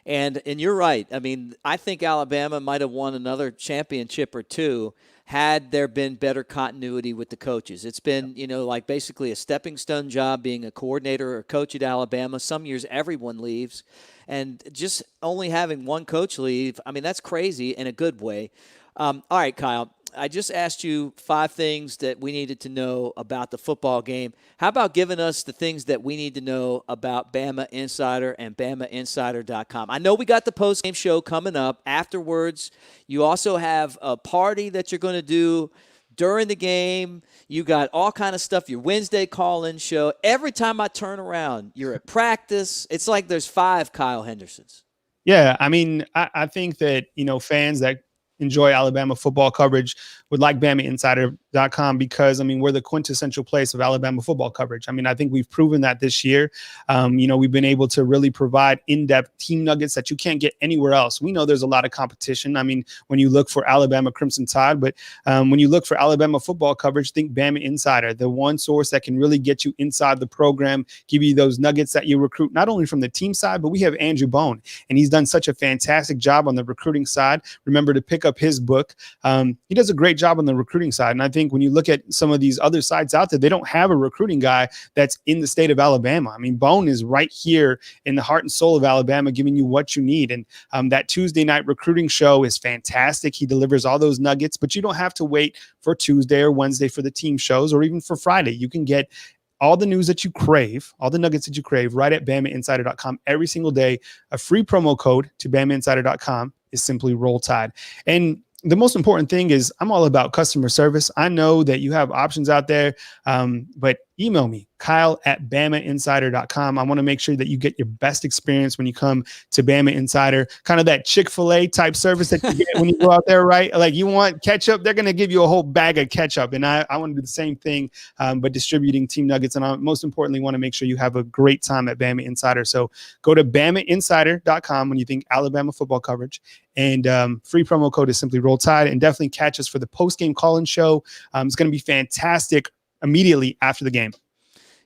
And you're right. I mean, I think Alabama might have won another championship or two had there been better continuity with the coaches. It's been, like basically a stepping stone job being a coordinator or coach at Alabama. Some years everyone leaves. And just only having one coach leave, I mean, that's crazy in a good way. All right, Kyle, I just asked you 5 things that we needed to know about the football game. How about giving us the things that we need to know about Bama Insider and BamaInsider.com? I know we got the post-game show coming up. Afterwards, you also have a party that you're going to do during the game. You got all kind of stuff, your Wednesday call-in show. Every time I turn around, you're at practice. It's like there's 5 Kyle Hendersons. Yeah, I mean, I think that, fans that enjoy Alabama football coverage would like BamaInsider.com because, I mean, we're the quintessential place of Alabama football coverage. I mean, I think we've proven that this year. We've been able to really provide in-depth team nuggets that you can't get anywhere else. We know there's a lot of competition. I mean, when you look for Alabama Crimson Tide, but when you look for Alabama football coverage, think Bama Insider, the one source that can really get you inside the program, give you those nuggets that you recruit, not only from the team side, but we have Andrew Bone, and he's done such a fantastic job on the recruiting side. Remember to pick up his book. He does a great job on the recruiting side. And I think when you look at some of these other sites out there, they don't have a recruiting guy that's in the state of Alabama. I mean, Bone is right here in the heart and soul of Alabama, giving you what you need. And that Tuesday night recruiting show is fantastic. He delivers all those nuggets, but you don't have to wait for Tuesday or Wednesday for the team shows, or even for Friday. You can get all the news that you crave, all the nuggets that you crave right at BamaInsider.com every single day. A free promo code to BamaInsider.com is simply Roll Tide. And the most important thing is I'm all about customer service. I know that you have options out there, but email me, Kyle@BamaInsider.com. I want to make sure that you get your best experience when you come to Bama Insider, kind of that Chick-fil-A type service that you get when you go out there, right? Like you want ketchup, they're going to give you a whole bag of ketchup. And I want to do the same thing, but distributing team nuggets. And I most importantly want to make sure you have a great time at Bama Insider. So go to BamaInsider.com when you think Alabama football coverage. And free promo code is simply Roll Tide. And definitely catch us for the post-game call-in show. It's going to be fantastic immediately after the game.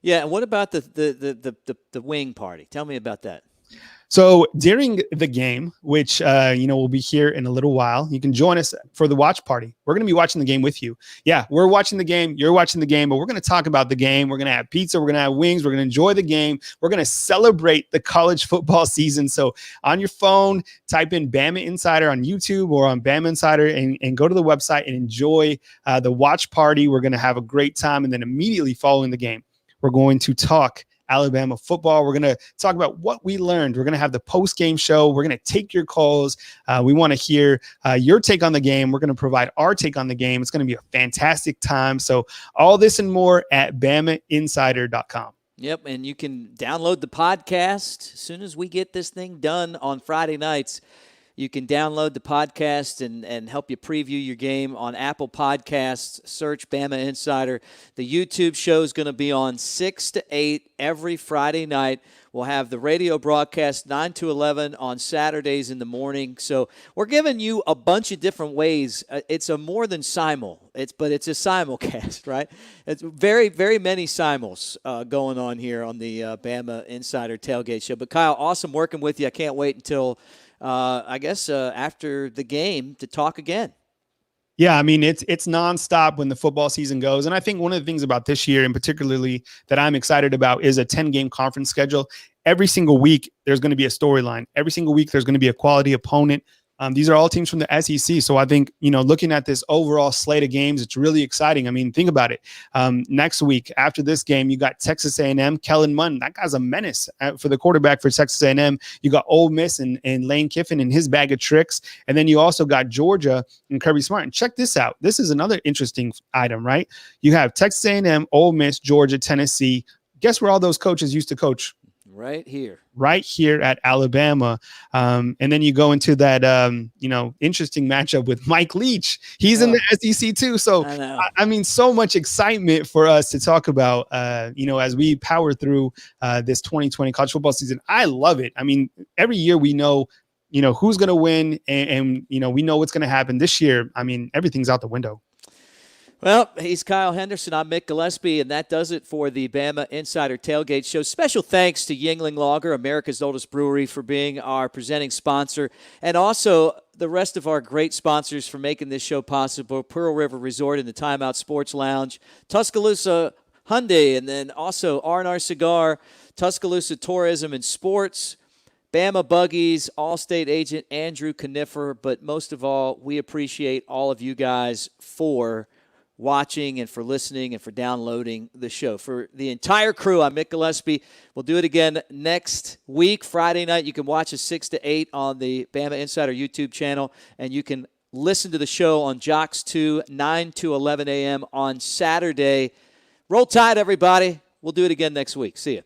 Yeah, and what about the wing party? Tell me about that. So during the game, which, will be here in a little while, you can join us for the watch party. We're going to be watching the game with you. Yeah, we're watching the game. You're watching the game, but we're going to talk about the game. We're going to have pizza. We're going to have wings. We're going to enjoy the game. We're going to celebrate the college football season. So on your phone, type in Bama Insider on YouTube or on Bama Insider and go to the website and enjoy the watch party. We're going to have a great time. And then immediately following the game, we're going to talk Alabama football. We're going to talk about what we learned. We're going to have the post-game show. We're going to take your calls. We want to hear your take on the game. We're going to provide our take on the game. It's going to be a fantastic time. So all this and more at BamaInsider.com. Yep, and you can download the podcast as soon as we get this thing done on Friday nights. You can download the podcast and help you preview your game on Apple Podcasts. Search Bama Insider. The YouTube show is going to be on 6 to 8 every Friday night. We'll have the radio broadcast 9 to 11 on Saturdays in the morning. So we're giving you a bunch of different ways. It's a more than simul. But it's a simulcast, right? It's very, very many simuls going on here on the Bama Insider Tailgate Show. But Kyle, awesome working with you. I can't wait until after the game to talk again. Yeah, I mean, it's nonstop when the football season goes. And I think one of the things about this year and particularly that I'm excited about is a 10-game conference schedule. Every single week, there's going to be a storyline. Every single week, there's going to be a quality opponent. These are all teams from the SEC. So I think, looking at this overall slate of games, it's really exciting. I mean, think about it. Next week, after this game, you got Texas A&M, Kellen Mond. That guy's a menace for the quarterback for Texas A&M. You got Ole Miss and Lane Kiffin and his bag of tricks. And then you also got Georgia and Kirby Smart. And check this out. This is another interesting item, right? You have Texas A&M, Ole Miss, Georgia, Tennessee. Guess where all those coaches used to coach? Right here at Alabama. And then you go into that, interesting matchup with Mike Leach. He's in the SEC too. So, I mean, so much excitement for us to talk about, as we power through this 2020 college football season. I love it. I mean, every year we know, who's going to win and, we know what's going to happen this year. I mean, everything's out the window. Well, he's Kyle Henderson. I'm Mick Gillespie, and that does it for the Bama Insider Tailgate Show. Special thanks to Yuengling Lager, America's oldest brewery, for being our presenting sponsor, and also the rest of our great sponsors for making this show possible: Pearl River Resort and the Timeout Sports Lounge, Tuscaloosa Hyundai, and then also R&R Cigar, Tuscaloosa Tourism and Sports, Bama Buggies, Allstate agent Andrew Conifer. But most of all, we appreciate all of you guys for watching and for listening and for downloading the show. For the entire crew, I'm Mick Gillespie. We'll do it again next week, Friday night. You can watch us 6 to 8 on the Bama Insider YouTube channel, and you can listen to the show on Jocks 2, 9 to 11 a.m. on Saturday. Roll Tide, everybody. We'll do it again next week. See you.